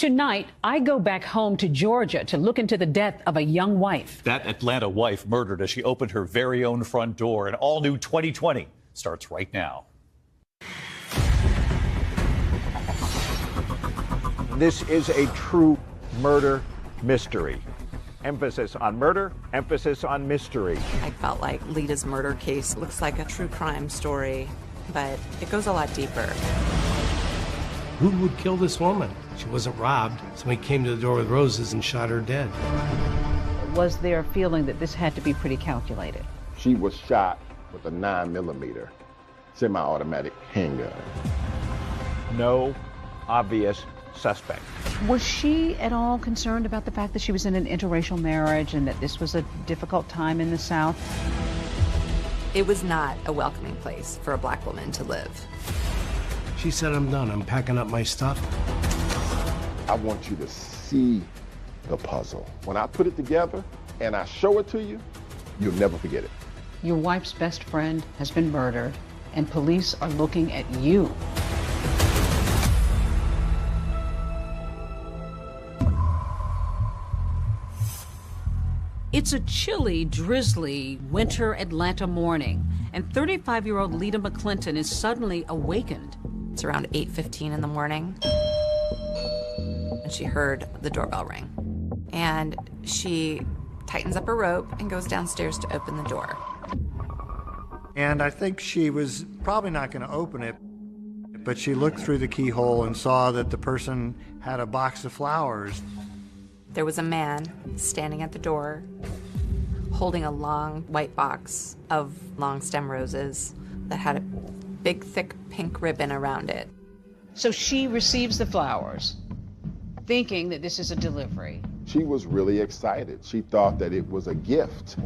Tonight, I go back home to Georgia to look into the death of a young wife. That Atlanta wife murdered as she opened her very own front door. An all-new 2020 starts right now. This is a true murder mystery. Emphasis on murder, emphasis on mystery. I felt like Lita's murder case looks like a true crime story, but it goes a lot deeper. Who would kill this woman? She wasn't robbed. Somebody came to the door with roses and shot her dead. Was there a feeling that this had to be pretty calculated? She was shot with a 9mm semi-automatic handgun. No obvious suspect. Was she at all concerned about the fact that she was in an interracial marriage and that this was a difficult time in the South? It was not a welcoming place for a black woman to live. She said, I'm done. I'm packing up my stuff. I want you to see the puzzle. When I put it together and I show it to you, you'll never forget it. Your wife's best friend has been murdered, and police are looking at you. It's a chilly, drizzly winter Atlanta morning, and 35-year-old Lita McClinton is suddenly awakened. It's around 8:15 in the morning, and she heard the doorbell ring. And she tightens up her rope and goes downstairs to open the door. And I think she was probably not going to open it, but she looked through the keyhole and saw that the person had a box of flowers. There was a man standing at the door, holding a long white box of long stem roses that had a big, thick pink ribbon around it. So she receives the flowers, thinking that this is a delivery. She was really excited. She thought that it was a gift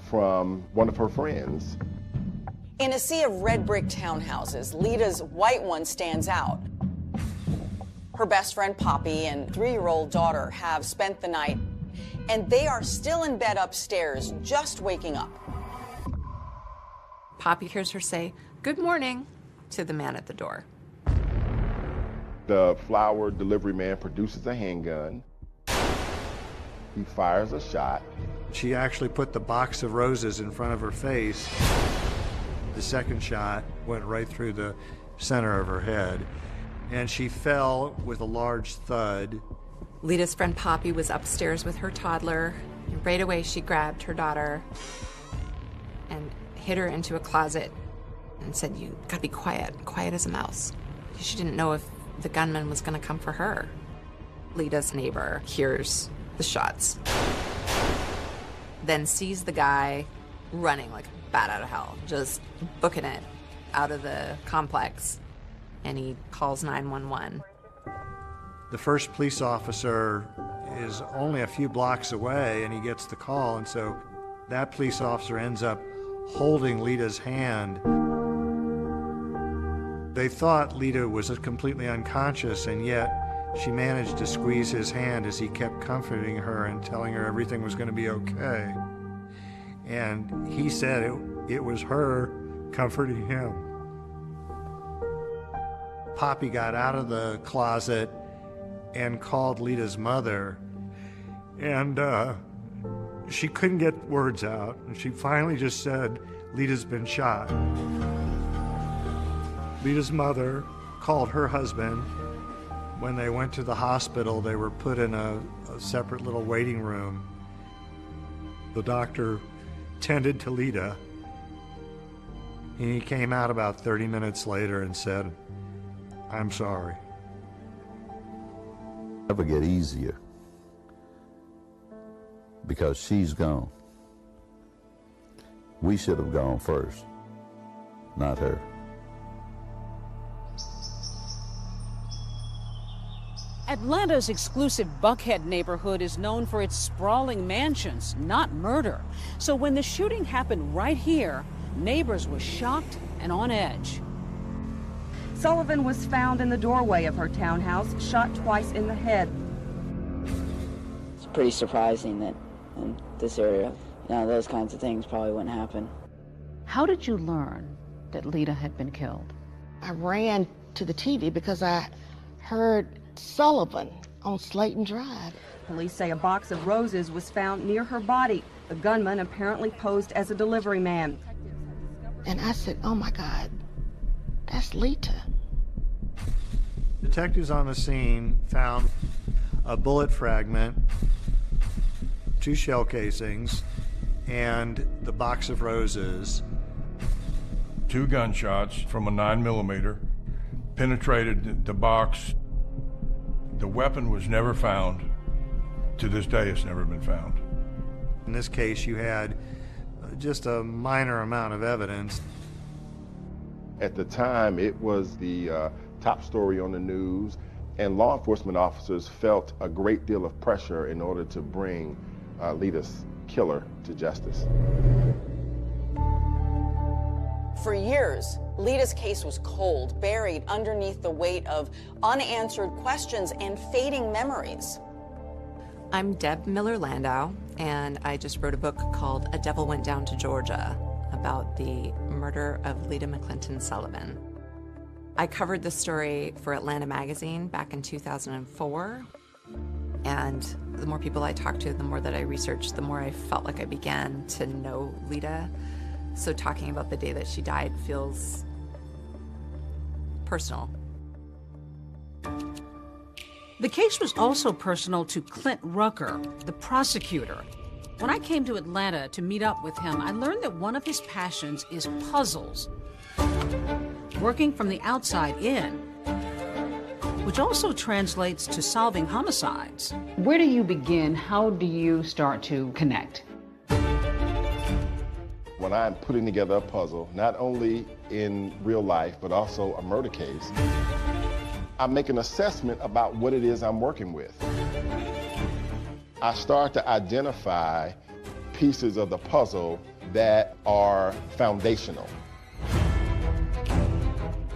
from one of her friends. In a sea of red brick townhouses, Lita's white one stands out. Her best friend Poppy and 3-year-old daughter have spent the night, and they are still in bed upstairs, just waking up. Poppy hears her say, "Good morning," to the man at the door. The flower delivery man produces a handgun. He fires a shot. She actually put the box of roses in front of her face. The second shot went right through the center of her head, and she fell with a large thud. Lita's friend Poppy was upstairs with her toddler, and right away she grabbed her daughter and hid her into a closet and said, "You gotta be quiet as a mouse." She didn't know if the gunman was gonna come for her. Lita's neighbor hears the shots, then sees the guy running like a bat out of hell, just booking it out of the complex, and he calls 911. The first police officer is only a few blocks away, and he gets the call, and so that police officer ends up holding Lita's hand. They thought Lita was completely unconscious, and yet she managed to squeeze his hand as he kept comforting her and telling her everything was going to be okay. And he said it was her comforting him. Poppy got out of the closet and called Lita's mother, and she couldn't get words out, and she finally just said, "Lita's been shot." Lita's mother called her husband. When they went to the hospital, they were put in a separate little waiting room. The doctor tended to Lita. He came out about 30 minutes later and said, "I'm sorry." Never get easier because she's gone. We should have gone first, not her. Atlanta's exclusive Buckhead neighborhood is known for its sprawling mansions, not murder. So when the shooting happened right here, neighbors were shocked and on edge. Sullivan was found in the doorway of her townhouse, shot twice in the head. It's pretty surprising that in this area, those kinds of things probably wouldn't happen. How did you learn that Lita had been killed? I ran to the TV because I heard Sullivan on Slayton Drive. Police say a box of roses was found near her body. The gunman apparently posed as a delivery man. And I said, oh my God, that's Lita. Detectives on the scene found a bullet fragment, 2 shell casings, and the box of roses. 2 gunshots from a 9mm penetrated the box. The weapon was never found. To this day, it's never been found. In this case, you had just a minor amount of evidence. At the time, it was the top story on the news, and law enforcement officers felt a great deal of pressure in order to bring Lita's killer to justice. For years, Lita's case was cold, buried underneath the weight of unanswered questions and fading memories. I'm Deb Miller-Landau, and I just wrote a book called A Devil Went Down to Georgia about the murder of Lita McClinton Sullivan. I covered the story for Atlanta Magazine back in 2004, and the more people I talked to, the more that I researched, the more I felt like I began to know Lita. So talking about the day that she died feels personal. The case was also personal to Clint Rucker, the prosecutor. When I came to Atlanta to meet up with him, I learned that one of his passions is puzzles, working from the outside in, which also translates to solving homicides. Where do you begin? How do you start to connect? When I'm putting together a puzzle, not only in real life, but also a murder case, I make an assessment about what it is I'm working with. I start to identify pieces of the puzzle that are foundational.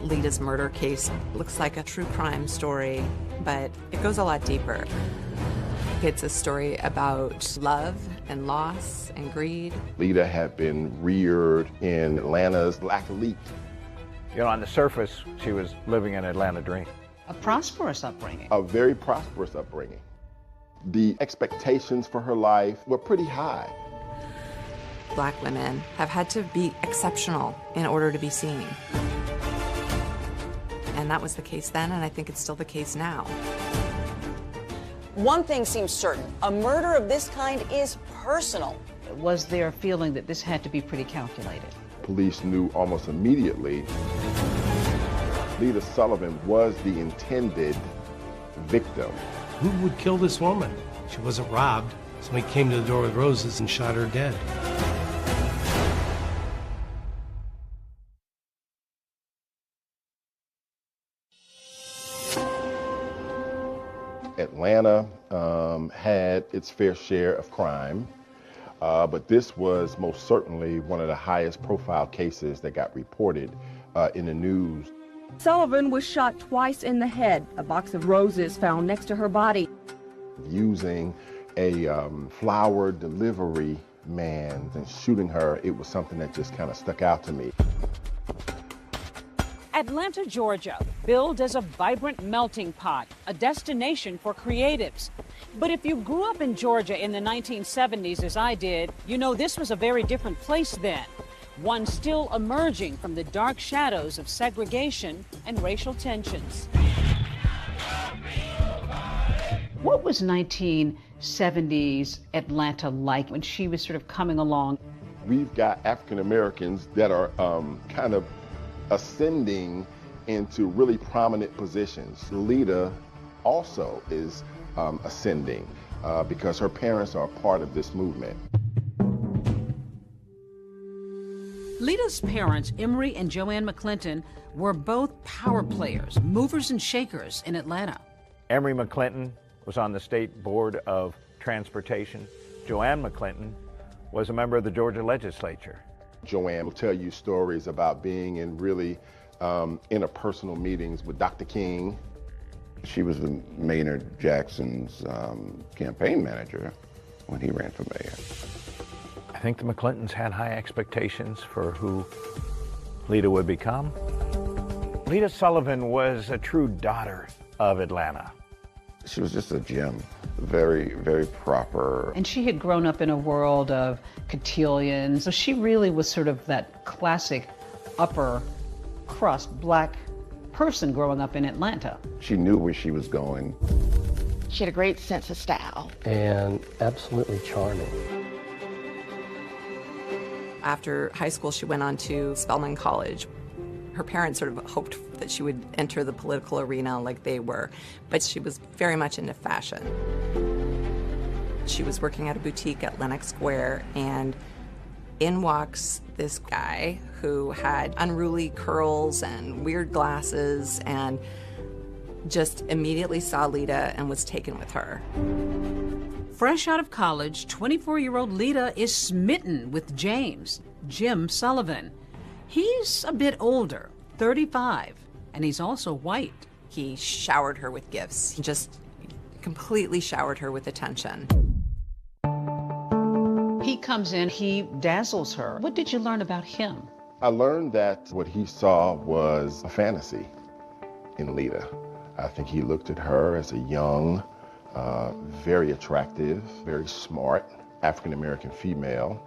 Lita's murder case looks like a true crime story, but it goes a lot deeper. It's a story about love and loss and greed. Lita had been reared in Atlanta's black elite. You know, on the surface, she was living an Atlanta dream. A prosperous upbringing. A very prosperous upbringing. The expectations for her life were pretty high. Black women have had to be exceptional in order to be seen. And that was the case then, and I think it's still the case now. One thing seems certain, a murder of this kind is personal. Was there a feeling that this had to be pretty calculated? Police knew almost immediately Lita Sullivan was the intended victim. Who would kill this woman? She wasn't robbed. Somebody came to the door with roses and shot her dead. Atlanta had its fair share of crime, but this was most certainly one of the highest profile cases that got reported in the news. Sullivan was shot twice in the head. A box of roses found next to her body. Using a flower delivery man and shooting her, it was something that just kind of stuck out to me. Atlanta, Georgia, billed as a vibrant melting pot, a destination for creatives. But if you grew up in Georgia in the 1970s, as I did, you know this was a very different place then. One still emerging from the dark shadows of segregation and racial tensions. What was 1970s Atlanta like when she was sort of coming along? We've got African Americans that are kind of ascending into really prominent positions. Lita also is ascending because her parents are part of this movement. Lita's parents, Emory and Joanne McClinton, were both power players, movers and shakers in Atlanta. Emory McClinton was on the State Board of Transportation. Joanne McClinton was a member of the Georgia legislature. Joanne will tell you stories about being in really interpersonal meetings with Dr. King. She was Maynard Jackson's campaign manager when he ran for mayor. I think the McClintons had high expectations for who Lita would become. Lita Sullivan was a true daughter of Atlanta. She was just a gem. Very, very proper. And she had grown up in a world of cotillions, so she really was sort of that classic upper crust black person growing up in Atlanta. She knew where she was going. She had a great sense of style. And absolutely charming. After high school, she went on to Spelman College. Her parents sort of hoped that she would enter the political arena like they were, but she was very much into fashion. She was working at a boutique at Lenox Square, and in walks this guy who had unruly curls and weird glasses and just immediately saw Lita and was taken with her. Fresh out of college, 24-year-old Lita is smitten with James, Jim Sullivan. He's a bit older, 35, and he's also white. He showered her with gifts. He just completely showered her with attention. He comes in, he dazzles her. What did you learn about him? I learned that what he saw was a fantasy in Lita. I think he looked at her as a young, very attractive, very smart African-American female.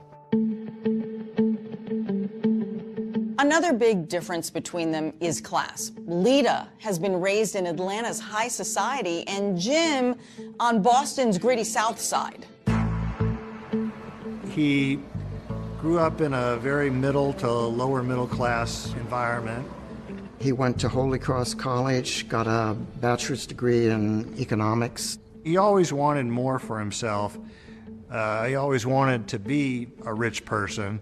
Another big difference between them is class. Lita has been raised in Atlanta's high society and Jim on Boston's gritty South Side. He grew up in a very middle to lower middle class environment. He went to Holy Cross College, got a bachelor's degree in economics. He always wanted more for himself. He always wanted to be a rich person,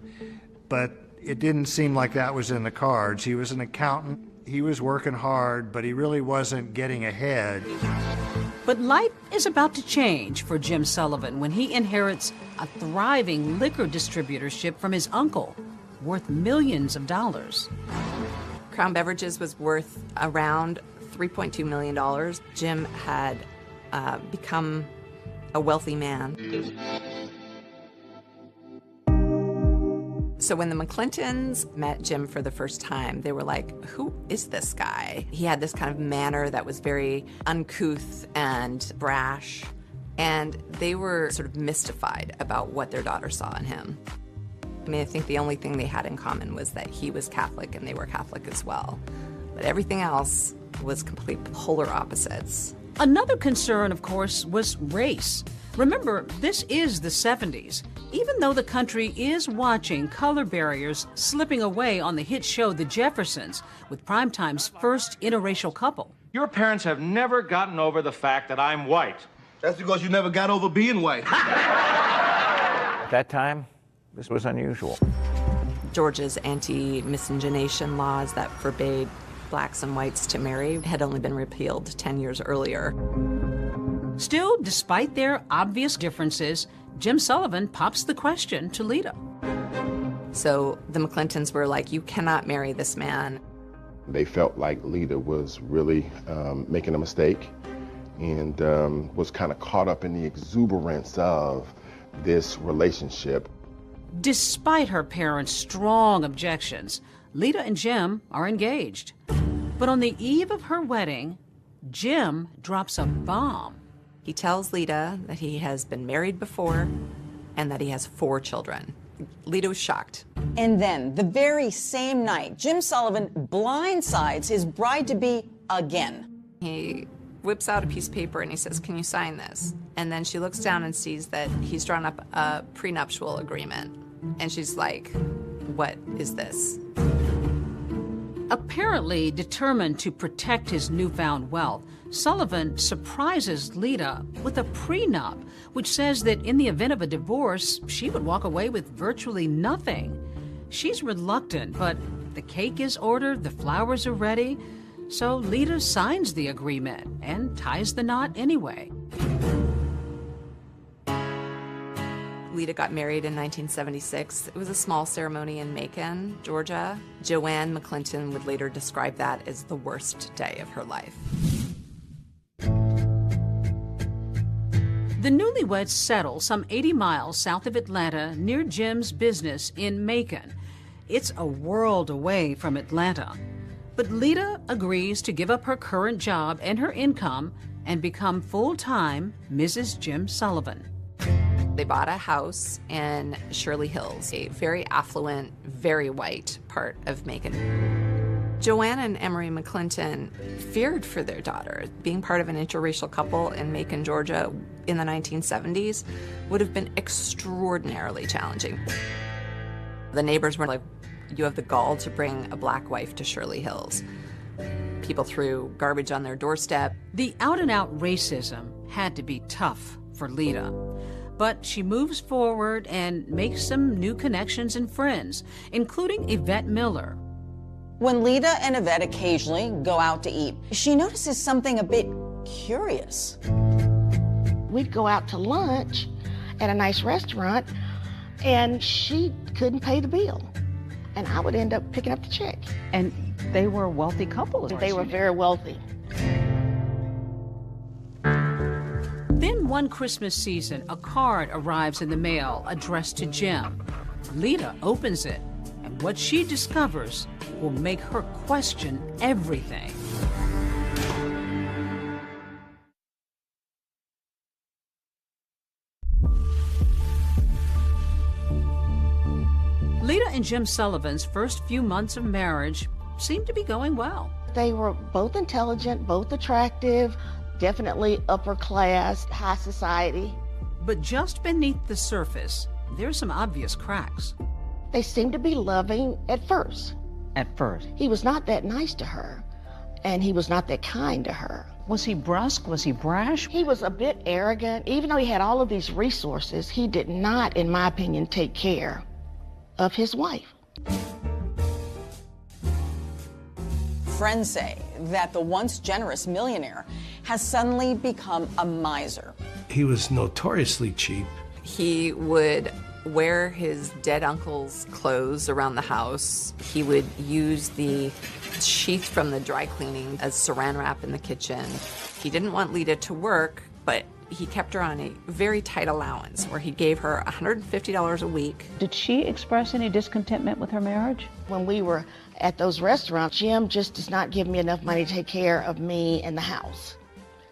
but it didn't seem like that was in the cards. He was an accountant. He was working hard, but he really wasn't getting ahead. But life is about to change for Jim Sullivan when he inherits a thriving liquor distributorship from his uncle, worth millions of dollars. Crown Beverages was worth around $3.2 million. Jim had become a wealthy man. So when the McClintons met Jim for the first time, they were like, who is this guy? He had this kind of manner that was very uncouth and brash, and they were sort of mystified about what their daughter saw in him. I mean, I think the only thing they had in common was that he was Catholic and they were Catholic as well. But everything else was complete polar opposites. Another concern, of course, was race. Remember, this is the 70s. Even though the country is watching color barriers slipping away on the hit show The Jeffersons, with Primetime's first interracial couple. Your parents have never gotten over the fact that I'm white. That's because you never got over being white. At that time, this was unusual. Georgia's anti-miscegenation laws that forbade blacks and whites to marry had only been repealed 10 years earlier. Still, despite their obvious differences, Jim Sullivan pops the question to Lita. So the McClintons were like, you cannot marry this man. They felt like Lita was really making a mistake and was kind of caught up in the exuberance of this relationship. Despite her parents' strong objections, Lita and Jim are engaged. But on the eve of her wedding, Jim drops a bomb. He tells Lita that he has been married before and that he has 4 children. Lita was shocked. And then, the very same night, Jim Sullivan blindsides his bride-to-be again. He whips out a piece of paper and he says, can you sign this? And then she looks down and sees that he's drawn up a prenuptial agreement. And she's like, what is this? Apparently determined to protect his newfound wealth, Sullivan surprises Lita with a prenup, which says that in the event of a divorce, she would walk away with virtually nothing. She's reluctant, but the cake is ordered, the flowers are ready, so Lita signs the agreement and ties the knot anyway. Lita got married in 1976. It was a small ceremony in Macon, Georgia. Joanne McClinton would later describe that as the worst day of her life. The newlyweds settle some 80 miles south of Atlanta near Jim's business in Macon. It's a world away from Atlanta. But Lita agrees to give up her current job and her income and become full-time Mrs. Jim Sullivan. They bought a house in Shirley Hills, a very affluent, very white part of Macon. Joanne and Emery McClinton feared for their daughter. Being part of an interracial couple in Macon, Georgia in the 1970s would have been extraordinarily challenging. The neighbors were like, you have the gall to bring a black wife to Shirley Hills. People threw garbage on their doorstep. The out-and-out racism had to be tough for Lita. But she moves forward and makes some new connections and friends, including Yvette Miller. When Lita and Yvette occasionally go out to eat, she notices something a bit curious. We'd go out to lunch at a nice restaurant, and she couldn't pay the bill. And I would end up picking up the check. And they were a wealthy couple. They were very wealthy. Then one Christmas season, a card arrives in the mail addressed to Jim. Lita opens it, and what she discovers will make her question everything. Lita and Jim Sullivan's first few months of marriage seemed to be going well. They were both intelligent, both attractive, definitely upper class, high society. But just beneath the surface, there's some obvious cracks. They seemed to be loving at first. At first? He was not that nice to her, and he was not that kind to her. Was he brusque? Was he brash? He was a bit arrogant. Even though he had all of these resources, he did not, in my opinion, take care of his wife. Friends say that the once generous millionaire has suddenly become a miser. He was notoriously cheap. He would wear his dead uncle's clothes around the house. He would use the sheath from the dry cleaning as saran wrap in the kitchen. He didn't want Lita to work, but he kept her on a very tight allowance where he gave her $150 a week. Did she express any discontentment with her marriage? When we were at those restaurants, Jim just does not give me enough money to take care of me and the house.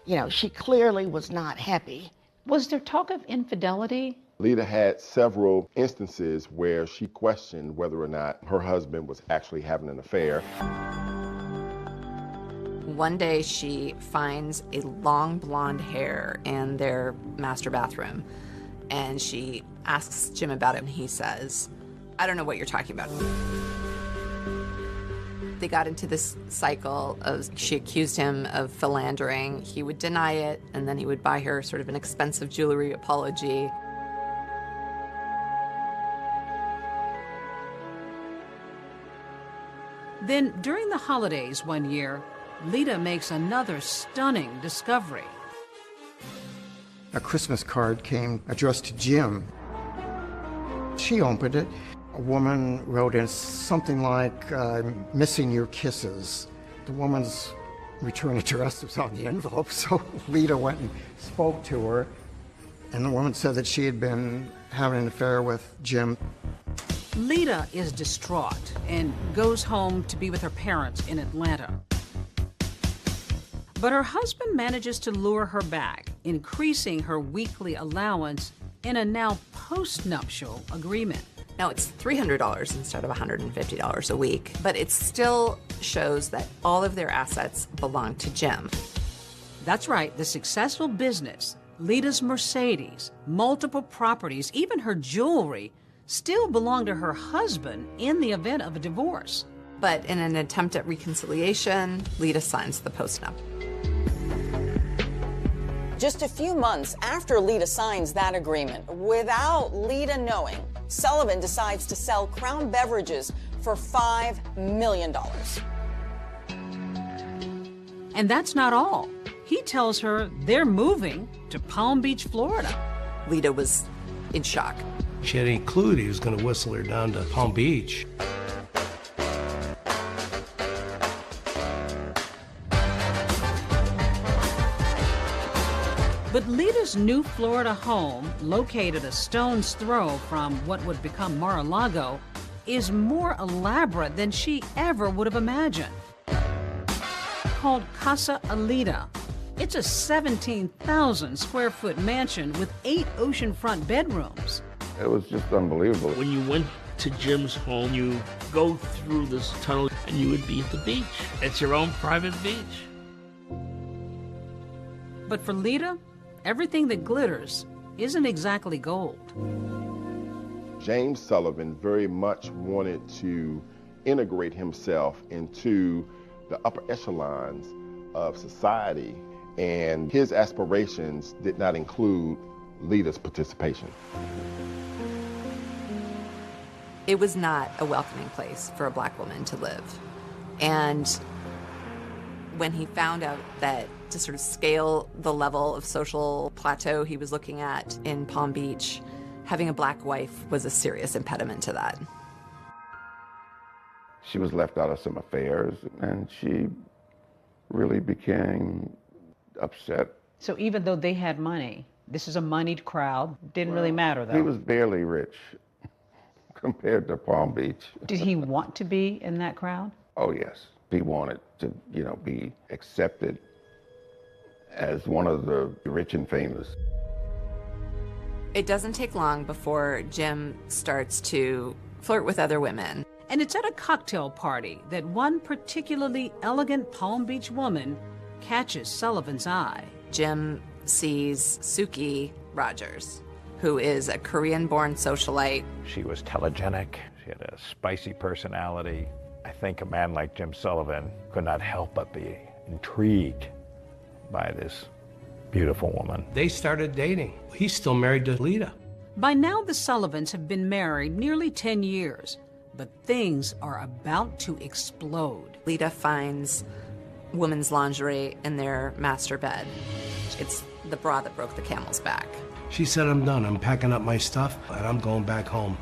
You know, she clearly was not happy. Was there talk of infidelity? Lita had several instances where she questioned whether or not her husband was actually having an affair. One day she finds a long blonde hair in their master bathroom, and she asks Jim about it, and he says, I don't know what you're talking about. They got into this cycle of, she accused him of philandering. He would deny it, and then he would buy her sort of an expensive jewelry apology. Then, during the holidays one year, Lita makes another stunning discovery. A Christmas card came addressed to Jim. She opened it. A woman wrote in something like, missing your kisses. The woman's return address was on the envelope, so Lita went and spoke to her. And the woman said that she had been having an affair with Jim. Lita is distraught and goes home to be with her parents in Atlanta. But her husband manages to lure her back, increasing her weekly allowance in a now post-nuptial agreement. Now it's $300 instead of $150 a week, but it still shows that all of their assets belong to Jim. That's right, the successful business, Lita's Mercedes, multiple properties, even her jewelry, still belong to her husband in the event of a divorce. But in an attempt at reconciliation, Lita signs the postnup. Just a few months after Lita signs that agreement, without Lita knowing, Sullivan decides to sell Crown Beverages for $5 million. And that's not all. He tells her they're moving to Palm Beach, Florida. Lita was in shock. She had any clue that he was going to whistle her down to Palm Beach. But Lita's new Florida home, located a stone's throw from what would become Mar-a-Lago, is more elaborate than she ever would have imagined. Called Casa Alita, It's a 17,000 square foot mansion with 8 oceanfront bedrooms. It was just unbelievable. When you went to Jim's home, you go through this tunnel and you would be at the beach. It's your own private beach. But for Lita, everything that glitters isn't exactly gold. James Sullivan very much wanted to integrate himself into the upper echelons of society, and his aspirations did not include Lita's participation. It was not a welcoming place for a black woman to live. And when he found out that to sort of scale the level of social plateau he was looking at in Palm Beach, having a black wife was a serious impediment to that. She was left out of some affairs, and she really became upset. So even though they had money, this is a moneyed crowd, didn't really matter though. He was barely rich compared to Palm Beach. Did he want to be in that crowd? Oh yes, he wanted to, be accepted as one of the rich and famous. It doesn't take long before Jim starts to flirt with other women. And it's at a cocktail party that one particularly elegant Palm Beach woman catches Sullivan's eye. Jim sees Suki Rogers, who is a Korean-born socialite. She was telegenic. She had a spicy personality. I think a man like Jim Sullivan could not help but be intrigued by this beautiful woman. They started dating. He's still married to Lita. By now, the Sullivans have been married nearly 10 years, but things are about to explode. Lita finds women's lingerie in their master bed. It's the bra that broke the camel's back. She said, I'm done. I'm packing up my stuff, and I'm going back home.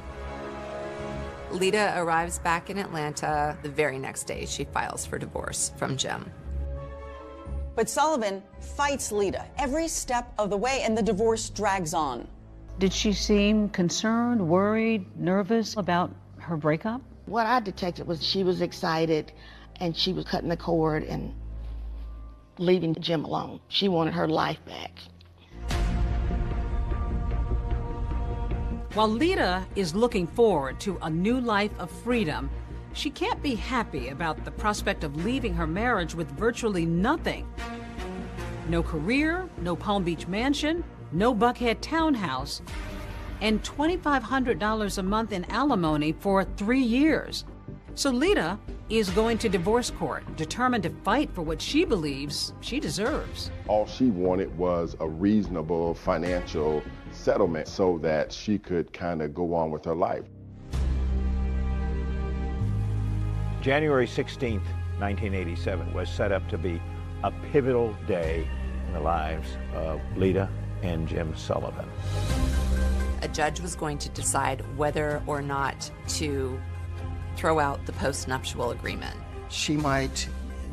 Lita arrives back in Atlanta. The very next day, she files for divorce from Jim. But Sullivan fights Lita every step of the way, and the divorce drags on. Did she seem concerned, worried, nervous about her breakup? What I detected was she was excited, and she was cutting the cord and leaving Jim alone. She wanted her life back. While Lita is looking forward to a new life of freedom, she can't be happy about the prospect of leaving her marriage with virtually nothing. No career, no Palm Beach mansion, no Buckhead townhouse, and $2,500 a month in alimony for 3 years. So Lita is going to divorce court, determined to fight for what she believes she deserves. All she wanted was a reasonable financial settlement so that she could kind of go on with her life. January 16th, 1987 was set up to be a pivotal day in the lives of Lita and Jim Sullivan. A judge was going to decide whether or not to throw out the postnuptial agreement. She might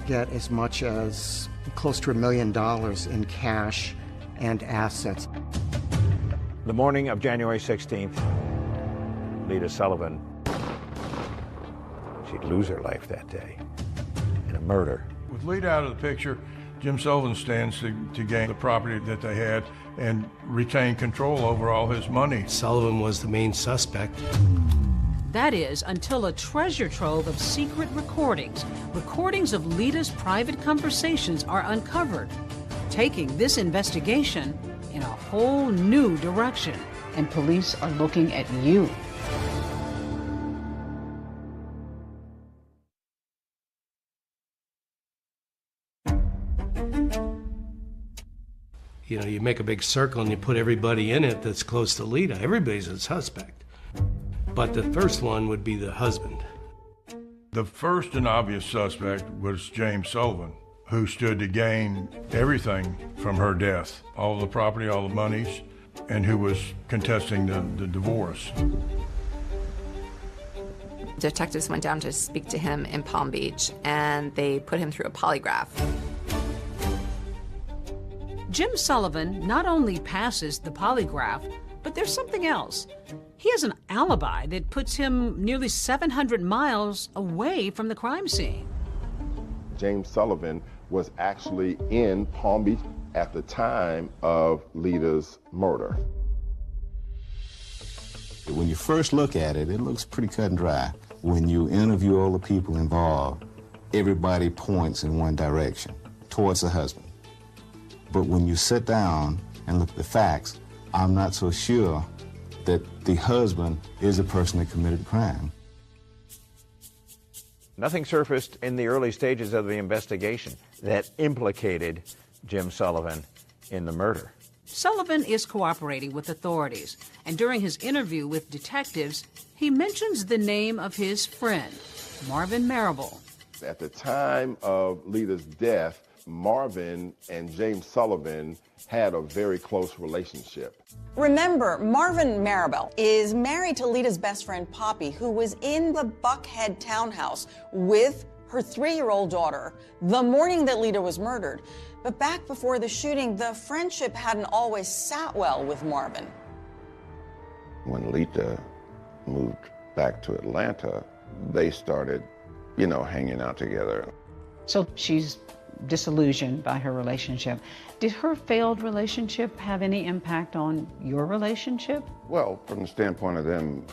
get as much as close to $1 million in cash and assets. The morning of January 16th, Lita Sullivan, she'd lose her life that day in a murder. With Lita out of the picture, Jim Sullivan stands to gain the property that they had and retain control over all his money. Sullivan was the main suspect. That is, until a treasure trove of secret recordings of Lita's private conversations are uncovered, taking this investigation in a whole new direction. And police are looking at you. You know, you make a big circle and you put everybody in it that's close to Lita. Everybody's a suspect. But the first one would be the husband. The first and obvious suspect was James Sullivan, who stood to gain everything from her death, all the property, all the monies, and who was contesting the divorce. Detectives went down to speak to him in Palm Beach, and they put him through a polygraph. Jim Sullivan not only passes the polygraph, but there's something else. He has an alibi that puts him nearly 700 miles away from the crime scene. James Sullivan was actually in Palm Beach at the time of Lita's murder. When you first look at it, it looks pretty cut and dry. When you interview all the people involved, everybody points in one direction, towards the husband. But when you sit down and look at the facts, I'm not so sure that the husband is the person that committed the crime. Nothing surfaced in the early stages of the investigation that implicated Jim Sullivan in the murder. Sullivan is cooperating with authorities, and during his interview with detectives, he mentions the name of his friend, Marvin Marable. At the time of Lita's death, Marvin and James Sullivan had a very close relationship. Remember, Marvin Marable is married to Lita's best friend, Poppy, who was in the Buckhead townhouse with her 3-year-old daughter the morning that Lita was murdered. But back before the shooting, the friendship hadn't always sat well with Marvin. When Lita moved back to Atlanta, they started, hanging out together. So she's disillusioned by her relationship. Did her failed relationship have any impact on your relationship? Well, from the standpoint of them,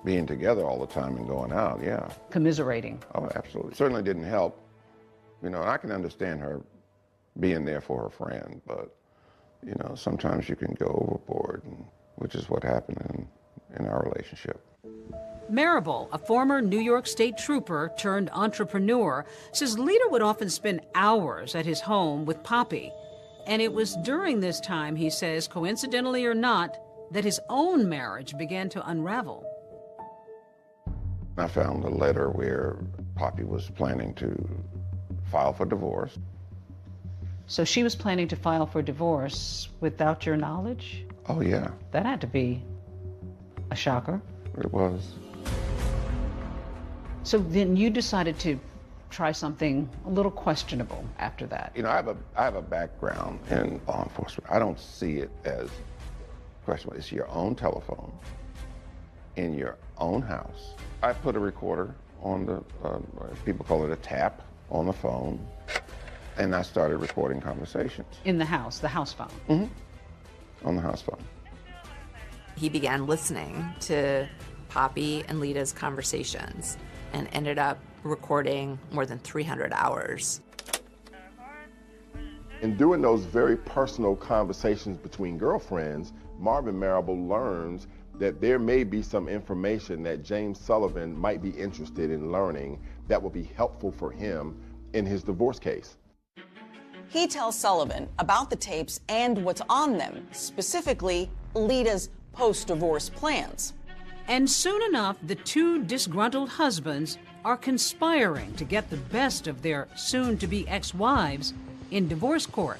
being together all the time and going out, yeah. Commiserating. Oh, absolutely. Certainly didn't help. I can understand her being there for her friend, but, sometimes you can go overboard, which is what happened in our relationship. Marable, a former New York State trooper turned entrepreneur, says Lita would often spend hours at his home with Poppy. And it was during this time, he says, coincidentally or not, that his own marriage began to unravel. I found a letter where Poppy was planning to file for divorce. So she was planning to file for divorce without your knowledge? Oh, yeah. That had to be a shocker. It was. So then you decided to try something a little questionable after that. I have a background in law enforcement. I don't see it as questionable. It's your own telephone in your own house. I put a recorder on the, people call it a tap, on the phone, and I started recording conversations. In the house phone? Mm-hmm. On the house phone. He began listening to Poppy and Lita's conversations and ended up recording more than 300 hours. In doing those very personal conversations between girlfriends, Marvin Marable learns that there may be some information that James Sullivan might be interested in learning that will be helpful for him in his divorce case. He tells Sullivan about the tapes and what's on them, specifically Lita's post-divorce plans. And soon enough, the two disgruntled husbands are conspiring to get the best of their soon-to-be ex-wives in divorce court.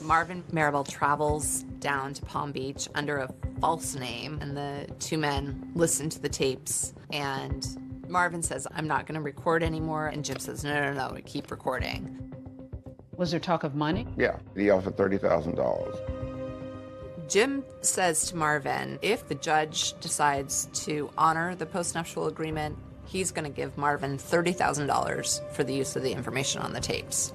Marvin Marable travels down to Palm Beach under a false name, and the two men listen to the tapes, and Marvin says, I'm not going to record anymore, and Jim says, no, keep recording. Was there talk of money? Yeah, he offered $30,000. Jim says to Marvin, if the judge decides to honor the postnuptial agreement, he's going to give Marvin $30,000 for the use of the information on the tapes.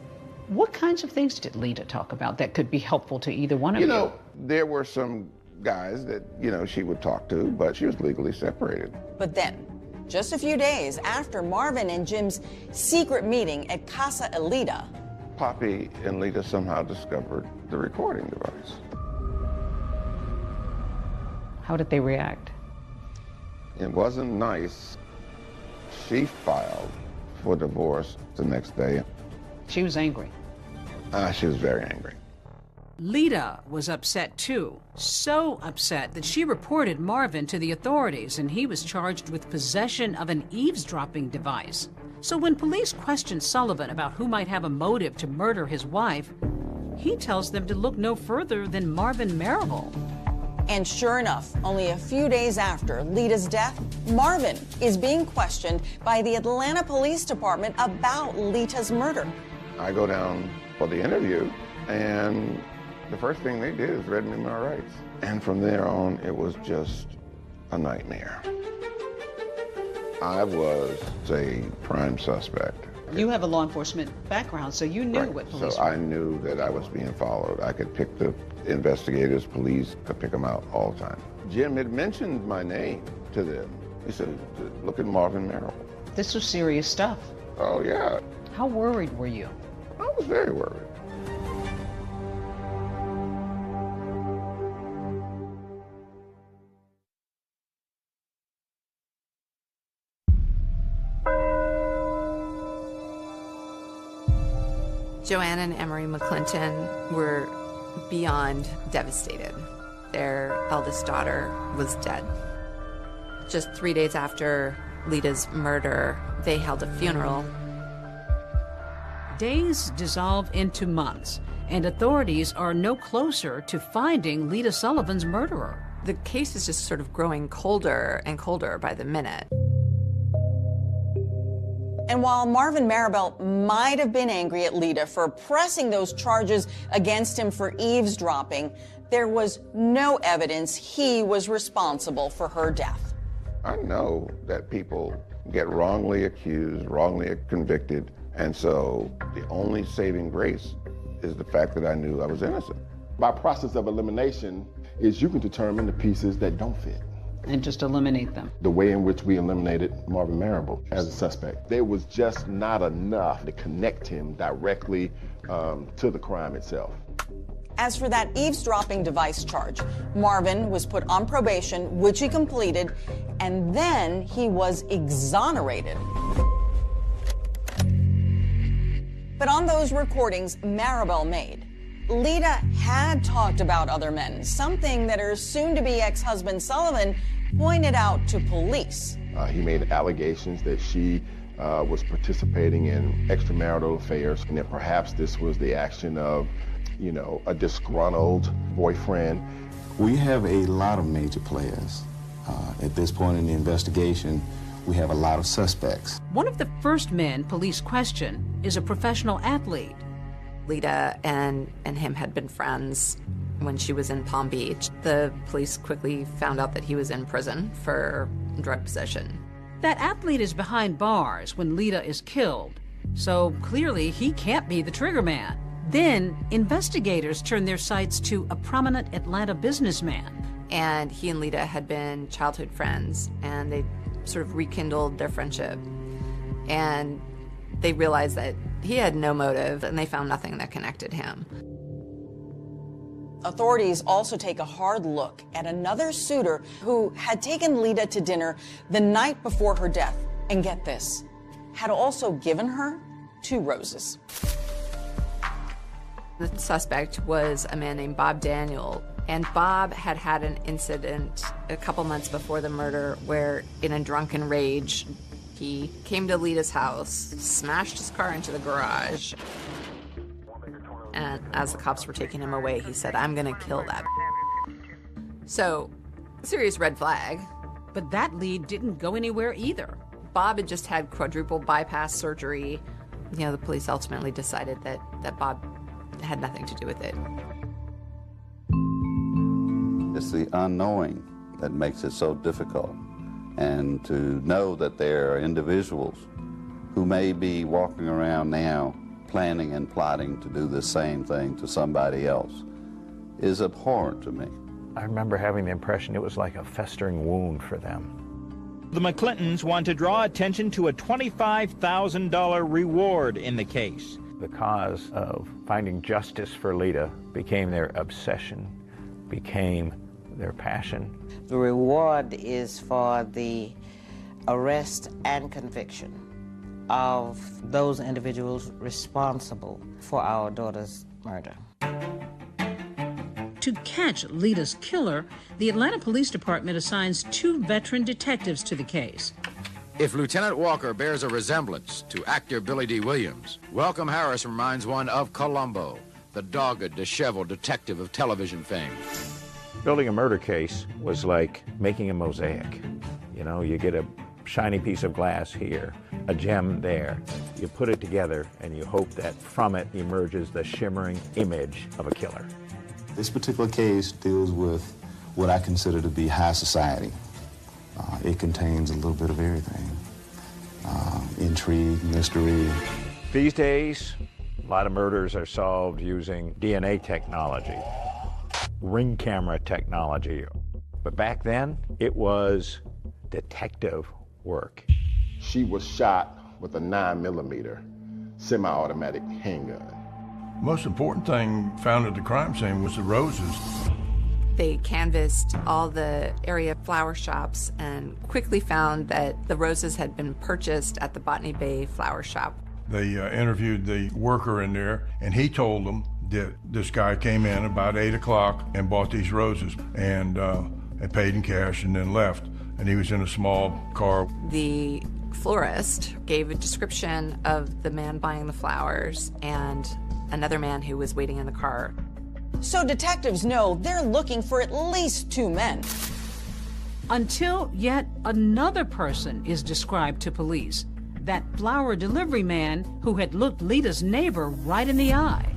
What kinds of things did Lita talk about that could be helpful to either one of you? There were some guys that, she would talk to, but she was legally separated. But then, just a few days after Marvin and Jim's secret meeting at Casa Elita, Poppy and Lita somehow discovered the recording device. How did they react? It wasn't nice. She filed for divorce the next day. She was angry. She was very angry. Lita was upset too, so upset that she reported Marvin to the authorities, and he was charged with possession of an eavesdropping device. So when police questioned Sullivan about who might have a motive to murder his wife, he tells them to look no further than Marvin Marable. And sure enough, only a few days after Lita's death, Marvin is being questioned by the Atlanta Police Department about Lita's murder. I go down for the interview, and the first thing they did is read me my rights. And from there on, it was just a nightmare. I was a prime suspect. You have a law enforcement background, so you knew what police So were. I knew that I was being followed. I could pick the investigators, police, could pick them out all the time. Jim had mentioned my name to them. He said, look at Marvin Merrill. This was serious stuff. Oh, yeah. How worried were you? I was very worried. Joanne and Emery McClinton were beyond devastated. Their eldest daughter was dead. Just 3 days after Lita's murder, they held a funeral. Days dissolve into months, and authorities are no closer to finding Lita Sullivan's murderer. The case is just sort of growing colder and colder by the minute. And while Marvin Maribel might have been angry at Lita for pressing those charges against him for eavesdropping, there was no evidence he was responsible for her death. I know that people get wrongly accused, wrongly convicted, and so the only saving grace is the fact that I knew I was innocent. By process of elimination is you can determine the pieces that don't fit. And just eliminate them. The way in which we eliminated Marvin Maribel as a suspect, there was just not enough to connect him directly to the crime itself. As for that eavesdropping device charge, Marvin was put on probation, which he completed, and then he was exonerated. But on those recordings Maribel made, Lita had talked about other men, something that her soon-to-be ex-husband Sullivan pointed out to police. He made allegations that she was participating in extramarital affairs, and that perhaps this was the action of, you know, a disgruntled boyfriend. We have a lot of major players. At this point in the investigation, we have a lot of suspects. One of the first men police question is a professional athlete. Lita and him had been friends when she was in Palm Beach. The police quickly found out that he was in prison for drug possession. That athlete is behind bars when Lita is killed, so clearly he can't be the trigger man. Then investigators turn their sights to a prominent Atlanta businessman. And he and Lita had been childhood friends, and they sort of rekindled their friendship. And they realized that he had no motive, and they found nothing that connected him. Authorities also take a hard look at another suitor who had taken Lita to dinner the night before her death. And get this, had also given her 2 roses. The suspect was a man named Bob Daniel, and Bob had had an incident a couple months before the murder where, in a drunken rage, he came to Lita's house, smashed his car into the garage, and as the cops were taking him away, he said, "I'm gonna kill that." So, serious red flag. But that lead didn't go anywhere either. Bob had just had quadruple bypass surgery. You know, the police ultimately decided that Bob had nothing to do with it. It's the unknowing that makes it so difficult. And to know that there are individuals who may be walking around now planning and plotting to do the same thing to somebody else is abhorrent to me. I remember having the impression it was like a festering wound for them. The McClintons want to draw attention to a $25,000 reward in the case. The cause of finding justice for Lita became their obsession, became their passion. The reward is for the arrest and conviction of those individuals responsible for our daughter's murder. To catch Lita's killer, the Atlanta Police Department assigns 2 veteran detectives to the case. If Lieutenant Walker bears a resemblance to actor Billy D. Williams, Welcome Harris reminds one of Columbo, the dogged, disheveled detective of television fame. Building a murder case was like making a mosaic. You know, you get a shiny piece of glass here, a gem there. You put it together and you hope that from it emerges the shimmering image of a killer. This particular case deals with what I consider to be high society. It contains a little bit of everything. intrigue, mystery. These days, a lot of murders are solved using DNA technology, ring camera technology. But back then, it was detective work. She was shot with a 9mm semi-automatic handgun. Most important thing found at the crime scene was the roses. They canvassed all the area flower shops and quickly found that the roses had been purchased at the Botany Bay flower shop. They interviewed the worker in there, and he told them that this guy came in about 8 o'clock and bought these roses and paid in cash and then left. And he was in a small car. The florist gave a description of the man buying the flowers and another man who was waiting in the car. So detectives know they're looking for at least 2 men. Until yet another person is described to police. That flower delivery man who had looked Lita's neighbor right in the eye.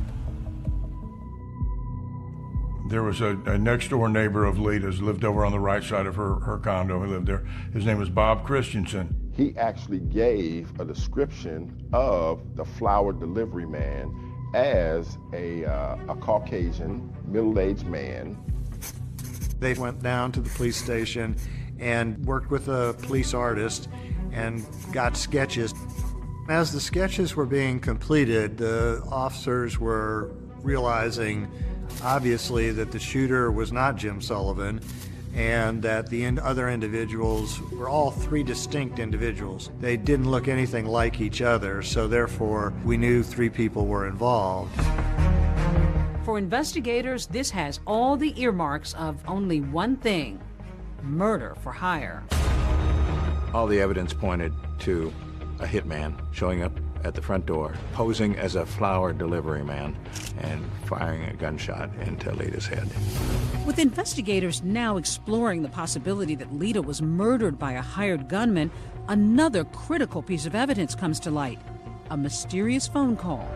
There was a next-door neighbor of Lita's, lived over on the right side of her condo. He lived there. His name was Bob Christensen. He actually gave a description of the flower delivery man as a Caucasian, middle-aged man. They went down to the police station and worked with a police artist and got sketches. As the sketches were being completed, the officers were realizing, obviously, that the shooter was not Jim Sullivan and that the other individuals were all 3 distinct individuals. They didn't look anything like each other, so therefore we knew 3 people were involved. For investigators, this has all the earmarks of only one thing: murder for hire. All the evidence pointed to a hitman showing up at the front door, posing as a flower delivery man, and firing a gunshot into Lita's head. With investigators now exploring the possibility that Lita was murdered by a hired gunman, another critical piece of evidence comes to light: a mysterious phone call.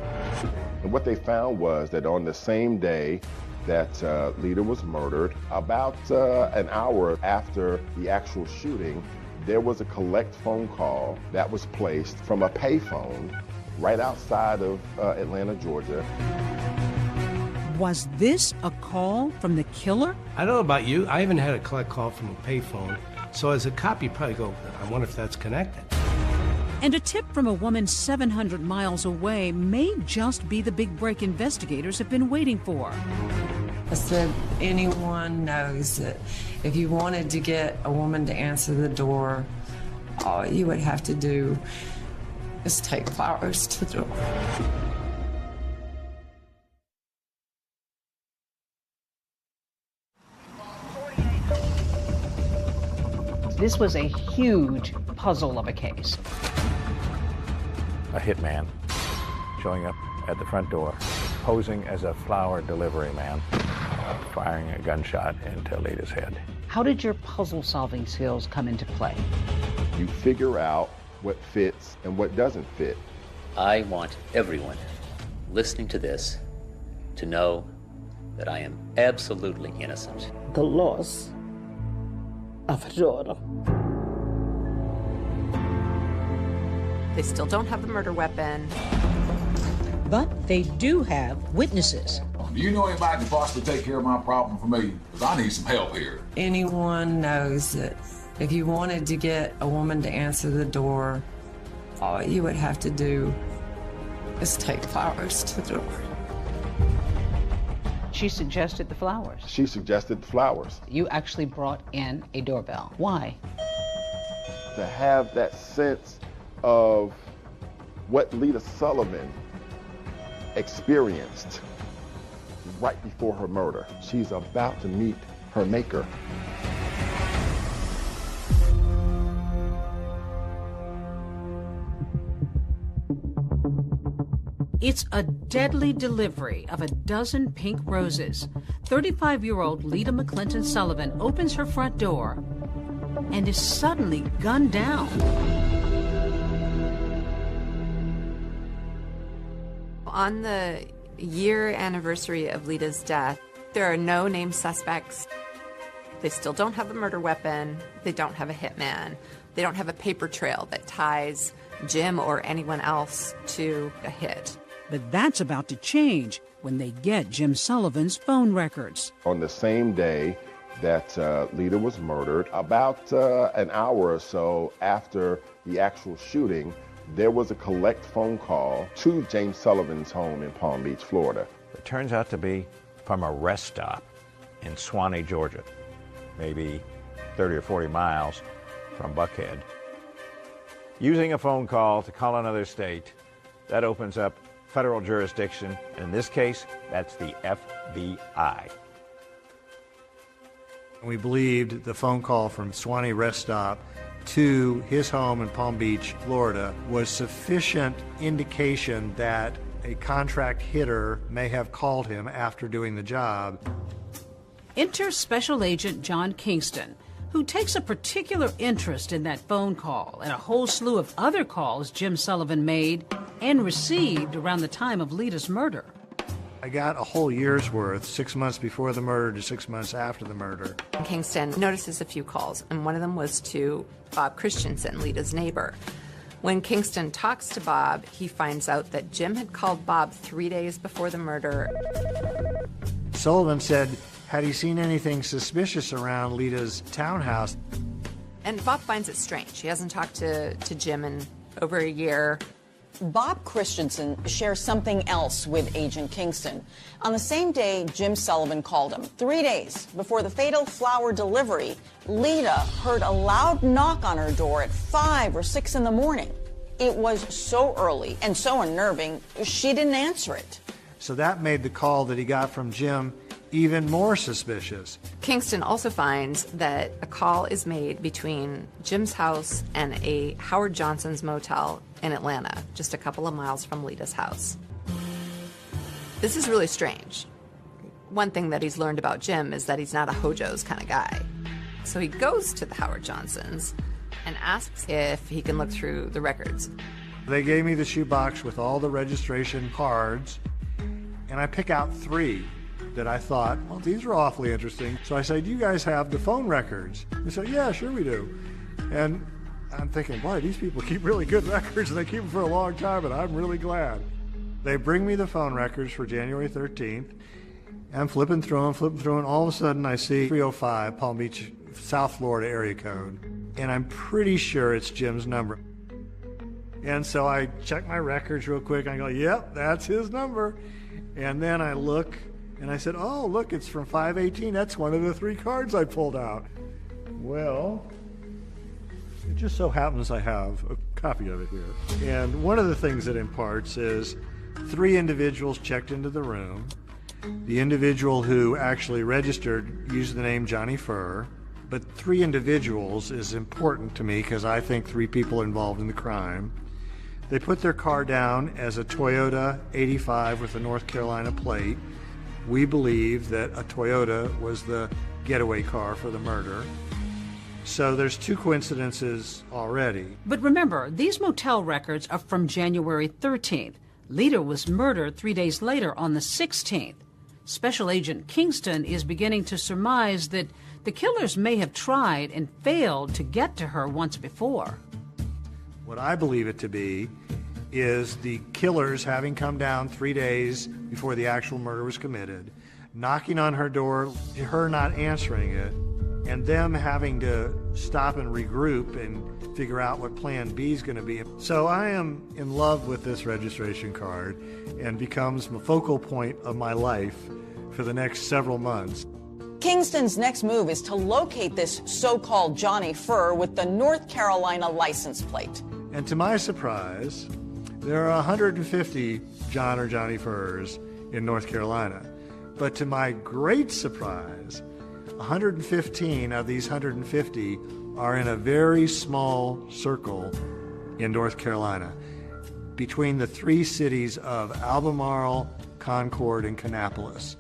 And what they found was that on the same day that Lita was murdered, about an hour after the actual shooting, there was a collect phone call that was placed from a payphone right outside of Atlanta, Georgia. Was this a call from the killer? I don't know about you, I haven't had a collect call from a payphone, so as a cop you probably go, I wonder if that's connected. And a tip from a woman 700 miles away may just be the big break investigators have been waiting for. I said, anyone knows that if you wanted to get a woman to answer the door, all you would have to do is take flowers to the door. This was a huge puzzle of a case. A hitman showing up at the front door, posing as a flower delivery man, firing a gunshot into Lita's head. How did your puzzle-solving skills come into play? You figure out what fits and what doesn't fit. I want everyone listening to this to know that I am absolutely innocent. The loss of a daughter. They still don't have the murder weapon. But they do have witnesses. Do you know anybody who can possibly take care of my problem for me? Because I need some help here. Anyone knows that if you wanted to get a woman to answer the door, all you would have to do is take flowers to the door. She suggested the flowers. She suggested the flowers. You actually brought in a doorbell. Why? To have that sense of what Lita Sullivan experienced right before her murder. She's about to meet her maker. It's a deadly delivery of a dozen pink roses. 35-year-old Lita McClinton Sullivan opens her front door and is suddenly gunned down. On the year anniversary of Lita's death, there are no named suspects. They still don't have the murder weapon. They don't have a hitman. They don't have a paper trail that ties Jim or anyone else to a hit. But that's about to change when they get Jim Sullivan's phone records. On the same day that Lita was murdered, about an hour or so after the actual shooting, there was a collect phone call to James Sullivan's home in Palm Beach, Florida. It turns out to be from a rest stop in Suwanee, Georgia, maybe 30 or 40 miles from Buckhead. Using a phone call to call another state, that opens up federal jurisdiction. In this case, that's the FBI. We believed the phone call from Suwanee rest stop to his home in Palm Beach, Florida, was sufficient indication that a contract hitter may have called him after doing the job. Enter Special Agent John Kingston, who takes a particular interest in that phone call and a whole slew of other calls Jim Sullivan made and received around the time of Lita's murder. I got a whole year's worth, 6 months before the murder to 6 months after the murder. Kingston notices a few calls, and one of them was to Bob Christensen, Lita's neighbor. When Kingston talks to Bob, he finds out that Jim had called Bob 3 days before the murder. Sullivan said, had he seen anything suspicious around Lita's townhouse? And Bob finds it strange. He hasn't talked to Jim in over a year. Bob Christensen shares something else with Agent Kingston. On the same day Jim Sullivan called him, 3 days before the fatal flower delivery, Lita heard a loud knock on her door at 5 or 6 in the morning. It was so early and so unnerving, she didn't answer it. So that made the call that he got from Jim even more suspicious. Kingston also finds that a call is made between Jim's house and a Howard Johnson's motel in Atlanta, just a couple of miles from Lita's house. This is really strange. One thing that he's learned about Jim is that he's not a Hojo's kind of guy. So he goes to the Howard Johnsons and asks if he can look through the records. They gave me the shoebox with all the registration cards, and I pick out 3 that I thought, well, these are awfully interesting. So I said, do you guys have the phone records? They said, yeah, sure we do. And I'm thinking, boy, these people keep really good records, and they keep them for a long time, and I'm really glad. They bring me the phone records for January 13th. I'm flipping through them, and all of a sudden I see 305 Palm Beach, South Florida area code. And I'm pretty sure it's Jim's number. And so I check my records real quick, and I go, yep, that's his number. And then I look, and I said, oh, look, it's from 518. That's one of the 3 cards I pulled out. Well, it just so happens I have a copy of it here. And one of the things it imparts is 3 individuals checked into the room. The individual who actually registered used the name Johnny Furr, but 3 individuals is important to me because I think 3 people are involved in the crime. They put their car down as a Toyota 85 with a North Carolina plate. We believe that a Toyota was the getaway car for the murder. So there's 2 coincidences already. But remember, these motel records are from January 13th. Lita was murdered 3 days later on the 16th. Special Agent Kingston is beginning to surmise that the killers may have tried and failed to get to her once before. What I believe it to be is the killers having come down 3 days before the actual murder was committed, knocking on her door, her not answering it, and them having to stop and regroup and figure out what plan B is going to be. So I am in love with this registration card and becomes the focal point of my life for the next several months. Kingston's next move is to locate this so-called Johnny Furr with the North Carolina license plate. And to my surprise, there are 150 John or Johnny Furrs in North Carolina. But to my great surprise, 115 of these 150 are in a very small circle in North Carolina between the 3 cities of Albemarle, Concord, and Kannapolis.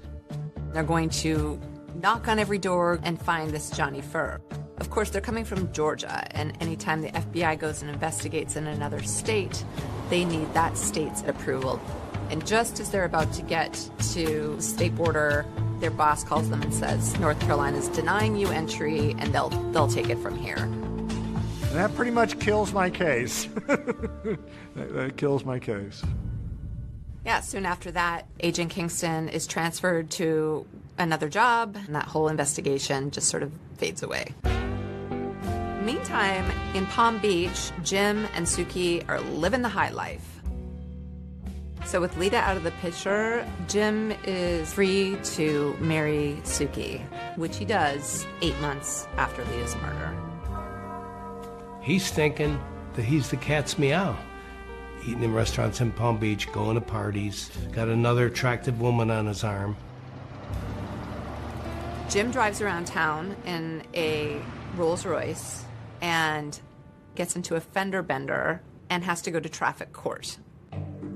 They're going to knock on every door and find this Johnny Furr. Of course, they're coming from Georgia, and anytime the FBI goes and investigates in another state, they need that state's approval. And just as they're about to get to the state border, their boss calls them and says, North Carolina's denying you entry, and they'll take it from here. And that pretty much kills my case. that kills my case. Yeah, soon after that, Agent Kingston is transferred to another job, and that whole investigation just sort of fades away. Meantime, in Palm Beach, Jim and Suki are living the high life. So with Lita out of the picture, Jim is free to marry Suki, which he does 8 months after Lita's murder. He's thinking that he's the cat's meow. Eating in restaurants in Palm Beach, going to parties, got another attractive woman on his arm. Jim drives around town in a Rolls Royce and gets into a fender bender and has to go to traffic court.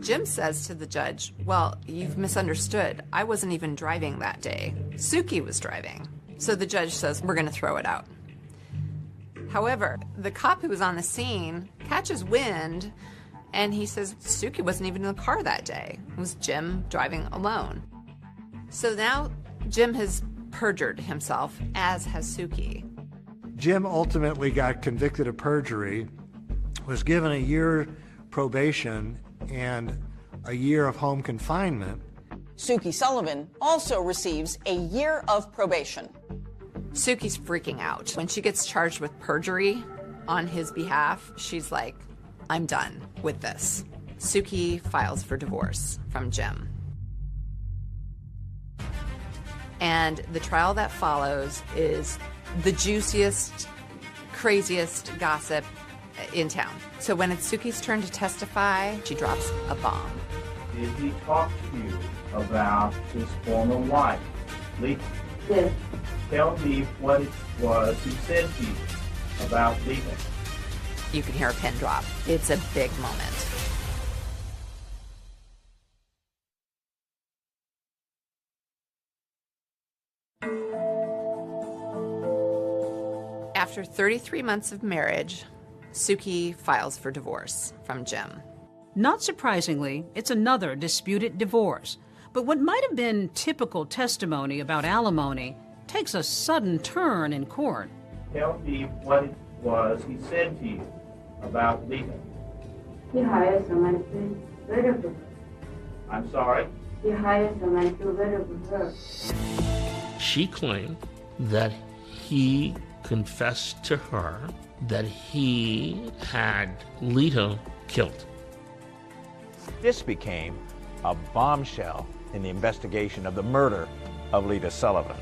Jim says to the judge, well, you've misunderstood. I wasn't even driving that day. Suki was driving. So the judge says, we're going to throw it out. However, the cop who was on the scene catches wind, and he says Suki wasn't even in the car that day. It was Jim driving alone. So now Jim has perjured himself, as has Suki. Jim ultimately got convicted of perjury, was given a year probation and a year of home confinement. Suki Sullivan also receives a year of probation. Suki's freaking out. When she gets charged with perjury on his behalf, she's like, I'm done with this. Suki files for divorce from Jim. And the trial that follows is the juiciest, craziest gossip in town. So when it's Suki's turn to testify, she drops a bomb. Did he talk to you about his former wife, Lita? Yes. Tell me what it was he said to you about Lita. You can hear a pin drop. It's a big moment. After 33 months of marriage, Suki files for divorce from Jim. Not surprisingly, it's another disputed divorce. But what might have been typical testimony about alimony takes a sudden turn in court. Tell me what it was he said to you about Lita. He hired someone to work with her. I'm sorry? He hired someone to work with her. She claimed that he confessed to her that he had Lita killed. This became a bombshell in the investigation of the murder of Lita Sullivan.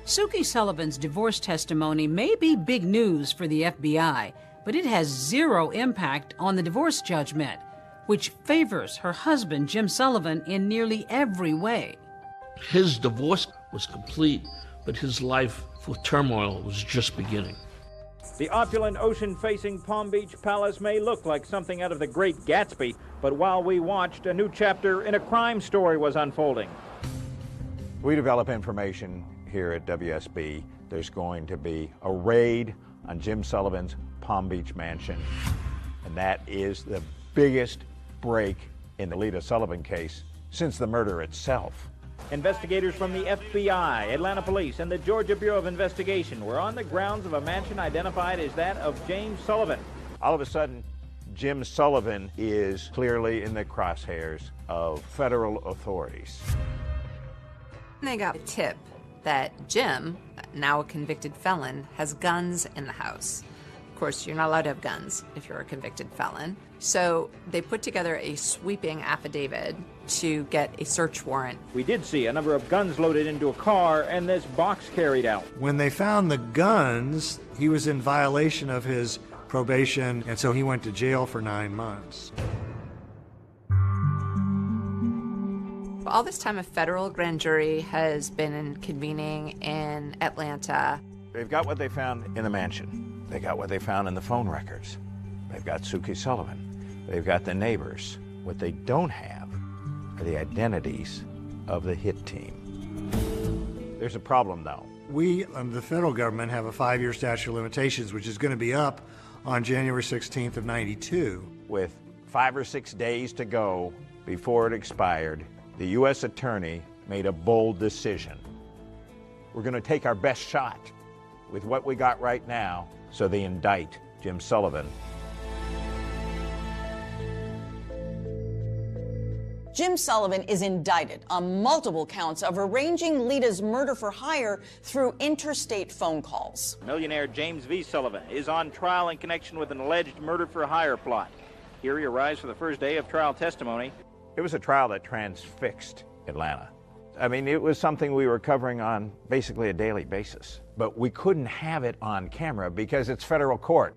Suki Sullivan's divorce testimony may be big news for the FBI, but it has zero impact on the divorce judgment, which favors her husband, Jim Sullivan, in nearly every way. His divorce was complete, but his life with turmoil was just beginning. The opulent ocean-facing Palm Beach Palace may look like something out of The Great Gatsby, but while we watched, a new chapter in a crime story was unfolding. We develop information here at WSB. There's going to be a raid on Jim Sullivan's Palm Beach mansion, and that is the biggest break in the Lita Sullivan case since the murder itself. Investigators from the FBI, Atlanta Police, and the Georgia Bureau of Investigation were on the grounds of a mansion identified as that of James Sullivan. All of a sudden, Jim Sullivan is clearly in the crosshairs of federal authorities. They got a tip that Jim, now a convicted felon, has guns in the house. Of course, you're not allowed to have guns if you're a convicted felon. So they put together a sweeping affidavit to get a search warrant. We did see a number of guns loaded into a car and this box carried out. When they found the guns, he was in violation of his probation, and so he went to jail for 9 months. All this time, a federal grand jury has been convening in Atlanta. They've got what they found in the mansion. They got what they found in the phone records. They've got Suki Sullivan. They've got the neighbors. What they don't have are the identities of the hit team. There's a problem, though. We, the federal government, have a 5-year statute of limitations, which is going to be up on January 16th of '92. With 5 or 6 days to go before it expired, the U.S. attorney made a bold decision. We're going to take our best shot with what we got right now, so they indict Jim Sullivan. Jim Sullivan is indicted on multiple counts of arranging Lita's murder for hire through interstate phone calls. Millionaire James V. Sullivan is on trial in connection with an alleged murder for hire plot. Here he arrives for the first day of trial testimony. It was a trial that transfixed Atlanta. I mean, it was something we were covering on basically a daily basis, but we couldn't have it on camera because it's federal court.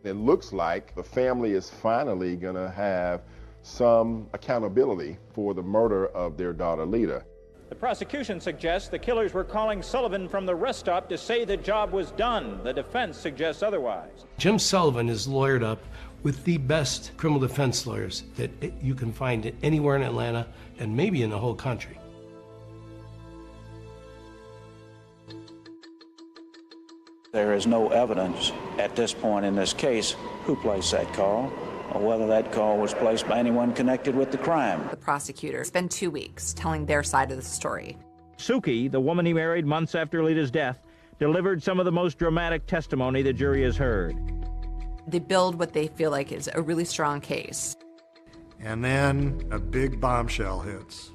It looks like the family is finally going to have some accountability for the murder of their daughter, Lita. The prosecution suggests the killers were calling Sullivan from the rest stop to say the job was done. The defense suggests otherwise. Jim Sullivan is lawyered up with the best criminal defense lawyers that you can find anywhere in Atlanta and maybe in the whole country. There is no evidence at this point in this case who placed that call or whether that call was placed by anyone connected with the crime. The prosecutor spent 2 weeks telling their side of the story. Suki, the woman he married months after Lita's death, delivered some of the most dramatic testimony the jury has heard. They build what they feel like is a really strong case. And then a big bombshell hits.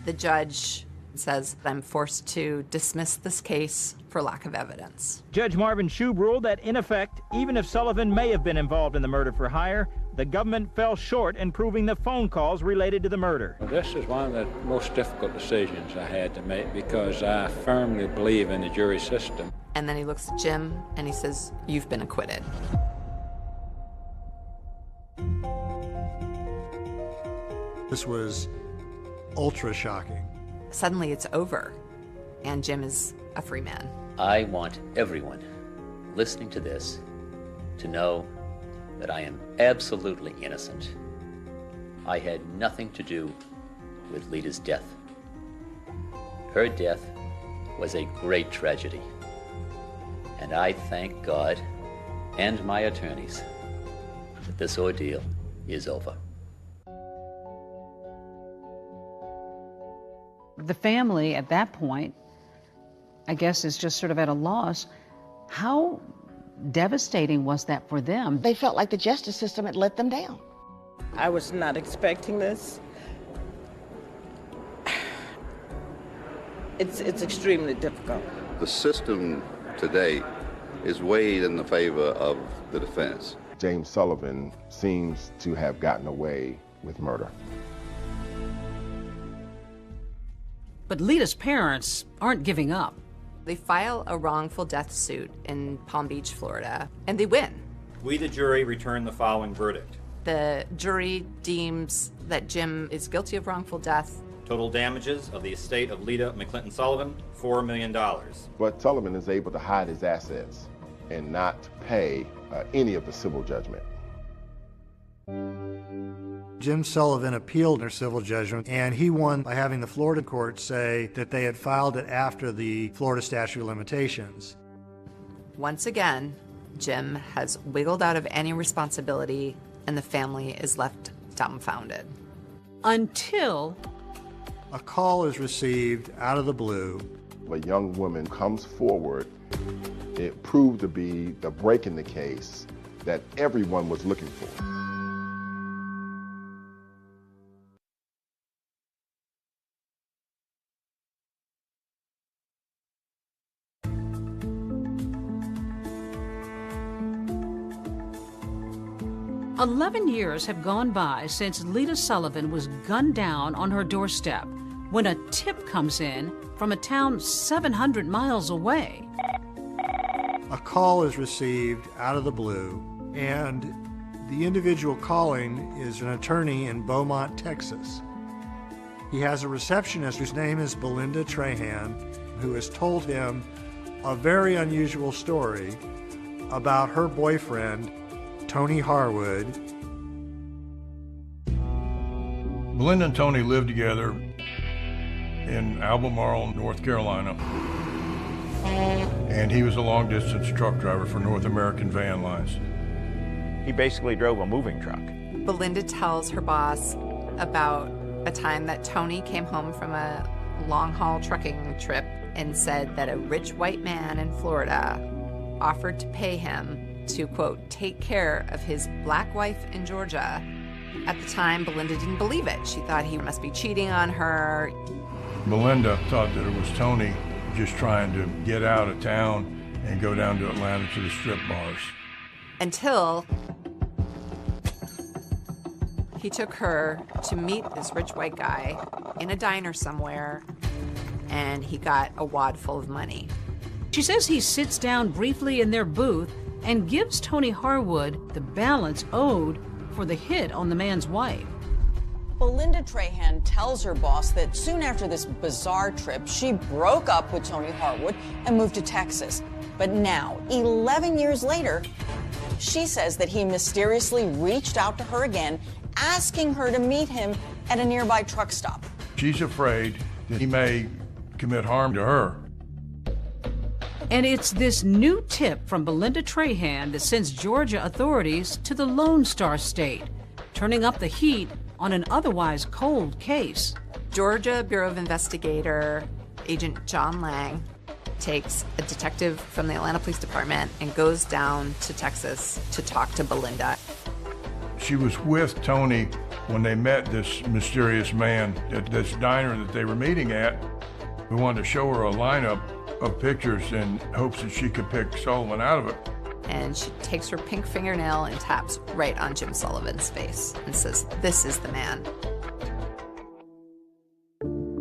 The judge says, I'm forced to dismiss this case for lack of evidence. Judge Marvin Shube ruled that, in effect, even if Sullivan may have been involved in the murder for hire, the government fell short in proving the phone calls related to the murder. This is one of the most difficult decisions I had to make because I firmly believe in the jury system. And then he looks at Jim and he says, you've been acquitted. This was ultra shocking. Suddenly it's over, and Jim is a free man. I want everyone listening to this to know that I am absolutely innocent. I had nothing to do with Lita's death. Her death was a great tragedy, and I thank God and my attorneys that this ordeal is over. The family at that point, I guess, is just sort of at a loss. How devastating was that for them? They felt like the justice system had let them down. I was not expecting this. It's extremely difficult. The system today is weighed in the favor of the defense. James Sullivan seems to have gotten away with murder. But Lita's parents aren't giving up. They file a wrongful death suit in Palm Beach, Florida, and they win. We, the jury, return the following verdict. The jury deems that Jim is guilty of wrongful death. Total damages of the estate of Lita McClinton Sullivan, $4 million. But Sullivan is able to hide his assets and not pay any of the civil judgment. Jim Sullivan appealed their civil judgment, and he won by having the Florida court say that they had filed it after the Florida statute of limitations. Once again, Jim has wiggled out of any responsibility, and the family is left dumbfounded. Until a call is received out of the blue. A young woman comes forward. It proved to be the break in the case that everyone was looking for. "11 years have gone by since Lita Sullivan was gunned down on her doorstep when a tip comes in from a town 700 miles away. A call is received out of the blue, and the individual calling is an attorney in Beaumont, Texas. He has a receptionist whose name is Belinda Trahan, who has told him a very unusual story about her boyfriend, Tony Harwood. Belinda and Tony lived together in Albemarle, North Carolina. And he was a long-distance truck driver for North American Van Lines. He basically drove a moving truck. Belinda tells her boss about a time that Tony came home from a long-haul trucking trip and said that a rich white man in Florida offered to pay him to, quote, take care of his black wife in Georgia. At the time, Belinda didn't believe it. She thought he must be cheating on her. Belinda thought that it was Tony just trying to get out of town and go down to Atlanta to the strip bars. Until he took her to meet this rich white guy in a diner somewhere, and he got a wad full of money. She says he sits down briefly in their booth and gives Tony Harwood the balance owed for the hit on the man's wife. Belinda Trahan tells her boss that soon after this bizarre trip, she broke up with Tony Harwood and moved to Texas. But now, 11 years later, she says that he mysteriously reached out to her again, asking her to meet him at a nearby truck stop. She's afraid that he may commit harm to her. And it's this new tip from Belinda Trahan that sends Georgia authorities to the Lone Star State, turning up the heat on an otherwise cold case. Georgia Bureau of Investigator Agent John Lang takes a detective from the Atlanta Police Department and goes down to Texas to talk to Belinda. She was with Tony when they met this mysterious man at this diner that they were meeting at. We wanted to show her a lineup of pictures in hopes that she could pick Sullivan out of it. And she takes her pink fingernail and taps right on Jim Sullivan's face and says, "This is the man."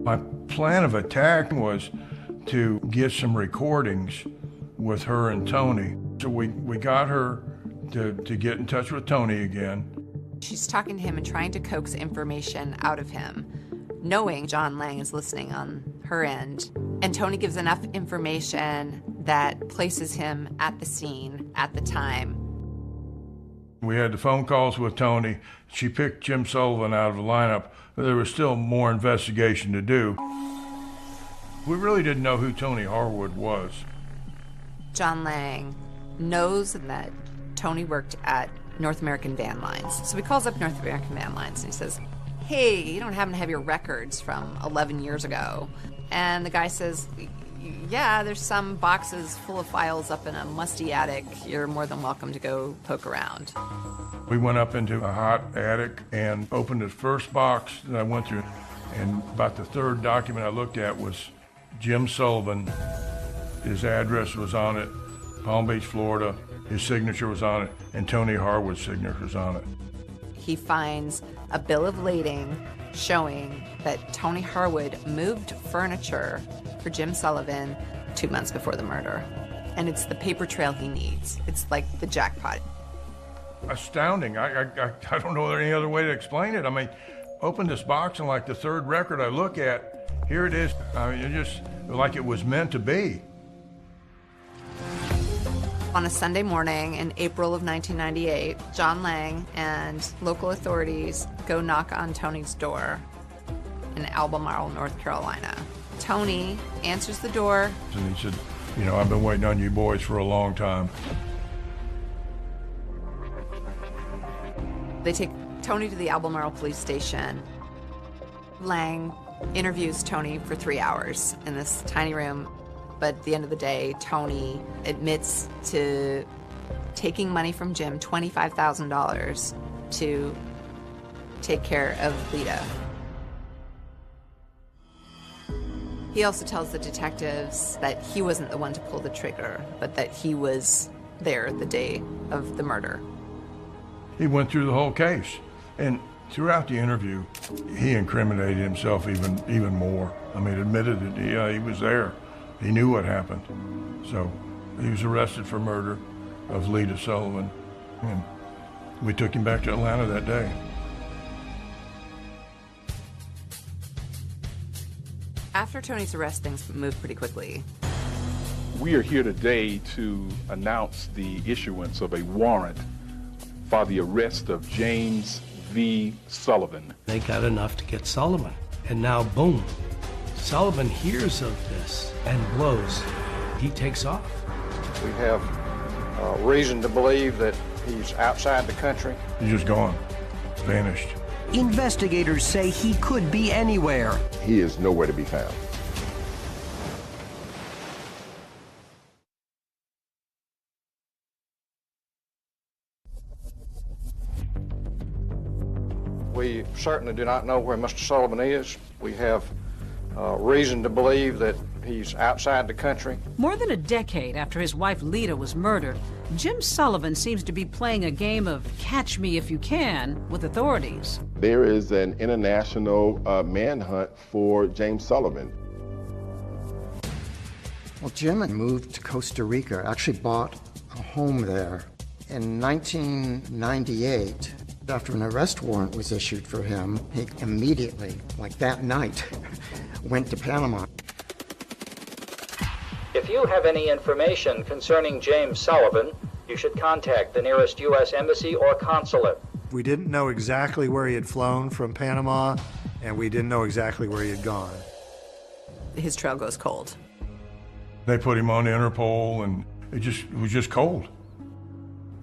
My plan of attack was to get some recordings with her and Tony. So we got her to get in touch with Tony again. She's talking to him and trying to coax information out of him, knowing John Lang is listening on her end. And Tony gives enough information that places him at the scene at the time. We had the phone calls with Tony. She picked Jim Sullivan out of the lineup, but there was still more investigation to do. We really didn't know who Tony Harwood was. John Lang knows that Tony worked at North American Van Lines. So he calls up North American Van Lines and he says, "Hey, you don't happen to have your records from 11 years ago?" And the guy says, "Yeah, there's some boxes full of files up in a musty attic. You're more than welcome to go poke around." We went up into a hot attic and opened the first box that I went through. And about the third document I looked at was Jim Sullivan. His address was on it, Palm Beach, Florida. His signature was on it, and Tony Harwood's signature was on it. He finds a bill of lading showing that Tony Harwood moved furniture for Jim Sullivan 2 months before the murder. And it's the paper trail he needs. It's like the jackpot. Astounding. I don't know any other way to explain it. I mean, open this box and like the third record I look at, here it is. I mean, it just like it was meant to be. On a Sunday morning in April of 1998, John Lang and local authorities go knock on Tony's door in Albemarle, North Carolina. Tony answers the door. And he said, "You know, I've been waiting on you boys for a long time." They take Tony to the Albemarle police station. Lang interviews Tony for 3 hours in this tiny room. But at the end of the day, Tony admits to taking money from Jim, $25,000, to take care of Lita. He also tells the detectives that he wasn't the one to pull the trigger, but that he was there the day of the murder. He went through the whole case. And throughout the interview, he incriminated himself even more. I mean, admitted that he was there. He knew what happened. So he was arrested for murder of Lita Sullivan, and we took him back to Atlanta that day. After Tony's arrest, things moved pretty quickly. We are here today to announce the issuance of a warrant for the arrest of James V. Sullivan. They got enough to get Sullivan, and now boom. Sullivan hears of this and blows. He takes off. We have reason to believe that he's outside the country. He's just gone, vanished. Investigators say he could be anywhere. He is nowhere to be found. We certainly do not know where Mr. Sullivan is. We have reason to believe that he's outside the country. More than a decade after his wife Lita was murdered, Jim Sullivan seems to be playing a game of catch me if you can with authorities. There is an international manhunt for James Sullivan. Well, Jim had moved to Costa Rica, actually bought a home there. In 1998, after an arrest warrant was issued for him, he immediately, like that night, went to Panama. If you have any information concerning James Sullivan, you should contact the nearest U.S. embassy or consulate. We didn't know exactly where he had flown from Panama, and we didn't know exactly where he had gone. His trail goes cold. They put him on Interpol, and it was just cold.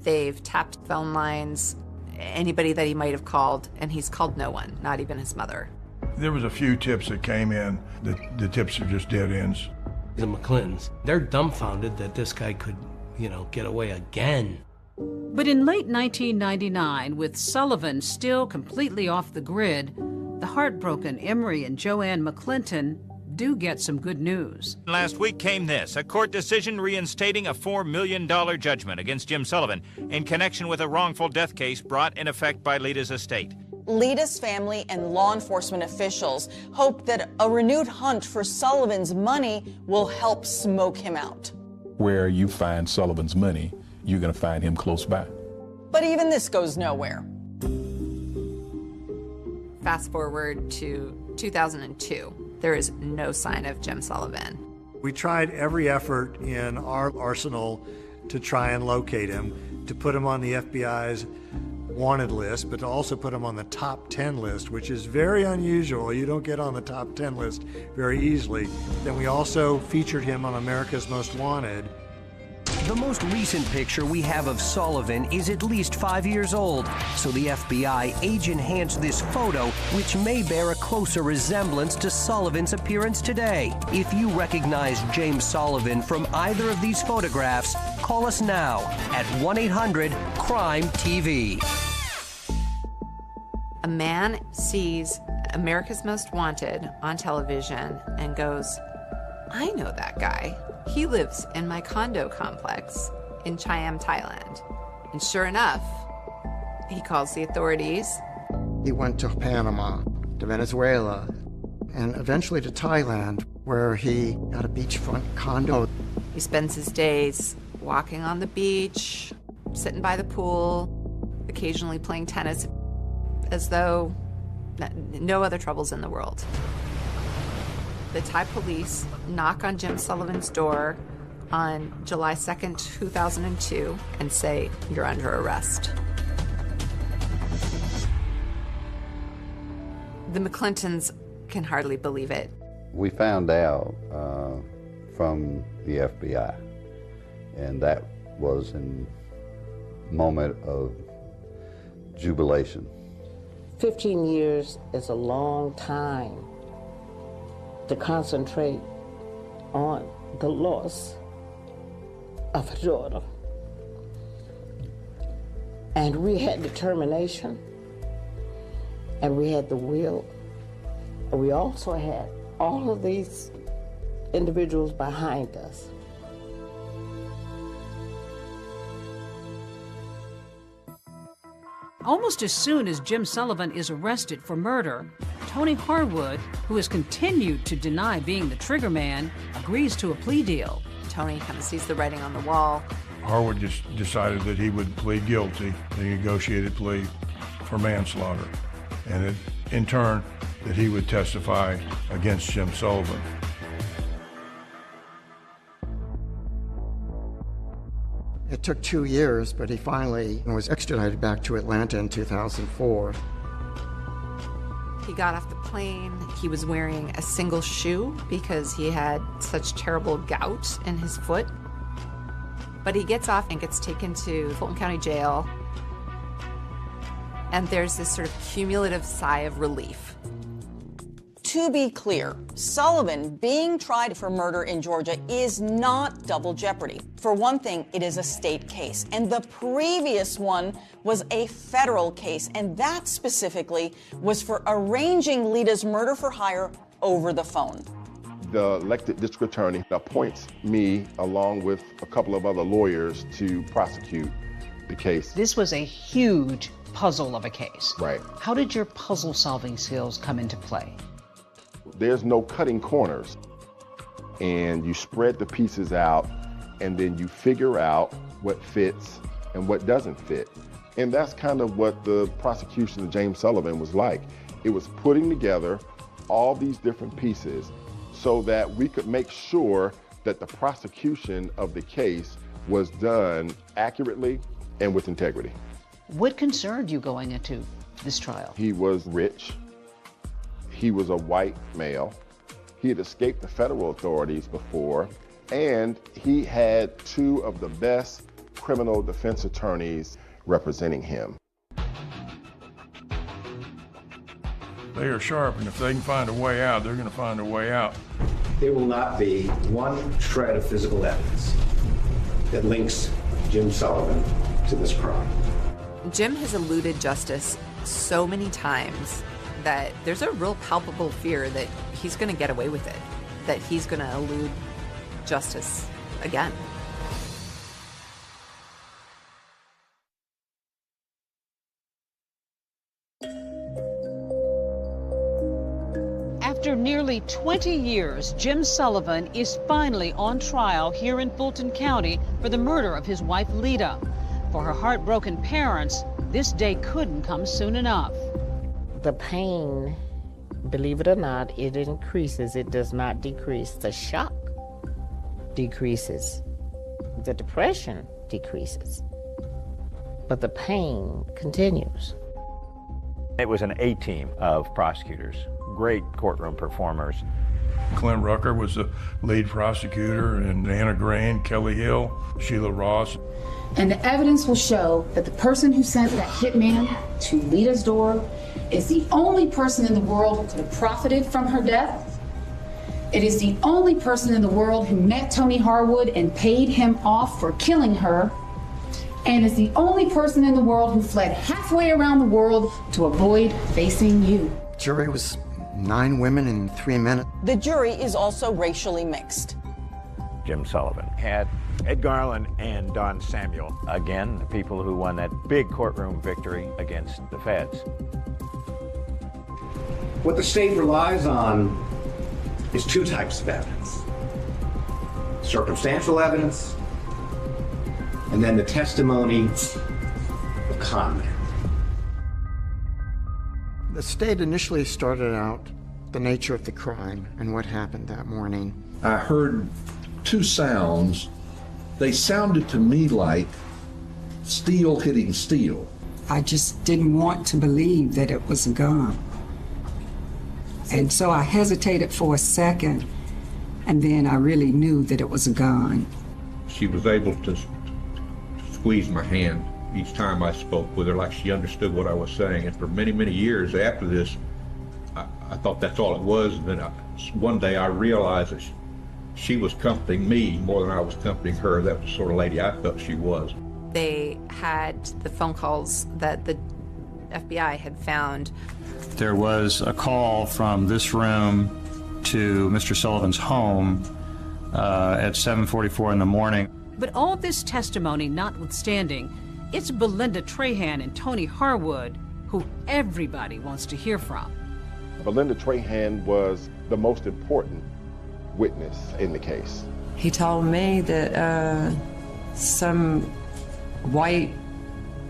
They've tapped phone lines, anybody that he might have called, and he's called no one, not even his mother. There was a few tips that came in. The tips are just dead ends. The McClintons, they're dumbfounded that this guy could, get away again. But in late 1999, with Sullivan still completely off the grid, the heartbroken Emery and Joanne McClinton do get some good news. Last week came this, a court decision reinstating a $4 million judgment against Jim Sullivan in connection with a wrongful death case brought in effect by Lita's estate. Lita's family and law enforcement officials hope that a renewed hunt for Sullivan's money will help smoke him out. Where you find Sullivan's money, you're going to find him close by. But even this goes nowhere. Fast forward to 2002. There is no sign of Jim Sullivan. We tried every effort in our arsenal to try and locate him, to put him on the FBI's wanted list, but to also put him on the top 10 list, which is very unusual. You don't get on the top 10 list very easily. Then we also featured him on America's Most Wanted. The most recent picture we have of Sullivan is at least 5 years old, so the FBI age-enhanced this photo, which may bear a closer resemblance to Sullivan's appearance today. If you recognize James Sullivan from either of these photographs, call us now at 1-800-CRIME-TV. A man sees America's Most Wanted on television and goes, I know that guy. He lives in my condo complex in Chiang, Thailand. And sure enough, he calls the authorities. He went to Panama, to Venezuela, and eventually to Thailand, where he got a beachfront condo. He spends his days walking on the beach, sitting by the pool, occasionally playing tennis, as though no other troubles in the world. The Thai police knock on Jim Sullivan's door on July 2nd, 2002, and say, you're under arrest. The McClintons can hardly believe it. We found out from the FBI, and that was a moment of jubilation. 15 years is a long time to concentrate on the loss of a daughter. And we had determination, and we had the will, and we also had all of these individuals behind us. Almost as soon as Jim Sullivan is arrested for murder, Tony Harwood, who has continued to deny being the trigger man, agrees to a plea deal. Tony kind of sees the writing on the wall. Harwood just decided that he would plead guilty, the negotiated plea for manslaughter, and that, in turn, that he would testify against Jim Sullivan. It took 2 years, but he finally was extradited back to Atlanta in 2004. He got off the plane. He was wearing a single shoe because he had such terrible gout in his foot. But he gets off and gets taken to Fulton County Jail. And there's this sort of cumulative sigh of relief. to be clear, Sullivan being tried for murder in Georgia is not double jeopardy. For one thing, it is a state case, and the previous one was a federal case, and that specifically was for arranging Lita's murder for hire over the phone. The elected district attorney appoints me along with a couple of other lawyers to prosecute the case. This was a huge puzzle of a case. Right. How did your puzzle-solving skills come into play? There's no cutting corners, and you spread the pieces out, and then you figure out what fits and what doesn't fit. And that's kind of what the prosecution of James Sullivan was like. It was putting together all these different pieces so that we could make sure that the prosecution of the case was done accurately and with integrity. What concerned you going into this trial? He was rich. He was a white male. He had escaped the federal authorities before, and he had two of the best criminal defense attorneys representing him. They are sharp, and if they can find a way out, they're going to find a way out. There will not be one shred of physical evidence that links Jim Sullivan to this crime. Jim has eluded justice so many times that there's a real palpable fear that he's going to get away with it, that he's going to elude justice again. After nearly 20 years, Jim Sullivan is finally on trial here in Fulton County for the murder of his wife, Lita. For her heartbroken parents, this day couldn't come soon enough. The pain, believe it or not, it increases. It does not decrease. The shock decreases. The depression decreases. But the pain continues. It was an A-team of prosecutors, great courtroom performers. Clint Rucker was the lead prosecutor, and Anna Green, Kelly Hill, Sheila Ross. And the evidence will show that the person who sent that hitman to Lita's door is the only person in the world who could have profited from her death. It is the only person in the world who met Tony Harwood and paid him off for killing her, and is the only person in the world who fled halfway around the world to avoid facing you. Jury was 9 women and 3 men. The jury is also racially mixed. Jim Sullivan had Ed Garland and Don Samuel, again, the people who won that big courtroom victory against the feds. What the state relies on is 2 types of evidence. Circumstantial evidence, and then the testimony of con men. The state initially started out the nature of the crime and what happened that morning. I heard 2 sounds. They sounded to me like steel hitting steel. I just didn't want to believe that it was a gun. And so I hesitated for a second, and then I really knew that it was a gun. She was able to squeeze my hand each time I spoke with her, like she understood what I was saying. And for many, many years after this, I thought that's all it was. And then one day I realized that she was comforting me more than I was comforting her. That was the sort of lady I felt she was. They had the phone calls that the FBI had found. There was a call from this room to Mr. Sullivan's home at 7:44 in the morning. But all this testimony notwithstanding, it's Belinda Trahan and Tony Harwood who everybody wants to hear from. Belinda Trahan was the most important witness in the case. He told me that some white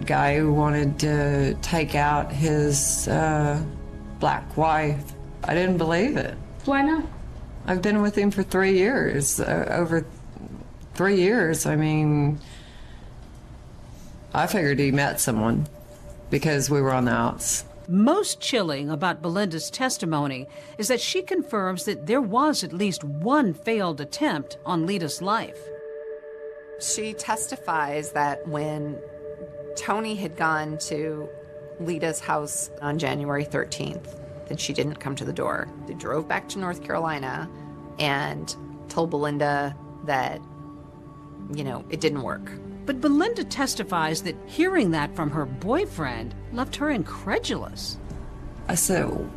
guy who wanted to take out his black wife. I didn't believe it. Why not? I've been with him for 3 years, over 3 years. I mean, I figured he met someone because we were on the outs. Most chilling about Belinda's testimony is that she confirms that there was at least one failed attempt on Lita's life. She testifies that when Tony had gone to Lita's house on January 13th, Then she didn't come to the door. They drove back to North Carolina and told Belinda that, it didn't work. But Belinda testifies that hearing that from her boyfriend left her incredulous. I said,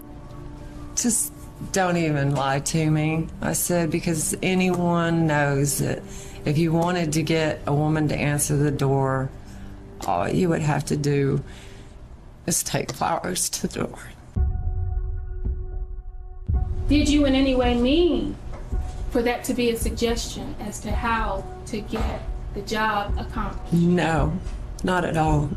just don't even lie to me. I said, because anyone knows that if you wanted to get a woman to answer the door, all you would have to do is take flowers to the door. Did you in any way mean for that to be a suggestion as to how to get the job accomplished? No, not at all.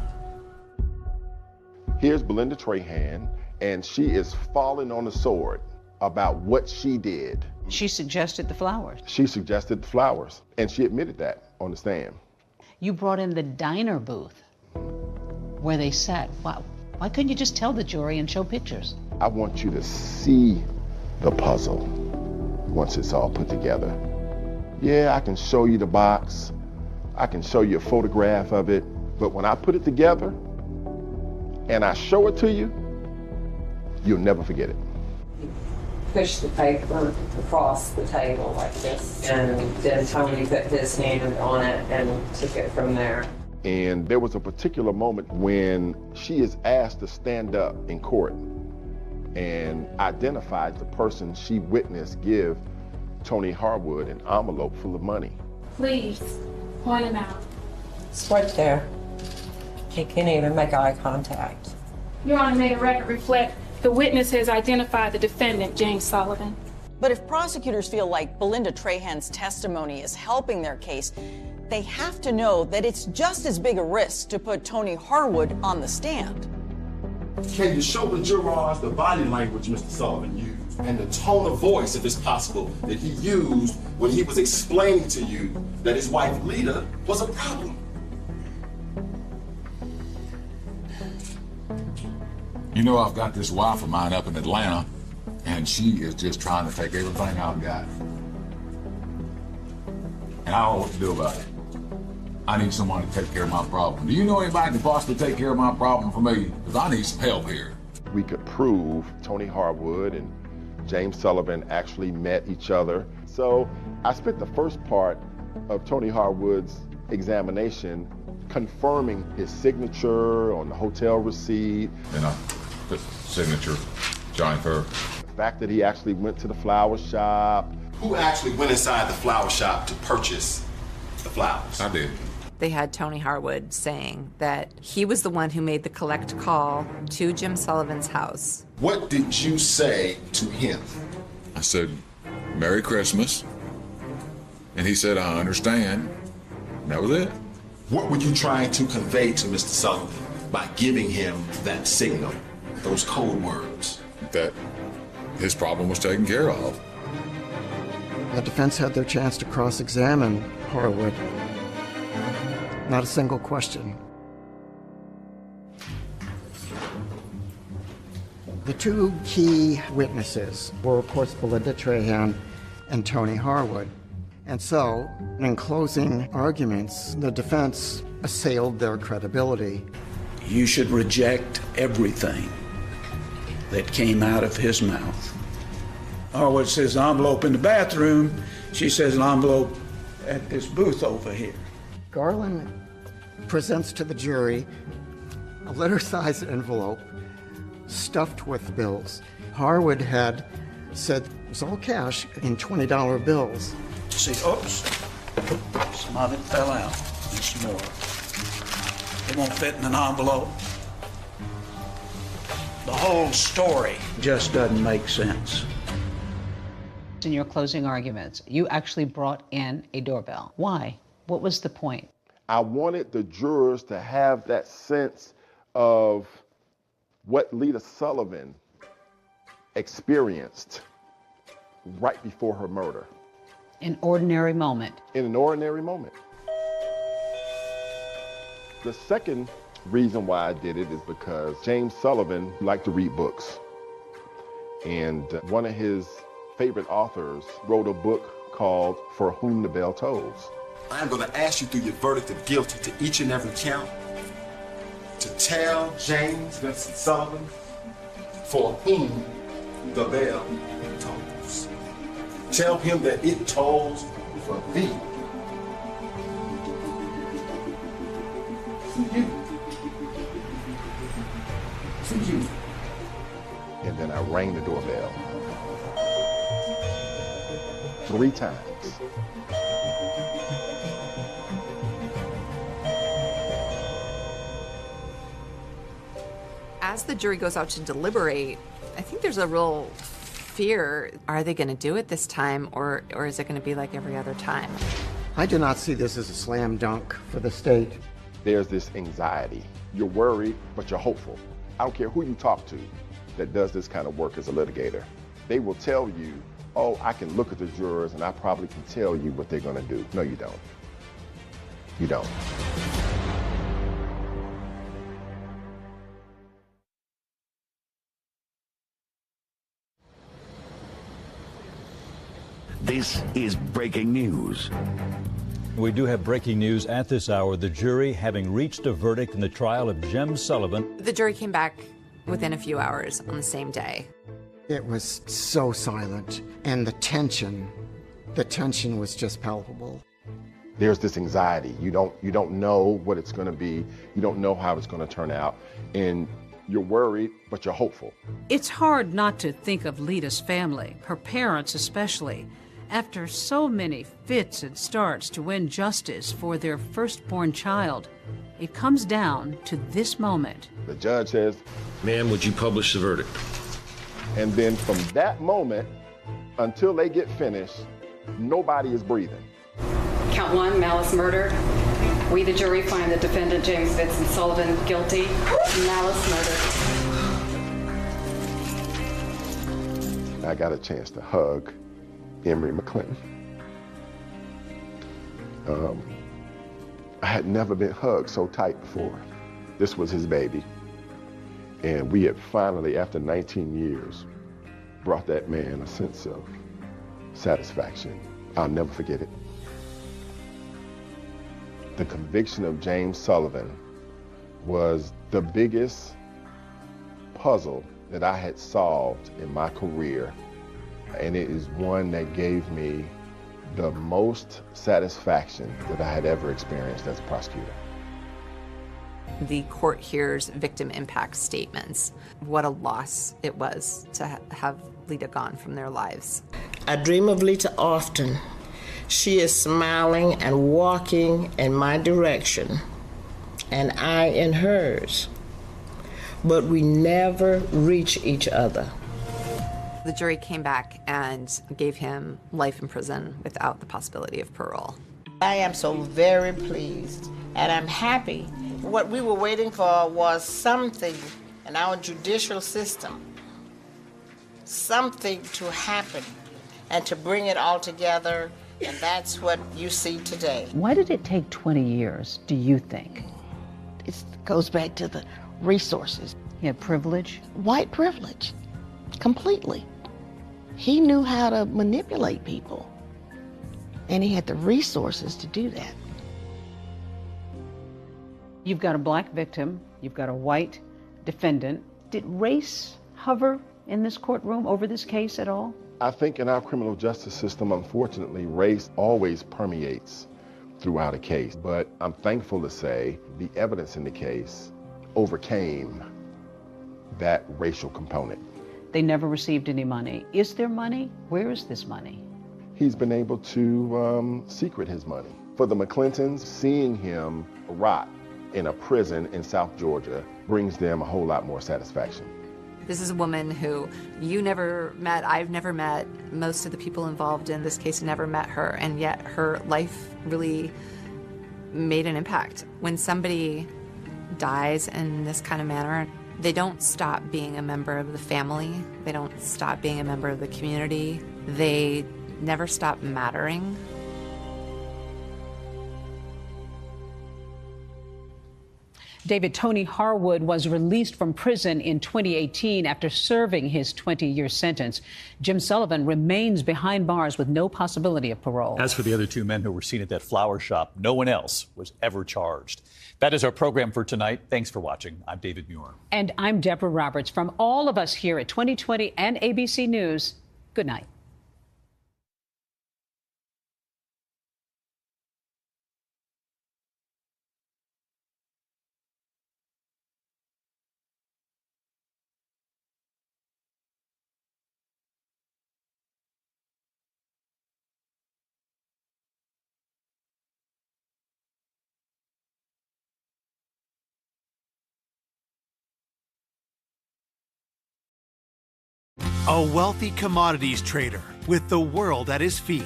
Here's Belinda Trahan, and she is falling on the sword about what she did. She suggested the flowers. She suggested the flowers, and she admitted that on the stand. You brought in the diner booth where they sat. Wow. Why couldn't you just tell the jury and show pictures? I want you to see the puzzle once it's all put together. Yeah, I can show you the box. I can show you a photograph of it. But when I put it together and I show it to you, you'll never forget it. Pushed the paper across the table like this, and then Tony put his hand on it and took it from there. And there was a particular moment when she is asked to stand up in court and identified the person she witnessed give Tony Harwood an envelope full of money. Please, point him out. It's right there. He can't even make eye contact. Your Honor, may the record reflect the witness has identified the defendant, James Sullivan. But if prosecutors feel like Belinda Trahan's testimony is helping their case, they have to know that it's just as big a risk to put Tony Harwood on the stand. Can you show the jurors the body language Mr. Sullivan used and the tone of voice, if it's possible, that he used when he was explaining to you that his wife, Lita, was a problem? You know, I've got this wife of mine up in Atlanta, and she is just trying to take everything I've got. And I don't know what to do about it. I need someone to take care of my problem. Do you know anybody that can possibly take care of my problem for me? Because I need some help here. We could prove Tony Harwood and James Sullivan actually met each other. So I spent the first part of Tony Harwood's examination confirming his signature on the hotel receipt. And I put signature, Johnny Fur. The fact that he actually went to the flower shop. Who actually went inside the flower shop to purchase the flowers? I did. They had Tony Harwood saying that he was the one who made the collect call to Jim Sullivan's house. What did you say to him? I said, Merry Christmas. And he said, I understand. And that was it. What were you trying to convey to Mr. Sullivan by giving him that signal, those code words? That his problem was taken care of. The defense had their chance to cross-examine Harwood. Not a single question. The two key witnesses were, of course, Belinda Trahan and Tony Harwood. And so, in closing arguments, the defense assailed their credibility. You should reject everything that came out of his mouth. Harwood says an envelope in the bathroom. She says an envelope at this booth over here. Garland presents to the jury a letter-sized envelope stuffed with bills. Harwood had said it was all cash in $20 bills. See, oops, some of it fell out, and some more. It won't fit in an envelope. The whole story just doesn't make sense. In your closing arguments, you actually brought in a doorbell. Why? What was the point? I wanted the jurors to have that sense of what Lita Sullivan experienced right before her murder. An ordinary moment. In an ordinary moment. The second reason why I did it is because James Sullivan liked to read books. And one of his favorite authors wrote a book called For Whom the Bell Tolls. I'm going to ask you through your verdict of guilty to each and every count to tell James Vincent Sullivan for whom The bell tolls. Tell him that it tolls for thee. For you. For you. And then I rang the doorbell 3 times. As the jury goes out to deliberate, I think there's a real fear. Are they going to do it this time, or is it going to be like every other time? I do not see this as a slam dunk for the state. There's this anxiety. You're worried, but you're hopeful. I don't care who you talk to that does this kind of work as a litigator. They will tell you, oh, I can look at the jurors and I probably can tell you what they're going to do. No, you don't. You don't. This is breaking news. We do have breaking news at this hour. The jury having reached a verdict in the trial of Jim Sullivan. The jury came back within a few hours on the same day. It was so silent, and the tension was just palpable. There's this anxiety. You don't know what it's going to be. You don't know how it's going to turn out. And you're worried, but you're hopeful. It's hard not to think of Lita's family, her parents especially, after so many fits and starts to win justice for their firstborn child. It comes down to this moment. The judge says, "Ma'am, would you publish the verdict?" And then from that moment until they get finished, nobody is breathing. Count 1, malice murder. We, the jury, find the defendant, James Vincent Sullivan, guilty of malice murder. I got a chance to hug Emory McClinton. I had never been hugged so tight before. This was his baby. And we had finally, after 19 years, brought that man a sense of satisfaction. I'll never forget it. The conviction of James Sullivan was the biggest puzzle that I had solved in my career. And it is one that gave me the most satisfaction that I had ever experienced as a prosecutor. The court hears victim impact statements. What a loss it was to have Lita gone from their lives. I dream of Lita often. She is smiling and walking in my direction, and I in hers. But we never reach each other. The jury came back and gave him life in prison without the possibility of parole. I am so very pleased, and I'm happy. What we were waiting for was something in our judicial system, something to happen and to bring it all together, and that's what you see today. Why did it take 20 years, do you think? It goes back to the resources. He had privilege? White privilege, completely. He knew how to manipulate people, and he had the resources to do that. You've got a black victim, you've got a white defendant. Did race hover in this courtroom over this case at all? I think in our criminal justice system, unfortunately, race always permeates throughout a case. But I'm thankful to say the evidence in the case overcame that racial component. They never received any money. Is there money? Where is this money? He's been able to secret his money. For the McClintons, seeing him rot in a prison in South Georgia brings them a whole lot more satisfaction. This is a woman who you never met, I've never met, most of the people involved in this case never met her, and yet her life really made an impact. When somebody dies in this kind of manner, they don't stop being a member of the family, they don't stop being a member of the community, they never stop mattering. David Tony Harwood was released from prison in 2018 after serving his 20-year sentence. Jim Sullivan remains behind bars with no possibility of parole. As for the other two men who were seen at that flower shop, no one else was ever charged. That is our program for tonight. Thanks for watching. I'm David Muir. And I'm Deborah Roberts. From all of us here at 2020 and ABC News, good night. A wealthy commodities trader with the world at his feet.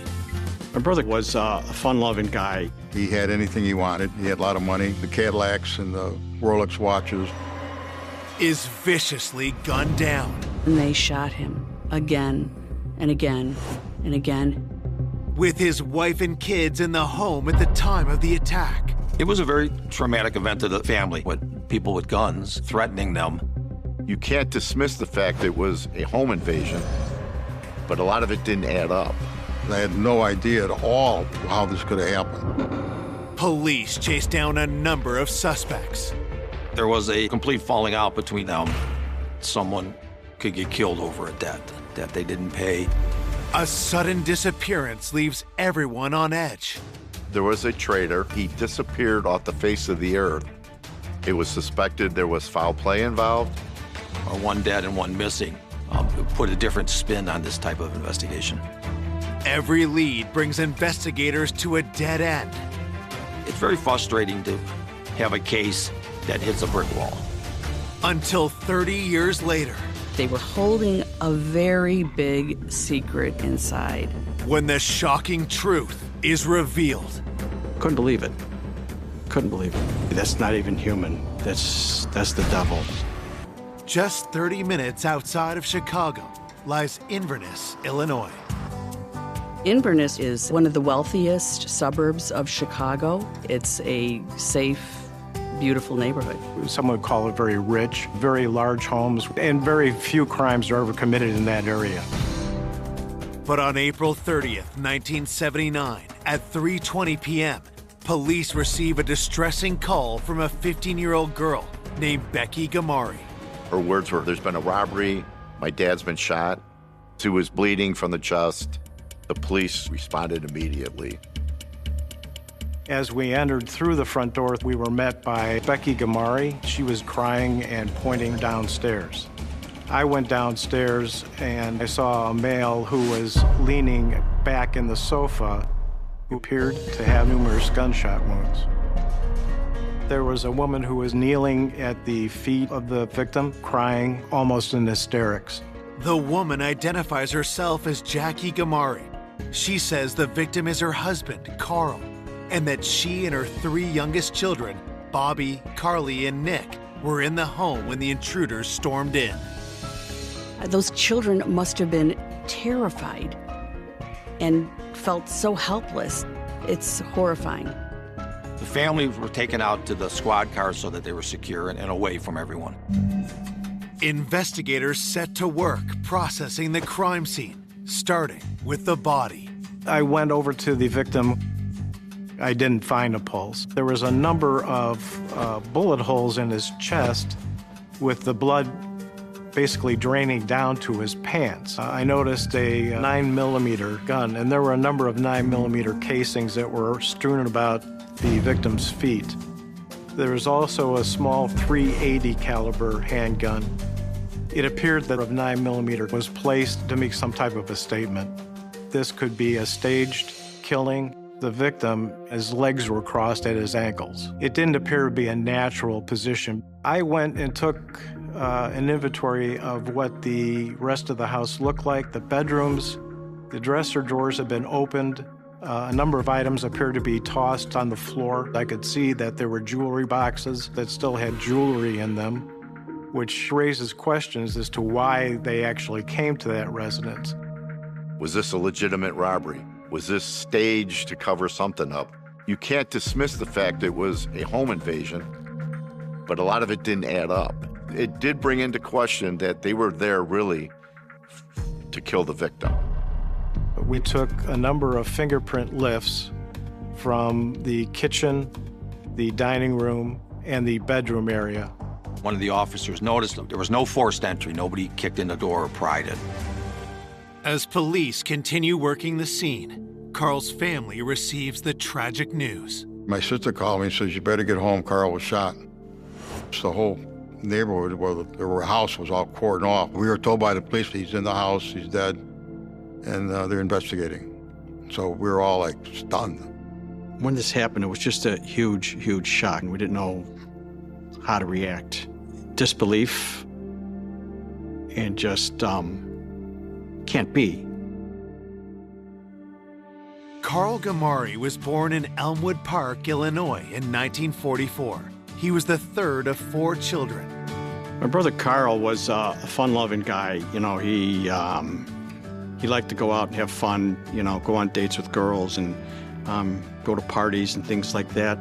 My brother was a fun-loving guy. He had anything he wanted. He had a lot of money, the Cadillacs and the Rolex watches. Is viciously gunned down. And they shot him again and again and again. With his wife and kids in the home at the time of the attack. It was a very traumatic event to the family, with people with guns threatening them. You can't dismiss the fact it was a home invasion, but a lot of it didn't add up. I had no idea at all how this could have happened. Police chased down a number of suspects. There was a complete falling out between them. Someone could get killed over a debt that they didn't pay. A sudden disappearance leaves everyone on edge. There was a trader. He disappeared off the face of the earth. It was suspected there was foul play involved. One dead and one missing. Put a different spin on this type of investigation. Every lead brings investigators to a dead end. It's very frustrating to have a case that hits a brick wall. Until 30 years later. They were holding a very big secret inside. When the shocking truth is revealed. Couldn't believe it. Couldn't believe it. That's not even human. That's the devil. Just 30 minutes outside of Chicago lies Inverness, Illinois. Inverness is one of the wealthiest suburbs of Chicago. It's a safe, beautiful neighborhood. Some would call it very rich, very large homes, and very few crimes are ever committed in that area. But on April 30th, 1979, at 3:20 p.m., police receive a distressing call from a 15-year-old girl named Becky Gamari. Her words were, "There's been a robbery. My dad's been shot." She was bleeding from the chest. The police responded immediately. As we entered through the front door, we were met by Becky Gamari. She was crying and pointing downstairs. I went downstairs and I saw a male who was leaning back in the sofa who appeared to have numerous gunshot wounds. There was a woman who was kneeling at the feet of the victim, crying almost in hysterics. The woman identifies herself as Jackie Gamari. She says the victim is her husband, Carl, and that she and her 3 youngest children, Bobby, Carly, and Nick, were in the home when the intruders stormed in. Those children must have been terrified and felt so helpless. It's horrifying. The families were taken out to the squad cars so that they were secure and away from everyone. Investigators set to work processing the crime scene, starting with the body. I went over to the victim. I didn't find a pulse. There was a number of bullet holes in his chest with the blood basically draining down to his pants. I noticed a 9mm gun, and there were a number of 9mm casings that were strewn about the victim's feet. There was also a small .380 caliber handgun. It appeared that a 9mm was placed to make some type of a statement. This could be a staged killing. The victim, his legs were crossed at his ankles. It didn't appear to be a natural position. I went and took an inventory of what the rest of the house looked like. The bedrooms, the dresser drawers had been opened. A number of items appeared to be tossed on the floor. I could see that there were jewelry boxes that still had jewelry in them, which raises questions as to why they actually came to that residence. Was this a legitimate robbery? Was this staged to cover something up? You can't dismiss the fact it was a home invasion, but a lot of it didn't add up. It did bring into question that they were there really to kill the victim. We took a number of fingerprint lifts from the kitchen, the dining room, and the bedroom area. One of the officers noticed them. There was no forced entry. Nobody kicked in the door or pried it. As police continue working the scene, Carl's family receives the tragic news. My sister called me and says, "You better get home, Carl was shot." So the whole neighborhood where the house was all cordoned off. We were told by the police he's in the house, he's dead, and they're investigating. So we were all like stunned. When this happened, it was just a huge, huge shock, and we didn't know how to react. Disbelief and just can't be. Carl Gamari was born in Elmwood Park, Illinois in 1944. He was the third of 4 children. My brother Carl was a fun-loving guy. You know, he liked to go out and have fun, you know, go on dates with girls and go to parties and things like that.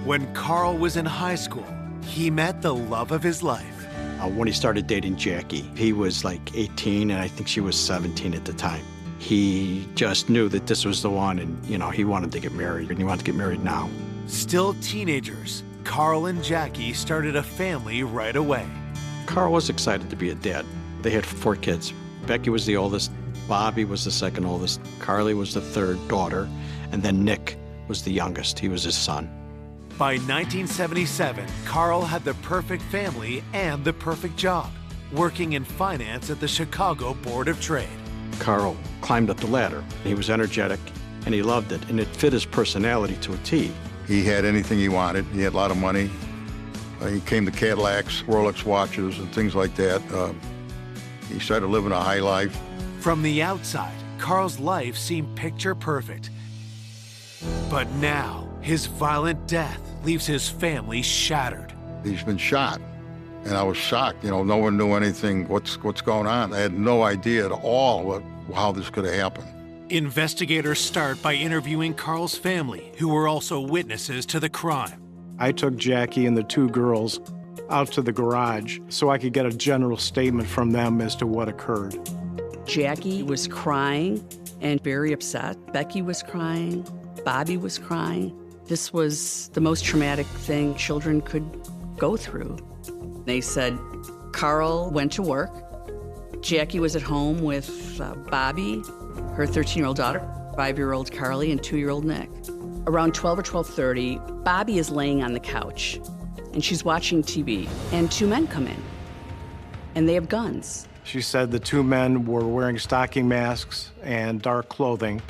When Carl was in high school, he met the love of his life. When he started dating Jackie, he was like 18, and I think she was 17 at the time. He just knew that this was the one, and, you know, he wanted to get married, and he wanted to get married now. Still teenagers, Carl and Jackie started a family right away. Carl was excited to be a dad. They had 4 kids. Becky was the oldest, Bobby was the second oldest, Carly was the third daughter, and then Nick was the youngest. He was his son. By 1977, Carl had the perfect family and the perfect job, working in finance at the Chicago Board of Trade. Carl climbed up the ladder. He was energetic, and he loved it, and it fit his personality to a T. He had anything he wanted. He had a lot of money. He came to Cadillacs, Rolex watches, and things like that. He started living a high life. From the outside, Carl's life seemed picture perfect. But now, his violent death leaves his family shattered. He's been shot, and I was shocked. You know, no one knew anything, what's going on. I had no idea at all how this could have happened. Investigators start by interviewing Carl's family, who were also witnesses to the crime. I took Jackie and the 2 girls out to the garage so I could get a general statement from them as to what occurred. Jackie was crying and very upset. Becky was crying. Bobby was crying. This was the most traumatic thing children could go through. They said Carl went to work. Jackie was at home with Bobby, her 13-year-old daughter, 5-year-old Carly, and 2-year-old Nick. Around 12 or 12:30, Bobby is laying on the couch, and she's watching TV, and 2 men come in, and they have guns. She said the 2 men were wearing stocking masks and dark clothing,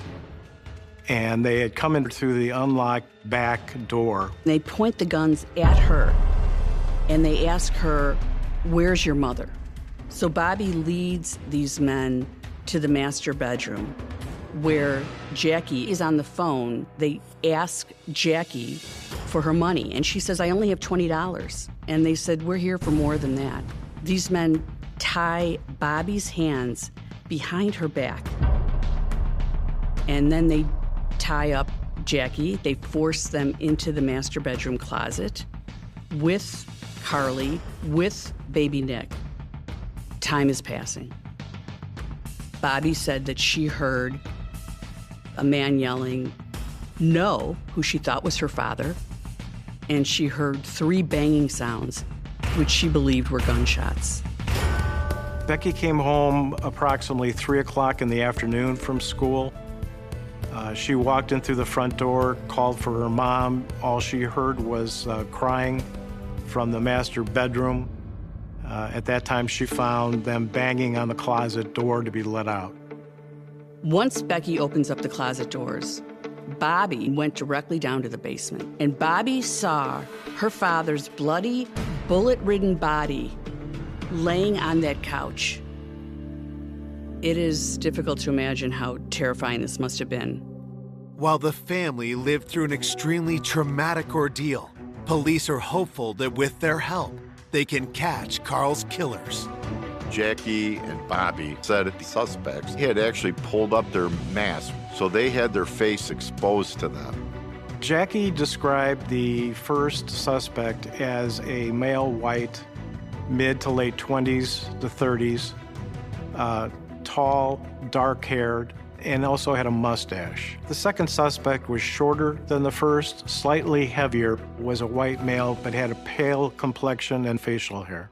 and they had come in through the unlocked back door. They point the guns at her, and they ask her, "Where's your mother?" So Bobby leads these men to the master bedroom, where Jackie is on the phone. They ask Jackie for her money, and she says, "I only have $20. And they said, "We're here for more than that." These men tie Bobby's hands behind her back, and then they tie up Jackie. They force them into the master bedroom closet with Carly, with baby Nick. Time is passing. Bobby said that she heard a man yelling, "No," who she thought was her father, and she heard 3 banging sounds, which she believed were gunshots. Becky came home approximately 3 o'clock in the afternoon from school. She walked in through the front door, called for her mom. All she heard was crying from the master bedroom. At that time, she found them banging on the closet door to be let out. Once Becky opens up the closet doors, Bobby went directly down to the basement, and Bobby saw her father's bloody, bullet-ridden body laying on that couch. It is difficult to imagine how terrifying this must have been. While the family lived through an extremely traumatic ordeal, police are hopeful that with their help, they can catch Carl's killers. Jackie and Bobby said the suspects had actually pulled up their masks, so they had their face exposed to them. Jackie described the first suspect as a male white, mid to late 20s to 30s, tall, dark-haired, and also had a mustache. The second suspect was shorter than the first, slightly heavier, was a white male, but had a pale complexion and facial hair.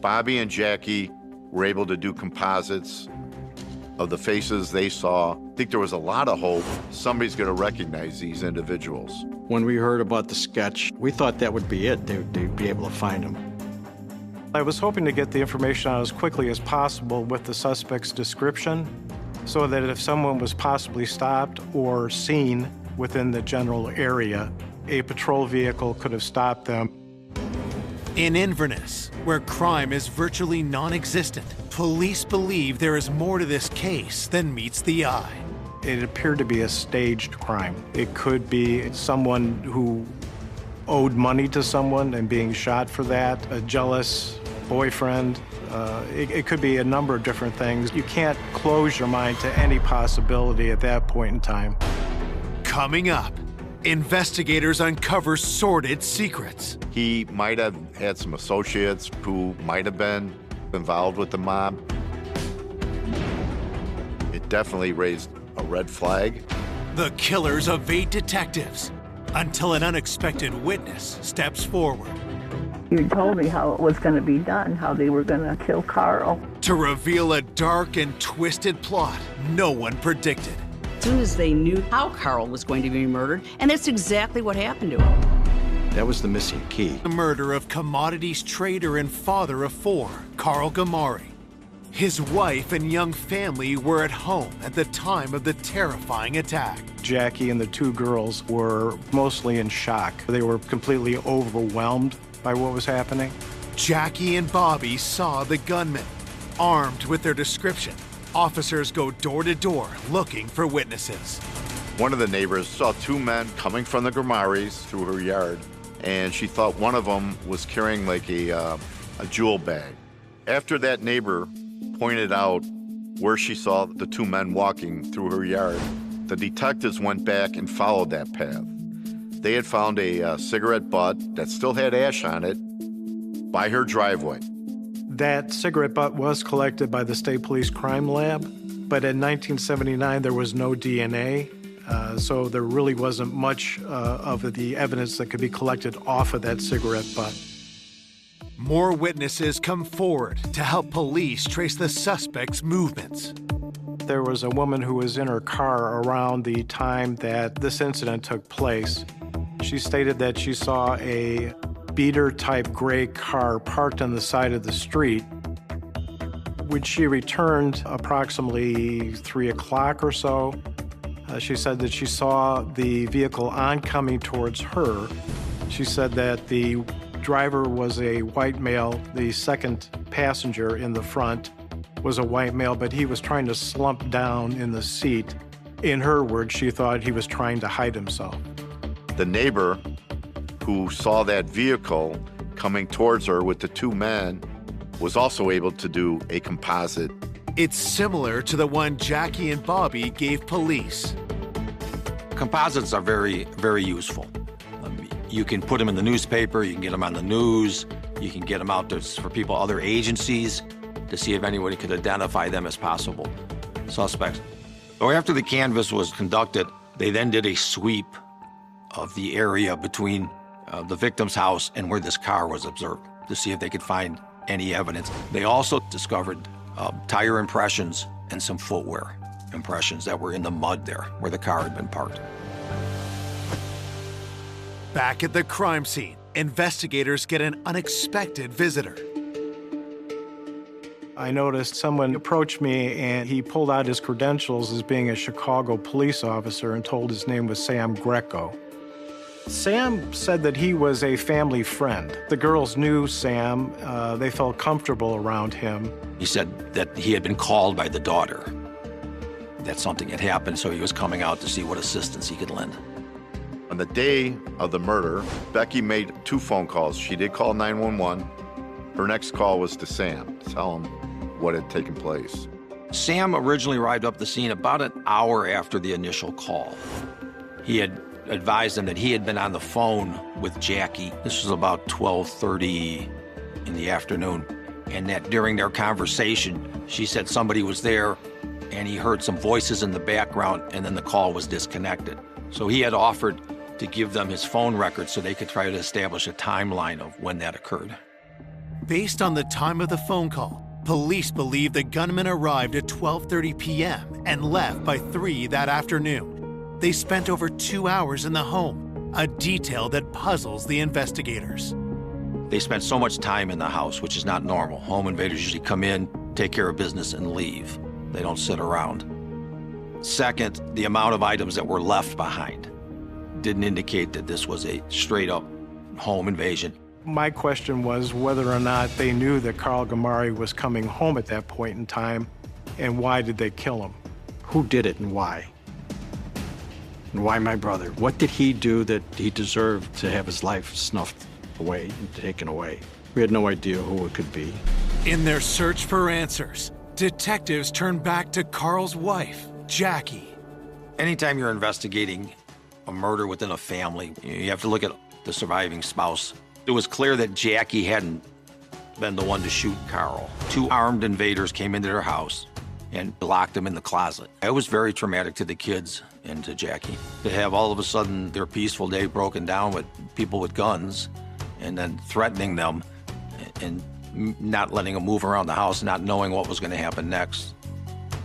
Bobby and Jackie were able to do composites of the faces they saw. I think there was a lot of hope somebody's going to recognize these individuals. When we heard about the sketch, we thought that would be it. They'd be able to find him. I was hoping to get the information out as quickly as possible with the suspect's description, so that if someone was possibly stopped or seen within the general area, a patrol vehicle could have stopped them. In Inverness, where crime is virtually non-existent, police believe there is more to this case than meets the eye. It appeared to be a staged crime. It could be someone who owed money to someone and being shot for that, a jealous boyfriend. It could be a number of different things. You can't close your mind to any possibility at that point in time. Coming up, investigators uncover sordid secrets. He might have had some associates who might have been involved with the mob. It definitely raised a red flag. The killers evade detectives until an unexpected witness steps forward. You told me how it was going to be done, how they were going to kill Carl. To reveal a dark and twisted plot no one predicted. As soon as they knew how Carl was going to be murdered, and that's exactly what happened to him. That was the missing key. The murder of commodities trader and father of four, Carl Gamari. His wife and young family were at home at the time of the terrifying attack. Jackie and the two girls were mostly in shock. They were completely overwhelmed by what was happening. Jackie and Bobby saw the gunman. Armed with their description, officers go door to door looking for witnesses. One of the neighbors saw two men coming from the Gramaris through her yard, and she thought one of them was carrying like a jewel bag. After that neighbor pointed out where she saw the two men walking through her yard, the detectives went back and followed that path. They had found a cigarette butt that still had ash on it by her driveway. That cigarette butt was collected by the State Police Crime Lab, but in 1979 there was no DNA, so there really wasn't much of the evidence that could be collected off of that cigarette butt. More witnesses come forward to help police trace the suspect's movements. There was a woman who was in her car around the time that this incident took place. She stated that she saw a beater-type gray car parked on the side of the street. When she returned approximately 3 o'clock or so, she said that she saw the vehicle oncoming towards her. She said that the driver was a white male. The second passenger in the front was a white male, but he was trying to slump down in the seat. In her words, she thought he was trying to hide himself. The neighbor who saw that vehicle coming towards her with the two men was also able to do a composite. It's similar to the one Jackie and Bobby gave police. Composites are very, very useful. You can put them in the newspaper, you can get them on the news, you can get them out there for people, other agencies, to see if anybody could identify them as possible suspects. So after the canvass was conducted, they then did a sweep of the area between the victim's house and where this car was observed to see if they could find any evidence. They also discovered tire impressions and some footwear impressions that were in the mud there where the car had been parked. Back at the crime scene, investigators get an unexpected visitor. I noticed someone approached me and he pulled out his credentials as being a Chicago police officer and told his name was Sam Greco. Sam said that he was a family friend. The girls knew Sam. They felt comfortable around him. He said that he had been called by the daughter, that something had happened, so he was coming out to see what assistance he could lend. On the day of the murder, Becky made 2 phone calls. She did call 911. Her next call was to Sam to tell him what had taken place. Sam originally arrived up the scene about an hour after the initial call. He had advised them that he had been on the phone with Jackie. This was about 12:30 in the afternoon, and that during their conversation, she said somebody was there, and he heard some voices in the background, and then the call was disconnected. So he had offered to give them his phone records so they could try to establish a timeline of when that occurred. Based on the time of the phone call, police believe the gunman arrived at 12:30 p.m. and left by 3 that afternoon. They spent over 2 hours in the home, a detail that puzzles the investigators. They spent so much time in the house, which is not normal. Home invaders usually come in, take care of business, and leave. They don't sit around. Second, the amount of items that were left behind didn't indicate that this was a straight-up home invasion. My question was whether or not they knew that Carl Gamari was coming home at that point in time, and why did they kill him? Who did it and why? And why my brother? What did he do that he deserved to have his life snuffed away and taken away? We had no idea who it could be. In their search for answers, detectives turn back to Carl's wife, Jackie. Anytime you're investigating a murder within a family, you have to look at the surviving spouse. It was clear that Jackie hadn't been the one to shoot Carl. 2 armed invaders came into their house and locked him in the closet. It was very traumatic to the kids and to Jackie. To have all of a sudden their peaceful day broken down with people with guns and then threatening them and not letting them move around the house, not knowing what was going to happen next.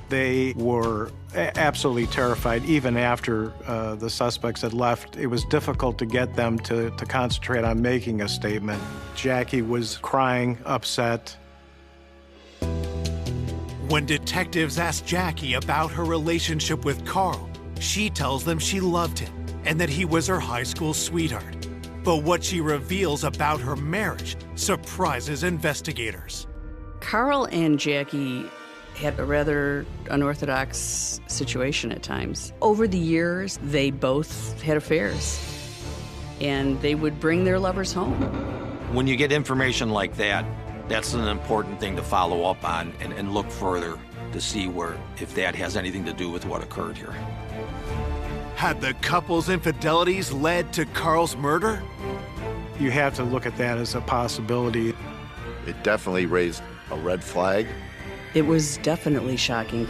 They were absolutely terrified. Even after the suspects had left, it was difficult to get them to concentrate on making a statement. Jackie was crying, upset. When detectives ask Jackie about her relationship with Carl, she tells them she loved him and that he was her high school sweetheart. But what she reveals about her marriage surprises investigators. Carl and Jackie had a rather unorthodox situation at times. Over the years, they both had affairs, and they would bring their lovers home. When you get information like that, that's an important thing to follow up on and look further to see if that has anything to do with what occurred here. Had the couple's infidelities led to Carl's murder? You have to look at that as a possibility. It definitely raised a red flag. It was definitely shocking.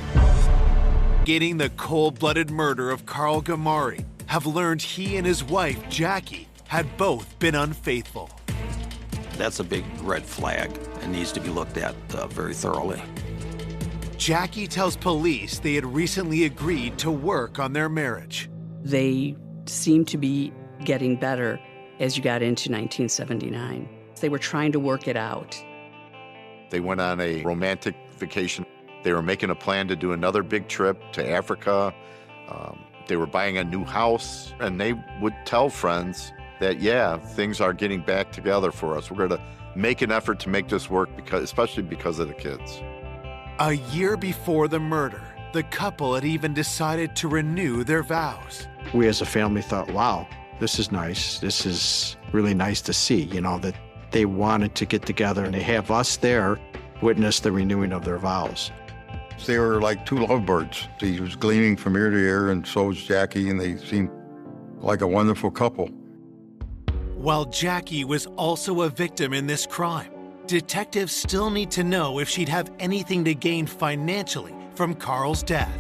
Getting the cold-blooded murder of Carl Gamari, have learned he and his wife, Jackie, had both been unfaithful. That's a big red flag and needs to be looked at very thoroughly. Jackie tells police they had recently agreed to work on their marriage. They seemed to be getting better as you got into 1979. They were trying to work it out. They went on a romantic vacation. They were making a plan to do another big trip to Africa. They were buying a new house, and they would tell friends that, yeah, things are getting back together for us. We're going to make an effort to make this work, especially because of the kids. A year before the murder, the couple had even decided to renew their vows. We as a family thought, wow, this is nice. This is really nice to see, that they wanted to get together and they have us there witness the renewing of their vows. They were like 2 lovebirds. He was gleaming from ear to ear, and so was Jackie, and they seemed like a wonderful couple. While Jackie was also a victim in this crime, detectives still need to know if she'd have anything to gain financially from Carl's death.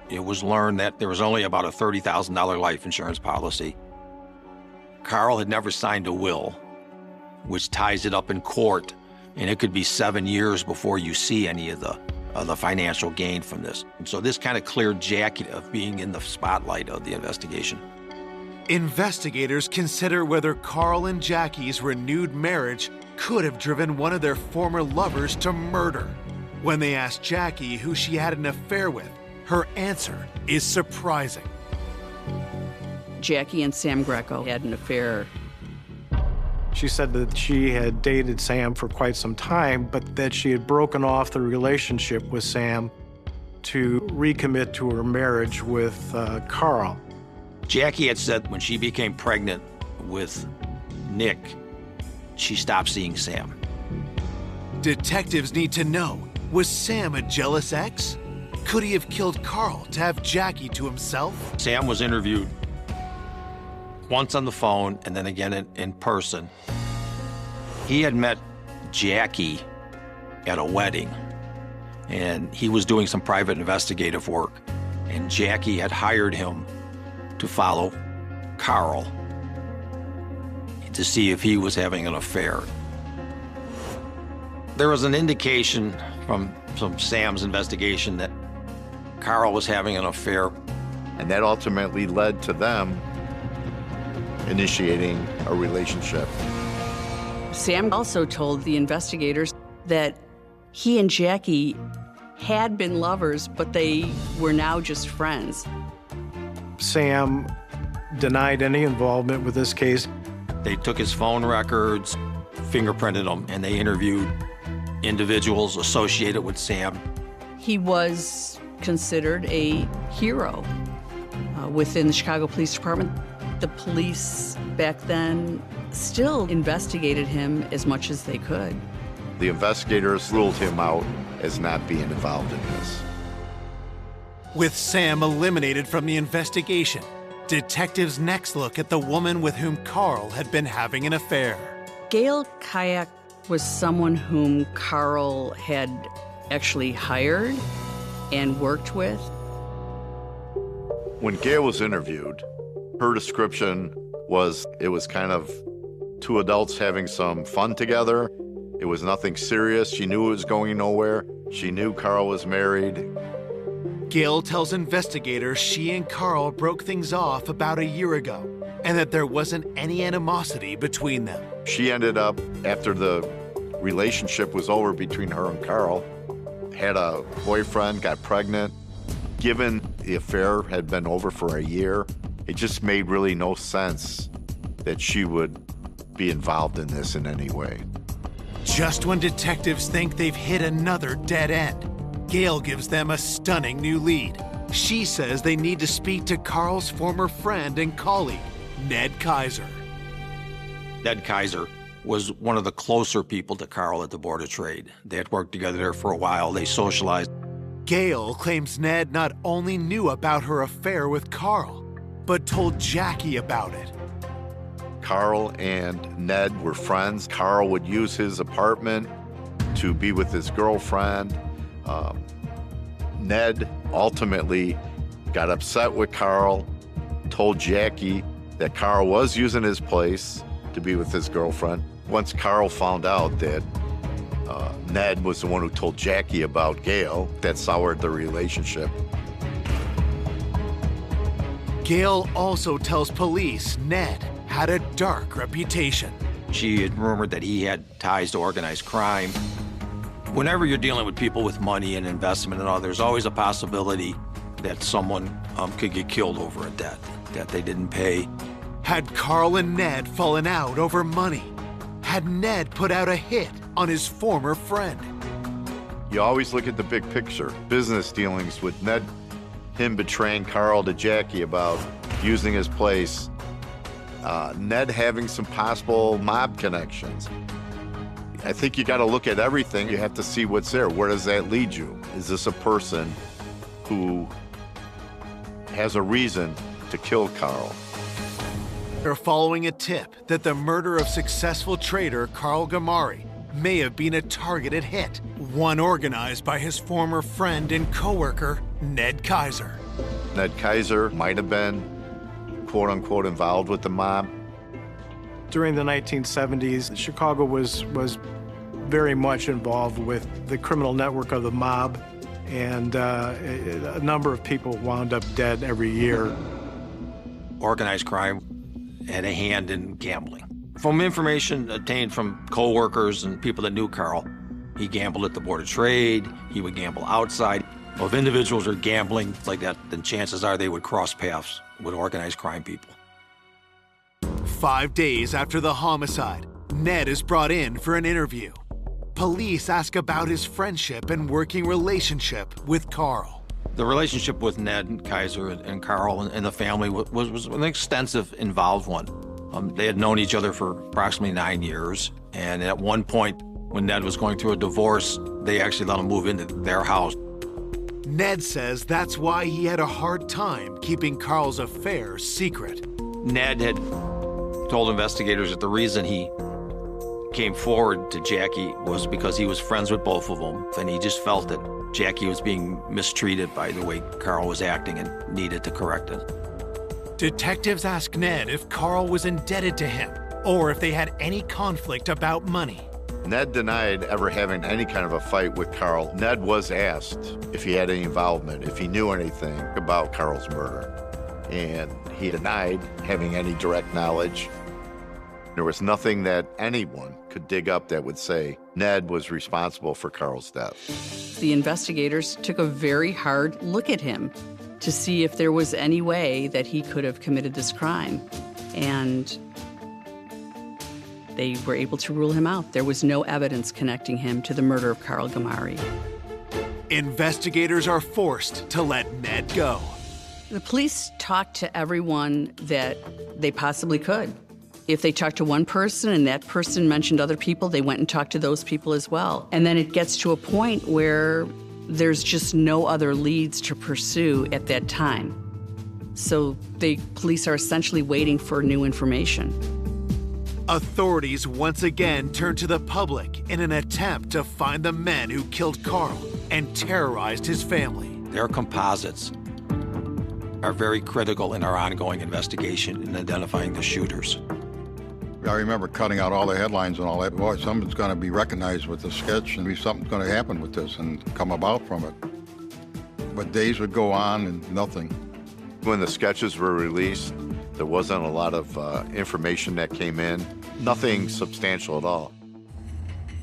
It was learned that there was only about a $30,000 life insurance policy. Carl had never signed a will, which ties it up in court, and it could be 7 years before you see any of the financial gain from this. And so this kind of cleared Jackie of being in the spotlight of the investigation. Investigators consider whether Carl and Jackie's renewed marriage could have driven one of their former lovers to murder. When they ask Jackie who she had an affair with, her answer is surprising. Jackie and Sam Greco had an affair. She said that she had dated Sam for quite some time, but that she had broken off the relationship with Sam to recommit to her marriage with Carl. Jackie had said when she became pregnant with Nick, she stopped seeing Sam. Detectives need to know, was Sam a jealous ex? Could he have killed Carl to have Jackie to himself? Sam was interviewed once on the phone and then again in person. He had met Jackie at a wedding, and he was doing some private investigative work, and Jackie had hired him to follow Carl to see if he was having an affair. There was an indication from Sam's investigation that Carl was having an affair. And that ultimately led to them initiating a relationship. Sam also told the investigators that he and Jackie had been lovers, but they were now just friends. Sam denied any involvement with this case. They took his phone records, fingerprinted them, and they interviewed individuals associated with Sam. He was considered a hero within the Chicago Police Department. The police back then still investigated him as much as they could. The investigators ruled him out as not being involved in this. With Sam eliminated from the investigation, detectives next look at the woman with whom Carl had been having an affair. Gail Kayak was someone whom Carl had actually hired and worked with. When Gail was interviewed, her description was it was kind of two adults having some fun together. It was nothing serious. She knew it was going nowhere. She knew Carl was married. Gail tells investigators she and Carl broke things off about a year ago and that there wasn't any animosity between them. She ended up, after the relationship was over between her and Carl, had a boyfriend, got pregnant. Given the affair had been over for a year, it just made really no sense that she would be involved in this in any way. Just when detectives think they've hit another dead end, Gail gives them a stunning new lead. She says they need to speak to Carl's former friend and colleague, Ned Kaiser. Ned Kaiser was one of the closer people to Carl at the Board of Trade. They had worked together there for a while. They socialized. Gail claims Ned not only knew about her affair with Carl, but told Jackie about it. Carl and Ned were friends. Carl would use his apartment to be with his girlfriend. Ned ultimately got upset with Carl, told Jackie that Carl was using his place to be with his girlfriend. Once Carl found out that Ned was the one who told Jackie about Gail, that soured the relationship. Gail also tells police Ned had a dark reputation. She had rumored that he had ties to organized crime. Whenever you're dealing with people with money and investment and all, there's always a possibility that someone could get killed over a debt that they didn't pay. Had Carl and Ned fallen out over money? Had Ned put out a hit on his former friend? You always look at the big picture. Business dealings with Ned, him betraying Carl to Jackie about using his place, Ned having some possible mob connections. I think you got to look at everything. You have to see what's there. Where does that lead you? Is this a person who has a reason to kill Carl? They're following a tip that the murder of successful trader Carl Gamari may have been a targeted hit, one organized by his former friend and coworker, Ned Kaiser. Ned Kaiser might have been, quote-unquote, involved with the mob. During the 1970s, Chicago was very much involved with the criminal network of the mob, and a number of people wound up dead every year. Organized crime had a hand in gambling. From information obtained from co-workers and people that knew Carl, he gambled at the Board of Trade, he would gamble outside. Well, if individuals are gambling like that, then chances are they would cross paths with organized crime people. 5 days after the homicide, Ned is brought in for an interview. Police ask about his friendship and working relationship with Carl. The relationship with Ned and Kaiser and Carl and the family was an extensive, involved one. They had known each other for approximately 9 years, and at one point, when Ned was going through a divorce, they actually let him move into their house. Ned says that's why he had a hard time keeping Carl's affair secret. Ned had told investigators that the reason he came forward to Jackie was because he was friends with both of them, and he just felt that Jackie was being mistreated by the way Carl was acting and needed to correct it. Detectives asked Ned if Carl was indebted to him or if they had any conflict about money. Ned denied ever having any kind of a fight with Carl. Ned was asked if he had any involvement, if he knew anything about Carl's murder, and he denied having any direct knowledge. There was nothing that anyone could dig up that would say Ned was responsible for Carl's death. The investigators took a very hard look at him to see if there was any way that he could have committed this crime. And they were able to rule him out. There was no evidence connecting him to the murder of Carl Gamari. Investigators are forced to let Ned go. The police talked to everyone that they possibly could. If they talked to one person and that person mentioned other people, they went and talked to those people as well. And then it gets to a point where there's just no other leads to pursue at that time. So the police are essentially waiting for new information. Authorities once again turn to the public in an attempt to find the men who killed Carl and terrorized his family. Their composites are very critical in our ongoing investigation in identifying the shooters. I remember cutting out all the headlines and all that. Boy, something's going to be recognized with the sketch and something's going to happen with this and come about from it. But days would go on and nothing. When the sketches were released, there wasn't a lot of information that came in, nothing substantial at all.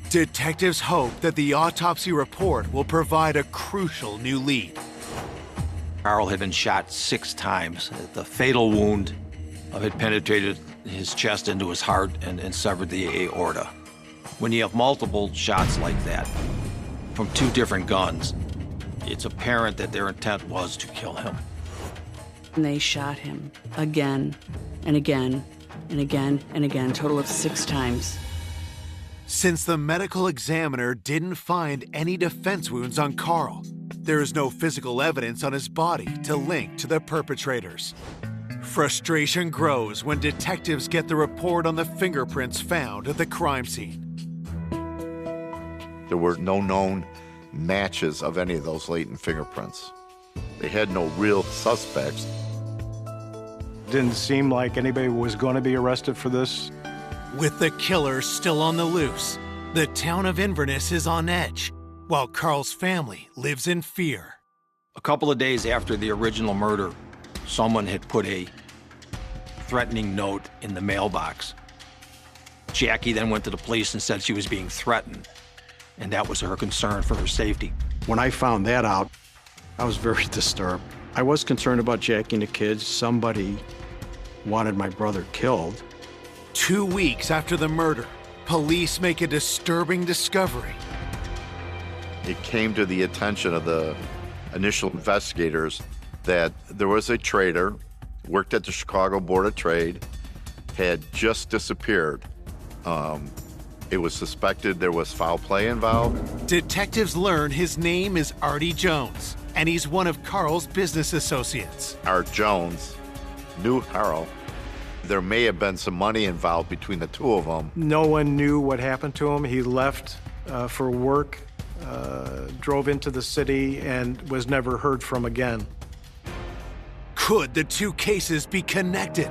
Detectives hope that the autopsy report will provide a crucial new lead. Carl had been shot 6 times. The fatal wound had penetrated his chest into his heart and severed the aorta. When you have multiple shots like that from 2 different guns, it's apparent that their intent was to kill him. And they shot him again and again and again and again, total of 6 times. Since the medical examiner didn't find any defense wounds on Carl, there is no physical evidence on his body to link to the perpetrators. Frustration grows when detectives get the report on the fingerprints found at the crime scene. There were no known matches of any of those latent fingerprints. They had no real suspects. Didn't seem like anybody was going to be arrested for this. With the killer still on the loose, the town of Inverness is on edge, while Carl's family lives in fear. A couple of days after the original murder, someone had put a threatening note in the mailbox. Jackie then went to the police and said she was being threatened, and that was her concern for her safety. When I found that out, I was very disturbed. I was concerned about Jackie and the kids. Somebody wanted my brother killed. 2 weeks after the murder, police make a disturbing discovery. It came to the attention of the initial investigators that there was a trader, worked at the Chicago Board of Trade, had just disappeared. It was suspected there was foul play involved. Detectives learn his name is Artie Jones, and he's one of Carl's business associates. Art Jones knew Carl. There may have been some money involved between the 2 of them. No one knew what happened to him. He left for work, drove into the city, and was never heard from again. Could the 2 cases be connected?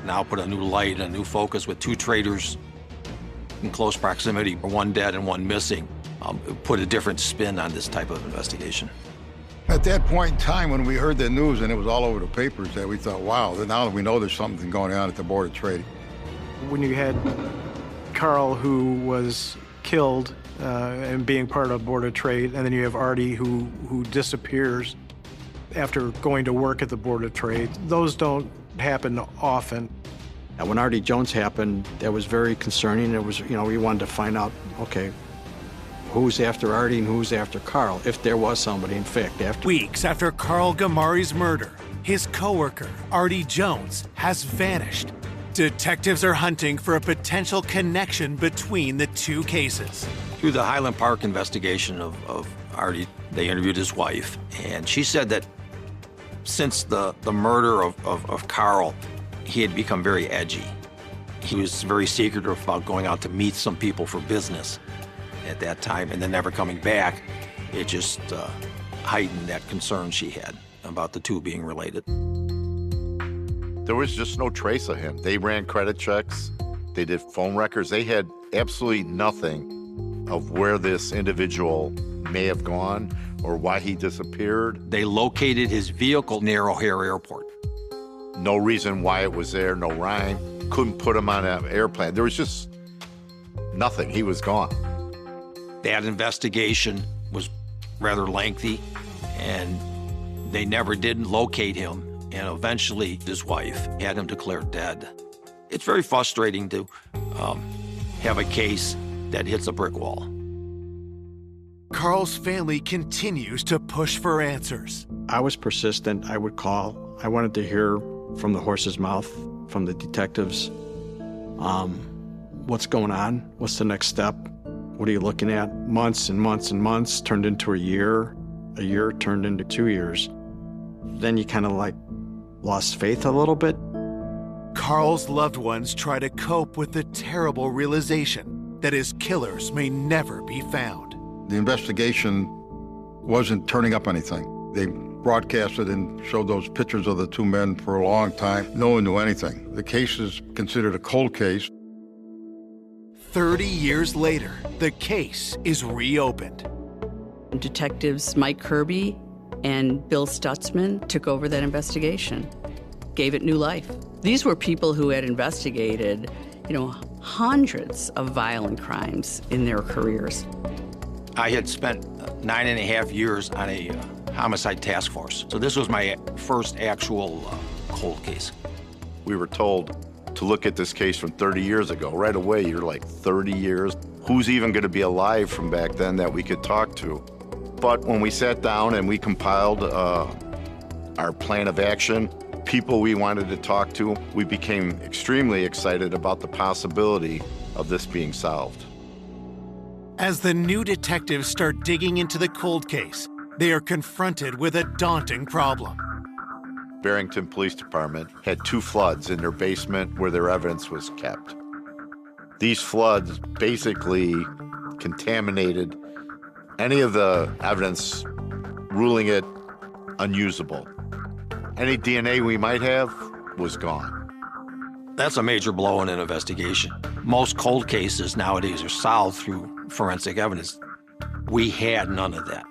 Now put a new light, a new focus with 2 traders in close proximity, 1 dead and 1 missing, put a different spin on this type of investigation. At that point in time, when we heard the news and it was all over the papers, that we thought, wow, now that we know there's something going on at the Board of Trade. When you had Carl, who was killed and being part of Board of Trade, and then you have Artie, who disappears after going to work at the Board of Trade, those don't happen often. And when Artie Jones happened, that was very concerning. It was, we wanted to find out, okay, who's after Artie and who's after Carl, if there was somebody, in fact, after. Weeks after Carl Gamari's murder, his coworker, Artie Jones, has vanished. Detectives are hunting for a potential connection between the 2 cases. Through the Highland Park investigation of Artie, they interviewed his wife, and she said that since the murder of Carl, he had become very edgy. He was very secretive about going out to meet some people for business at that time and then never coming back. It just heightened that concern she had about the two being related. There was just no trace of him. They ran credit checks, they did phone records. They had absolutely nothing of where this individual may have gone or why he disappeared. They located his vehicle near O'Hare Airport. No reason why it was there, no rhyme. Couldn't put him on an airplane. There was just nothing. He was gone. That investigation was rather lengthy, and they never did locate him. And eventually, his wife had him declared dead. It's very frustrating to have a case that hits a brick wall. Carl's family continues to push for answers. I was persistent. I would call. I wanted to hear from the horse's mouth, from the detectives. What's going on? What's the next step? What are you looking at? Months and months and months turned into a year turned into 2 years. Then you kind of like lost faith a little bit. Carl's loved ones try to cope with the terrible realization that his killers may never be found. The investigation wasn't turning up anything. They broadcasted and showed those pictures of the two men for a long time. No one knew anything. The case is considered a cold case. 30 years later, the case is reopened. Detectives Mike Kirby and Bill Stutzman took over that investigation, gave it new life. These were people who had investigated, hundreds of violent crimes in their careers. I had spent 9.5 years on a homicide task force. So this was my first actual cold case. We were told to look at this case from 30 years ago. Right away, you're like, 30 years? Who's even going to be alive from back then that we could talk to? But when we sat down and we compiled our plan of action, people we wanted to talk to, we became extremely excited about the possibility of this being solved. As the new detectives start digging into the cold case, they are confronted with a daunting problem. Barrington Police Department had 2 floods in their basement where their evidence was kept. These floods basically contaminated any of the evidence, ruling it unusable. Any DNA we might have was gone. That's a major blow in an investigation. Most cold cases nowadays are solved through forensic evidence. We had none of that.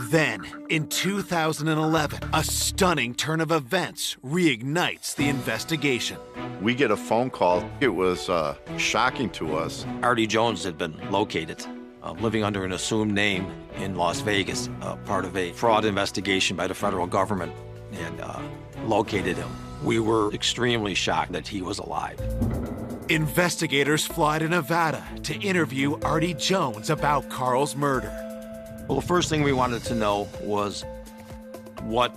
Then, in 2011, a stunning turn of events reignites the investigation. We get a phone call. It was shocking to us. Artie Jones had been located, living under an assumed name in Las Vegas, part of a fraud investigation by the federal government, and located him. We were extremely shocked that he was alive. Investigators fly to Nevada to interview Artie Jones about Carl's murder. Well, the first thing we wanted to know was what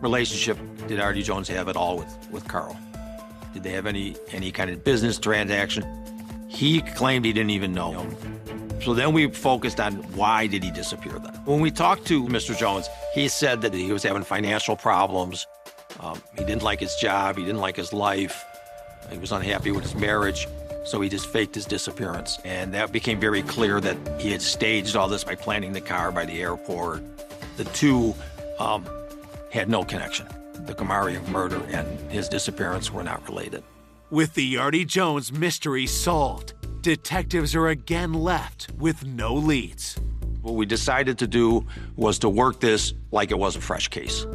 relationship did Artie Jones have at all with Carl? Did they have any kind of business transaction? He claimed he didn't even know him. So then we focused on why did he disappear then? When we talked to Mr. Jones, he said that he was having financial problems. He didn't like his job. He didn't like his life. He was unhappy with his marriage. So he just faked his disappearance. And that became very clear that he had staged all this by planting the car by the airport. The two had no connection. The Gamari murder and his disappearance were not related. With the Artie Jones mystery solved, detectives are again left with no leads. What we decided to do was to work this like it was a fresh case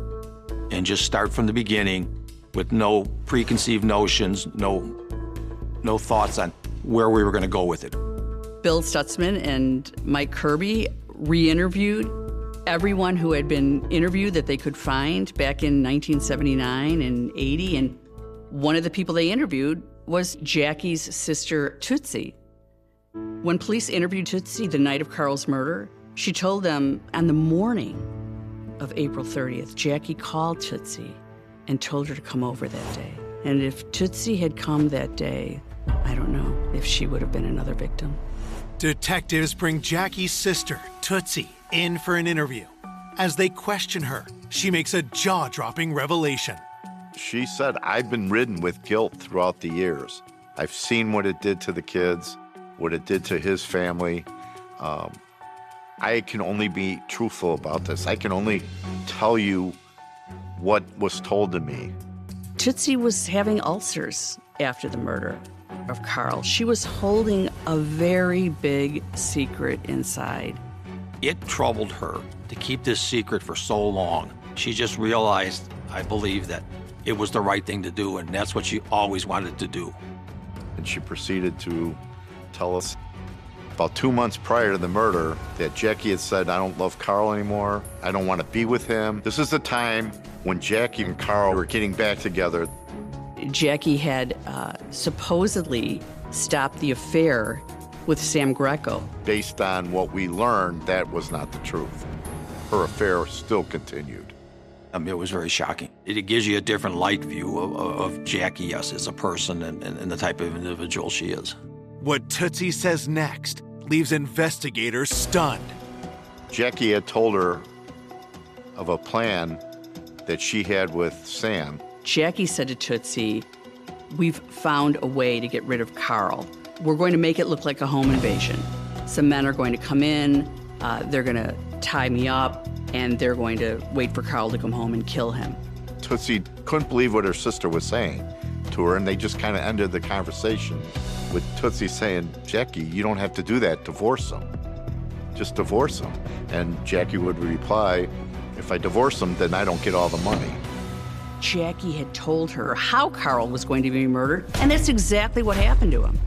and just start from the beginning with no preconceived notions, no thoughts on where we were going to go with it. Bill Stutzman and Mike Kirby re-interviewed everyone who had been interviewed that they could find back in 1979 and 80, and one of the people they interviewed was Jackie's sister, Tootsie. When police interviewed Tootsie the night of Carl's murder, she told them on the morning of April 30th, Jackie called Tootsie and told her to come over that day. And if Tootsie had come that day, I don't know if she would have been another victim. Detectives bring Jackie's sister, Tootsie, in for an interview. As they question her, she makes a jaw-dropping revelation. She said, I've been ridden with guilt throughout the years. I've seen what it did to the kids, what it did to his family. I can only be truthful about this. I can only tell you what was told to me. Tootsie was having ulcers after the murder of Carl. She was holding a very big secret inside. It troubled her to keep this secret for so long. She just realized, I believe, that it was the right thing to do, and that's what she always wanted to do. And she proceeded to tell us about 2 months prior to the murder that Jackie had said, I don't love Carl anymore. I don't want to be with him. This is the time when Jackie and Carl were getting back together. Jackie had supposedly stopped the affair with Sam Greco. Based on what we learned, that was not the truth. Her affair still continued. It was very shocking. It gives you a different light view of Jackie as a person and the type of individual she is. What Tootsie says next leaves investigators stunned. Jackie had told her of a plan that she had with Sam. Jackie said to Tootsie, we've found a way to get rid of Carl. We're going to make it look like a home invasion. Some men are going to come in, they're going to tie me up, and they're going to wait for Carl to come home and kill him. Tootsie couldn't believe what her sister was saying to her, and they just kind of ended the conversation with Tootsie saying, Jackie, you don't have to do that, divorce him. Just divorce him. And Jackie would reply, if I divorce him, then I don't get all the money. Jackie had told her how Carl was going to be murdered, and that's exactly what happened to him.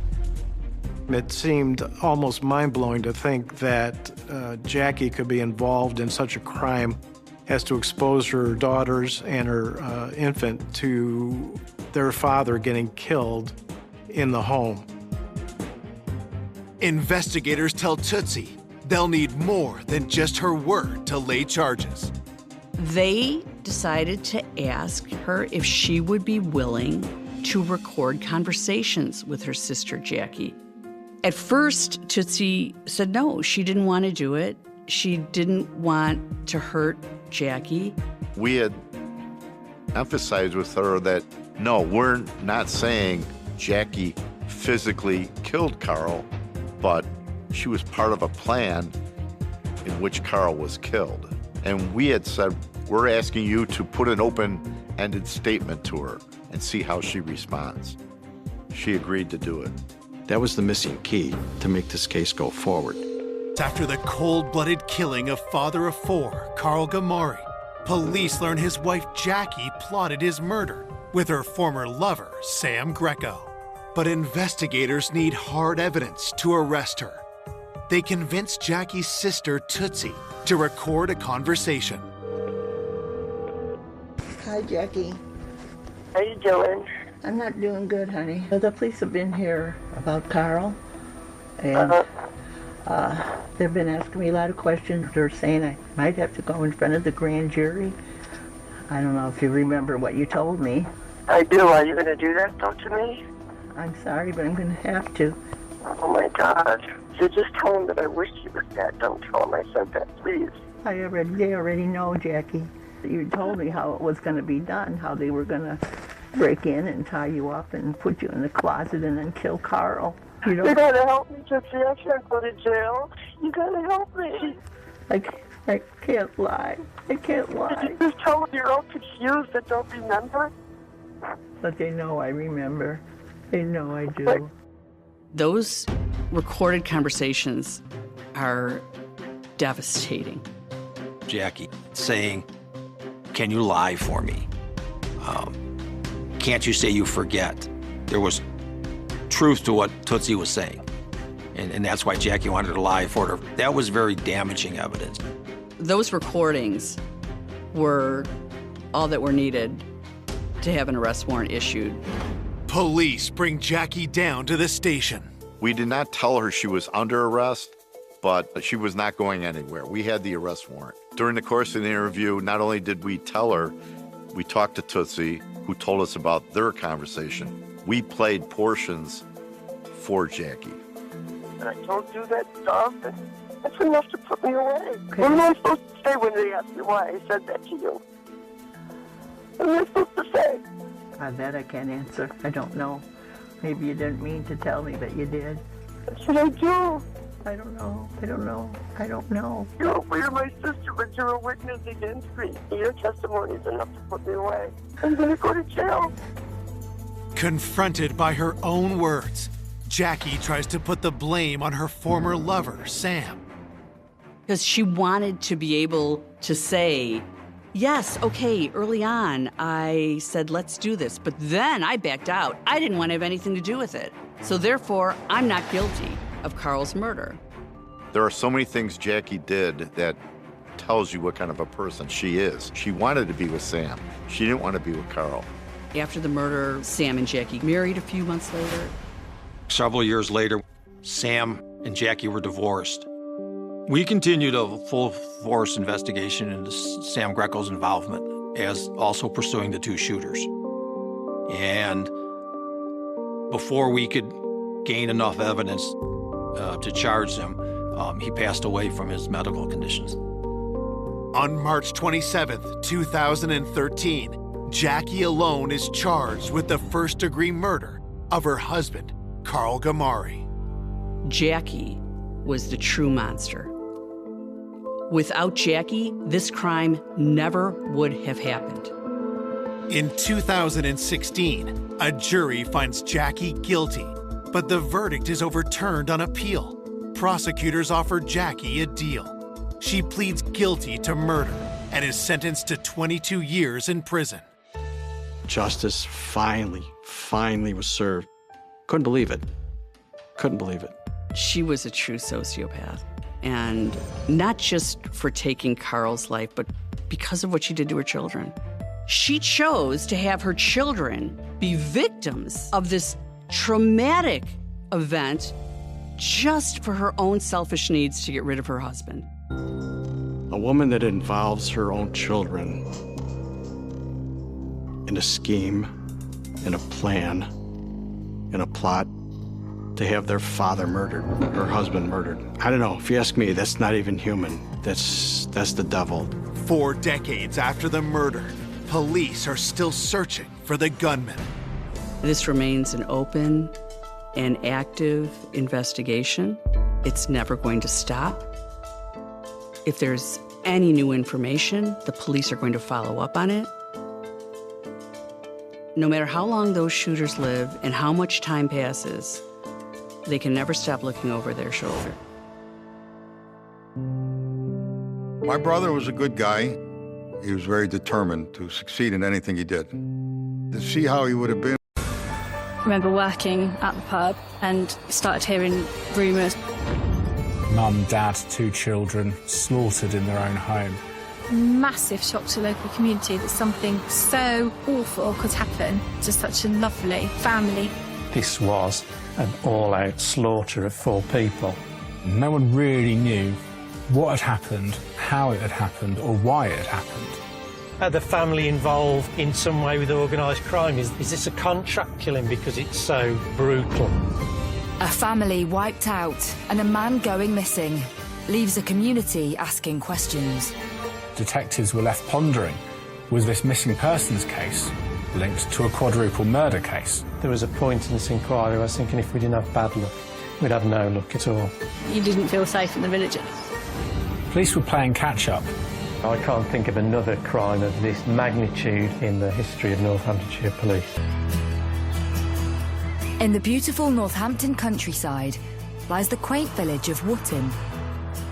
It seemed almost mind-blowing to think that Jackie could be involved in such a crime as to expose her daughters and her infant to their father getting killed in the home. Investigators tell Tootsie they'll need more than just her word to lay charges. They decided to ask her if she would be willing to record conversations with her sister Jackie. At first, Tootsie said no, she didn't want to do it. She didn't want to hurt Jackie. We had emphasized with her that, no, we're not saying Jackie physically killed Carl, but she was part of a plan in which Carl was killed. And we had said, we're asking you to put an open-ended statement to her and see how she responds. She agreed to do it. That was the missing key to make this case go forward. After the cold-blooded killing of father of four, Carl Gamari, police learn his wife Jackie plotted his murder with her former lover, Sam Greco. But investigators need hard evidence to arrest her. They convince Jackie's sister, Tootsie, to record a conversation. Hi, Jackie. How you doing? I'm not doing good, honey. The police have been here about Carl, and they've been asking me a lot of questions. They're saying I might have to go in front of the grand jury. I don't know if you remember what you told me. I do. Are you going to do that, though, to me? I'm sorry, but I'm going to have to. Oh, my God. So just tell him that I wish he was dead. Don't tell him I said that, please. They already know, Jackie. You told me how it was going to be done, how they were going to break in and tie you up and put you in the closet and then kill Carl. You got to help me, Tootsie. I can't go to jail. You got to help me. I can't lie. I can't lie. Did you just tell them you're all confused and don't remember? But they know I remember. They know I do. Those recorded conversations are devastating. Jackie saying, can you lie for me? Can't you say you forget? There was truth to what Tootsie was saying. And that's why Jackie wanted to lie for her. That was very damaging evidence. Those recordings were all that were needed to have an arrest warrant issued. Police bring Jackie down to the station. We did not tell her she was under arrest, but she was not going anywhere. We had the arrest warrant. During the course of the interview, not only did we tell her, we talked to Tootsie, who told us about their conversation. We played portions for Jackie. I don't do that stuff. That's enough to put me away. Okay. What am I supposed to say when they ask me why I said that to you? What am I supposed to say? That I can't answer. I don't know. Maybe you didn't mean to tell me, but you did. What should I do? I don't know. I don't know. I don't know. You're my sister, but you're a witness against me. Your testimony is enough to put me away. I'm gonna go to jail. Confronted by her own words, Jackie tries to put the blame on her former lover, Sam. Because she wanted to be able to say, yes, okay, early on, I said, let's do this. But then I backed out. I didn't want to have anything to do with it. So therefore, I'm not guilty of Carl's murder. There are so many things Jackie did that tells you what kind of a person she is. She wanted to be with Sam. She didn't want to be with Carl. After the murder, Sam and Jackie married a few months later. Several years later, Sam and Jackie were divorced. We continued a full-force investigation into Sam Greco's involvement, as also pursuing the two shooters. And before we could gain enough evidence to charge him, he passed away from his medical conditions. On March 27th, 2013, Jackie alone is charged with the first-degree murder of her husband, Carl Gamari. Jackie was the true monster. Without Jackie, this crime never would have happened. In 2016, a jury finds Jackie guilty, but the verdict is overturned on appeal. Prosecutors offer Jackie a deal. She pleads guilty to murder and is sentenced to 22 years in prison. Justice finally was served. Couldn't believe it. Couldn't believe it. She was a true sociopath. And not just for taking Carl's life, but because of what she did to her children. She chose to have her children be victims of this traumatic event just for her own selfish needs to get rid of her husband. A woman that involves her own children in a scheme, in a plan, in a plot to have their father murdered, her husband murdered. I don't know, if you ask me, that's not even human. That's the devil. 4 decades after the murder, police are still searching for the gunman. This remains an open and active investigation. It's never going to stop. If there's any new information, the police are going to follow up on it. No matter how long those shooters live and how much time passes, they can never stop looking over their shoulder. My brother was a good guy. He was very determined to succeed in anything he did. To see how he would have been. I remember working at the pub and started hearing rumours. Mum, dad, 2 children slaughtered in their own home. Massive shock to the local community that something so awful could happen to such a lovely family. This was an all-out slaughter of 4 people. No one really knew what had happened, how it had happened, or why it had happened. Are the family involved in some way with organised crime? Is this a contract killing because it's so brutal? A family wiped out and a man going missing leaves a community asking questions. Detectives were left pondering, was this missing persons case linked to a quadruple murder case? There was a point in this inquiry I was thinking if we didn't have bad luck, we'd have no luck at all. You didn't feel safe in the village? Police were playing catch-up. I can't think of another crime of this magnitude in the history of Northamptonshire Police. In the beautiful Northampton countryside lies the quaint village of Wootton.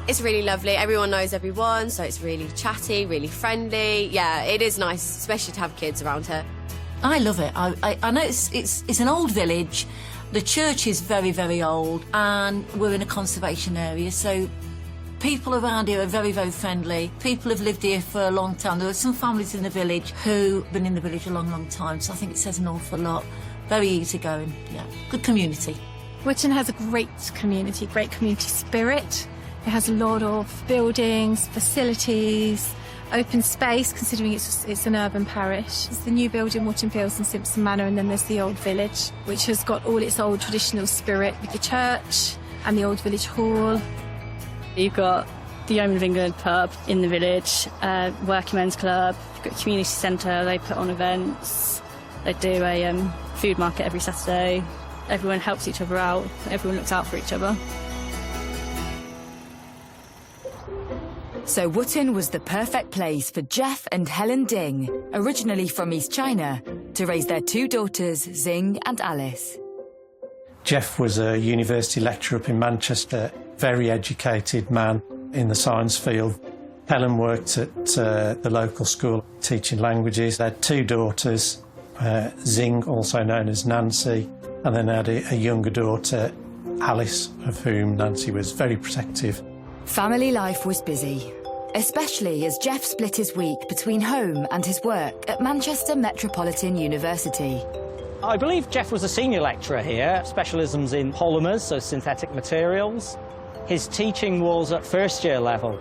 It's really lovely. Everyone knows everyone, so it's really chatty, really friendly. Yeah, it is nice, especially to have kids around here. I love it. I know it's an old village. The church is very, very old, and we're in a conservation area, so people around here are very, very friendly. People have lived here for a long time. There are some families in the village who've been in the village a long, long time, so I think it says an awful lot. Very easygoing, yeah. Good community. Wootton has a great community spirit. It has a lot of buildings, facilities, open space, considering it's an urban parish. There's the new building, Wootton Fields and Simpson Manor, and then there's the old village, which has got all its old traditional spirit with the church and the old village hall. You've got the Yeoman of England pub in the village, working men's club, you've got a community centre, they put on events. They do a food market every Saturday. Everyone helps each other out. Everyone looks out for each other. So Wootton was the perfect place for Jeff and Helen Ding, originally from East China, to raise their 2 daughters, Xing and Alice. Jeff was a university lecturer up in Manchester, very educated man in the science field. Helen worked at the local school teaching languages. They had 2 daughters, Xing, also known as Nancy, and then had a younger daughter, Alice, of whom Nancy was very protective. Family life was busy, especially as Jeff split his week between home and his work at Manchester Metropolitan University. I believe Jeff was a senior lecturer here, specialisms in polymers, so synthetic materials. His teaching was at first-year level.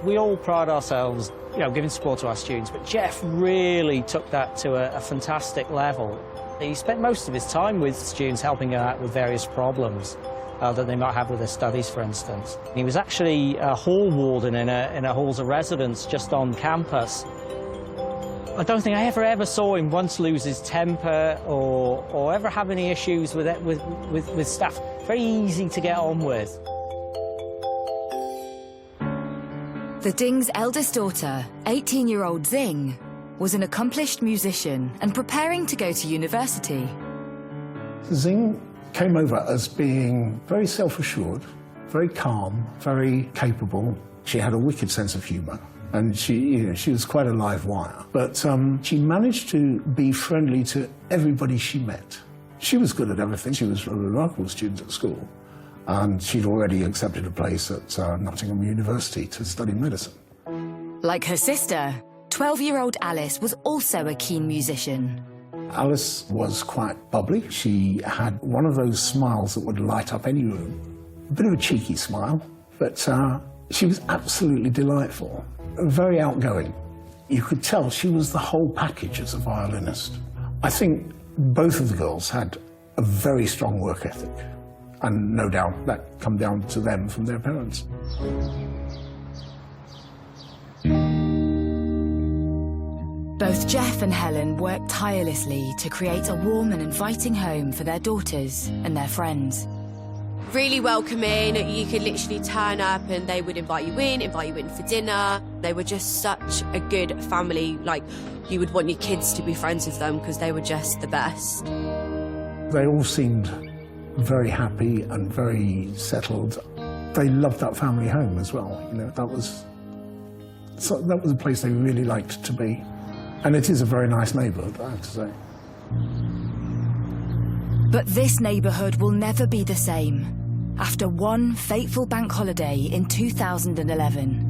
We all pride ourselves, giving support to our students, but Jeff really took that to a fantastic level. He spent most of his time with students helping out with various problems that they might have with their studies, for instance. He was actually a hall warden in a halls of residence just on campus. I don't think I ever saw him once lose his temper or ever have any issues with staff. Very easy to get on with. The Ding's eldest daughter, 18-year-old Xing, was an accomplished musician and preparing to go to university. Xing came over as being very self-assured, very calm, very capable. She had a wicked sense of humour, and she was quite a live wire. But she managed to be friendly to everybody she met. She was good at everything. She was a remarkable student at school, and she'd already accepted a place at Nottingham University to study medicine. Like her sister, 12-year-old Alice was also a keen musician. Alice was quite bubbly. She had one of those smiles that would light up any room. A bit of a cheeky smile, but she was absolutely delightful. Very outgoing. You could tell she was the whole package as a violinist. I think both of the girls had a very strong work ethic, and no doubt that come down to them from their parents. Both Jeff and Helen worked tirelessly to create a warm and inviting home for their daughters and their friends. Really welcoming. You could literally turn up and they would invite you in for dinner. They were just such a good family. Like, you would want your kids to be friends with them because they were just the best. They all seemed very happy and very settled. They loved that family home as well. That was a place they really liked to be. And it is a very nice neighbourhood, I have to say. But this neighbourhood will never be the same after one fateful bank holiday in 2011.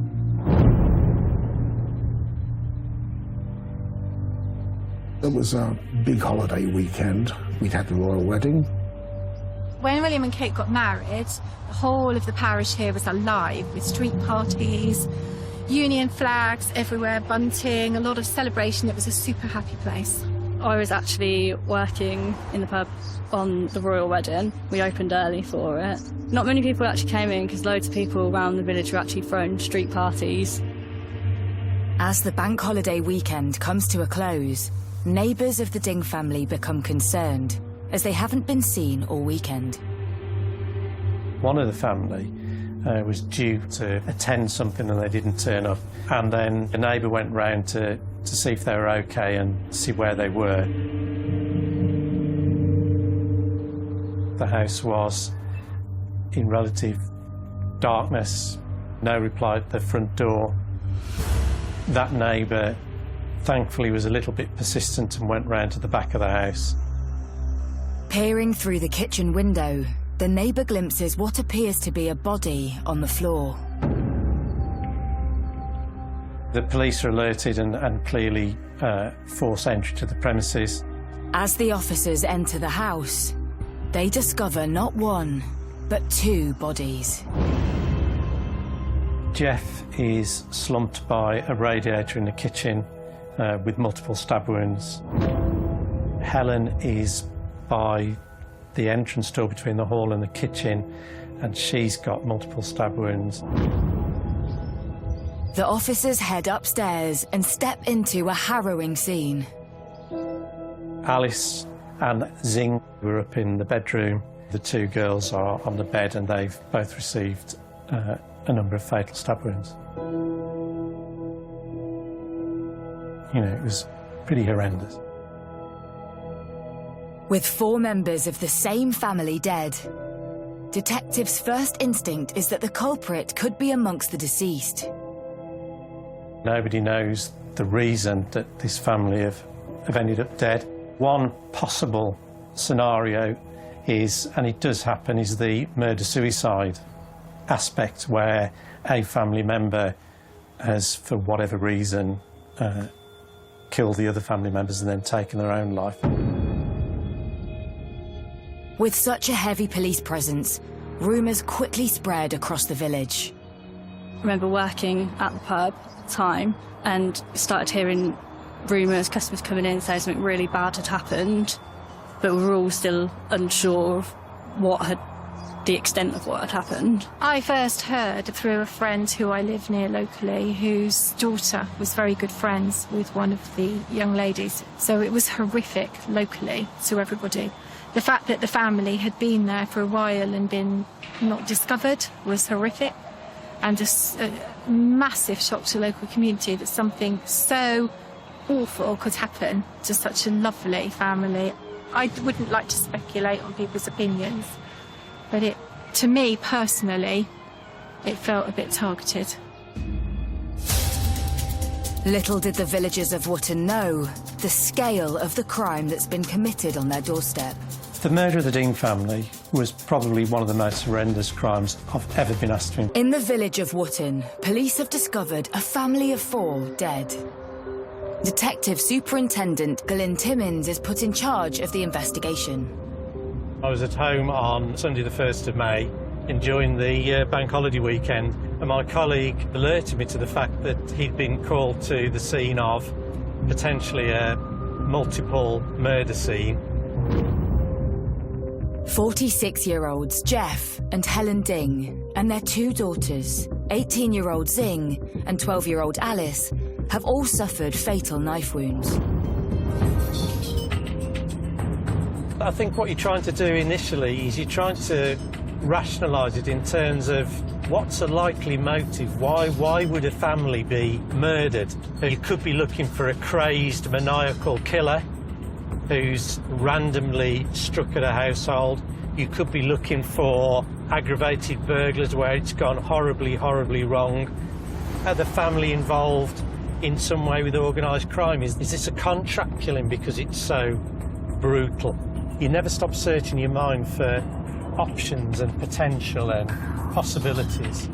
It was a big holiday weekend. We'd had the royal wedding. When William and Kate got married, the whole of the parish here was alive with street parties, Union flags everywhere, bunting, a lot of celebration. It was a super happy place. I was actually working in the pub on the royal wedding. We opened early for it. Not many people actually came in because loads of people around the village were actually throwing street parties. As the bank holiday weekend comes to a close, neighbours of the Ding family become concerned as they haven't been seen all weekend. One of the family was due to attend something and they didn't turn up. And then a neighbour went round to see if they were okay and see where they were. The house was in relative darkness, no reply at the front door. That neighbour, thankfully, was a little bit persistent and went round to the back of the house. Peering through the kitchen window, the neighbour glimpses what appears to be a body on the floor. The police are alerted and clearly force entry to the premises. As the officers enter the house, they discover not one, but two bodies. Jeff is slumped by a radiator in the kitchen with multiple stab wounds. Helen is by the entrance door between the hall and the kitchen, and she's got multiple stab wounds. The officers head upstairs and step into a harrowing scene. Alice and Zing were up in the bedroom. The two girls are on the bed and they've both received a number of fatal stab wounds. You know, it was pretty horrendous. With 4 members of the same family dead, detectives' first instinct is that the culprit could be amongst the deceased. Nobody knows the reason that this family have ended up dead. One possible scenario is, and it does happen, is the murder-suicide aspect, where a family member has, for whatever reason, killed the other family members and then taken their own life. With such a heavy police presence, rumours quickly spread across the village. I remember working at the pub at the time and started hearing rumours, customers coming in saying something really bad had happened, but we were all still unsure of the extent of what had happened. I first heard through a friend who I live near locally, whose daughter was very good friends with one of the young ladies. So it was horrific locally to everybody. The fact that the family had been there for a while and been not discovered was horrific, and a massive shock to the local community that something so awful could happen to such a lovely family. I wouldn't like to speculate on people's opinions, but to me personally, it felt a bit targeted. Little did the villagers of Wootton know the scale of the crime that's been committed on their doorstep. The murder of the Dean family was probably one of the most horrendous crimes I've ever been asked to. In the village of Wootton, police have discovered a family of 4 dead. Detective Superintendent Glyn Timmins is put in charge of the investigation. I was at home on Sunday the 1st of May, enjoying the bank holiday weekend, and my colleague alerted me to the fact that he'd been called to the scene of potentially a multiple murder scene. 46-year-olds Jeff and Helen Ding and their 2 daughters, 18-year-old Zing and 12-year-old Alice, have all suffered fatal knife wounds. I think what you're trying to do initially is you're trying to rationalise it in terms of what's a likely motive. Why would a family be murdered? You could be looking for a crazed, maniacal killer who's randomly struck at a household. You could be looking for aggravated burglars where it's gone horribly, horribly wrong. Are the family involved in some way with organised crime? Is this a contract killing because it's so brutal? You never stop searching your mind for options and potential and possibilities.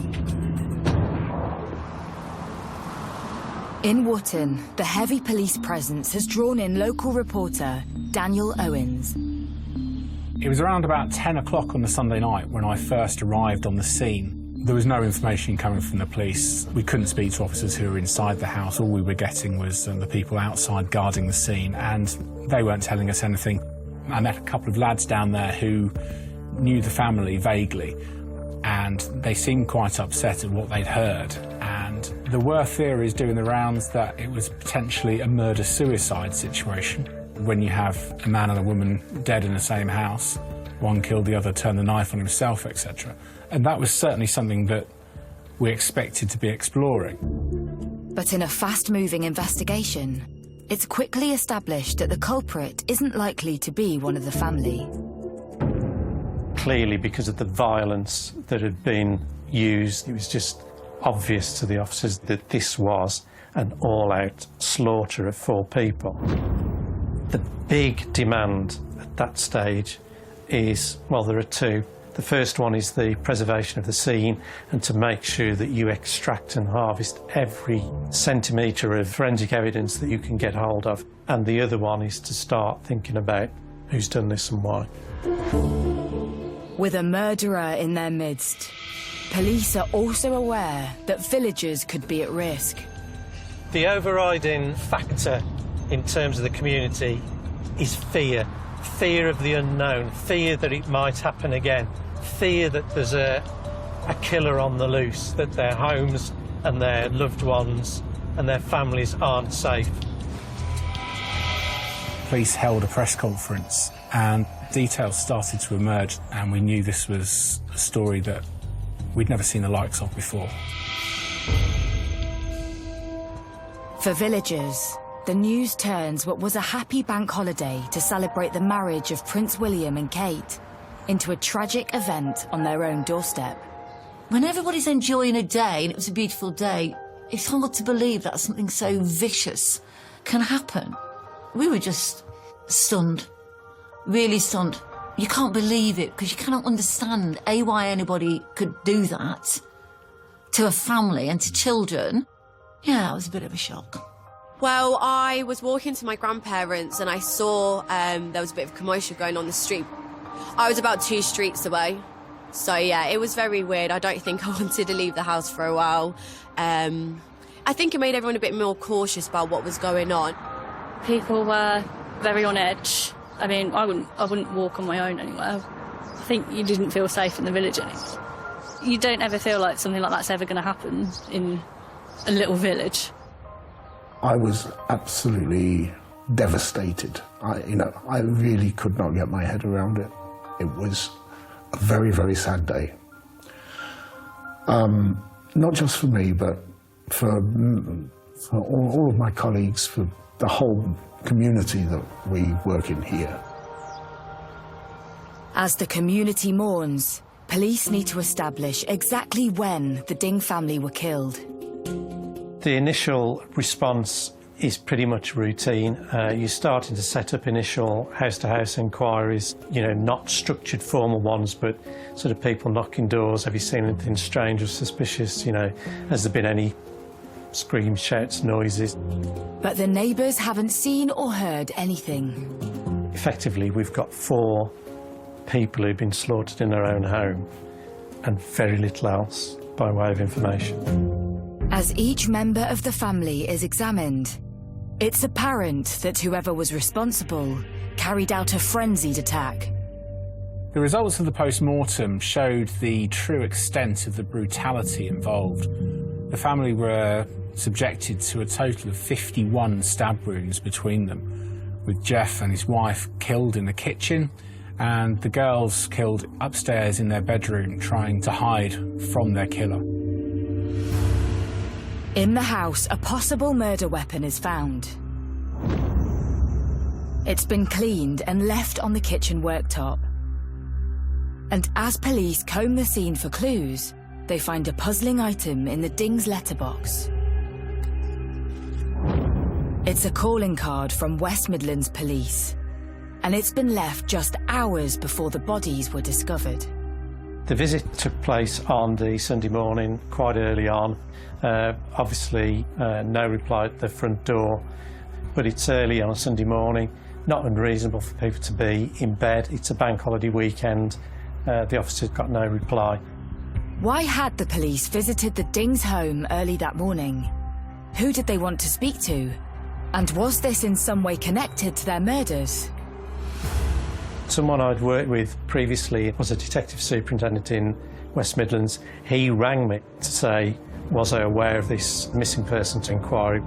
In Wootton, the heavy police presence has drawn in local reporter Daniel Owens. It was around about 10 o'clock on the Sunday night when I first arrived on the scene. There was no information coming from the police. We couldn't speak to officers who were inside the house. All we were getting was the people outside guarding the scene, and they weren't telling us anything. I met a couple of lads down there who knew the family vaguely, and they seemed quite upset at what they'd heard. And there were theories doing the rounds that it was potentially a murder-suicide situation. When you have a man and a woman dead in the same house, one killed the other, turned the knife on himself, etc. And that was certainly something that we expected to be exploring. But in a fast-moving investigation, it's quickly established that the culprit isn't likely to be one of the family. Clearly, because of the violence that had been used, it was just obvious to the officers that this was an all-out slaughter of 4 people. The big demand at that stage is, well, there are 2. The first one is the preservation of the scene and to make sure that you extract and harvest every centimetre of forensic evidence that you can get hold of. And the other one is to start thinking about who's done this and why. With a murderer in their midst, police are also aware that villagers could be at risk. The overriding factor in terms of the community is fear. Fear of the unknown, fear that it might happen again, fear that there's a killer on the loose, that their homes and their loved ones and their families aren't safe. police held a press conference and details started to emerge, and we knew this was a story that we'd never seen the likes of before. For villagers, the news turns what was a happy bank holiday to celebrate the marriage of Prince William and Kate into a tragic event on their own doorstep. When everybody's enjoying a day, and it was a beautiful day, it's hard to believe that something so vicious can happen. We were just stunned, really stunned. You can't believe it, because you cannot understand, A, why anybody could do that to a family and to children. Yeah, it was a bit of a shock. Well, I was walking to my grandparents and I saw there was a bit of commotion going on the street. I was about 2 streets away. So, yeah, it was very weird. I don't think I wanted to leave the house for a while. I think it made everyone a bit more cautious about what was going on. People were very on edge. I mean, I wouldn't walk on my own anywhere. I think you didn't feel safe in the village anymore. You don't ever feel like something like that's ever going to happen in a little village. I was absolutely devastated. I really could not get my head around it. It was a very, very sad day. Not just for me, but for all of my colleagues, for the whole community that we work in here. As the community mourns, police need to establish exactly when the Ding family were killed. The initial response is pretty much routine. You're starting to set up initial house-to-house inquiries, not structured formal ones, but sort of people knocking doors. Have you seen anything strange or suspicious? Has there been any screams, shouts, noises? But the neighbours haven't seen or heard anything. Effectively, we've got 4 people who've been slaughtered in their own home and very little else by way of information. As each member of the family is examined, it's apparent that whoever was responsible carried out a frenzied attack. The results of the post-mortem showed the true extent of the brutality involved. The family were subjected to a total of 51 stab wounds between them, with Jeff and his wife killed in the kitchen and the girls killed upstairs in their bedroom trying to hide from their killer. In the house, a possible murder weapon is found. It's been cleaned and left on the kitchen worktop. And as police comb the scene for clues, they find a puzzling item in the Ding's letterbox. It's a calling card from West Midlands Police, and it's been left just hours before the bodies were discovered. The visit took place on the Sunday morning, quite early on. Obviously, no reply at the front door, but it's early on a Sunday morning. Not unreasonable for people to be in bed. It's a bank holiday weekend. The officers got no reply. Why had the police visited the Ding's home early that morning? Who did they want to speak to? And was this in some way connected to their murders? Someone I'd worked with previously was a detective superintendent in West Midlands. He rang me to say, was I aware of this missing persons inquiry?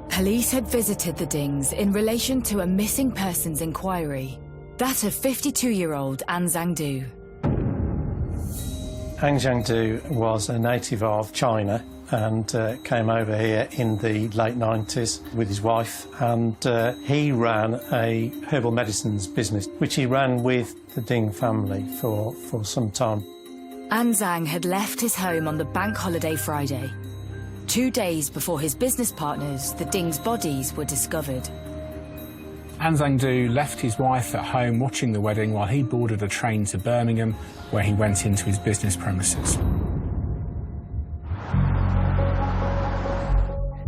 Police had visited the Dings in relation to a missing persons inquiry, that of 52-year-old An Zhangdu. An Zhangdu was a native of China and came over here in the late 90s with his wife, and he ran a herbal medicines business, which he ran with the Ding family for some time. An Zhang had left his home on the bank holiday Friday, 2 days before his business partners, the Ding's bodies, were discovered. An Zhangdu left his wife at home watching the wedding while he boarded a train to Birmingham, where he went into his business premises.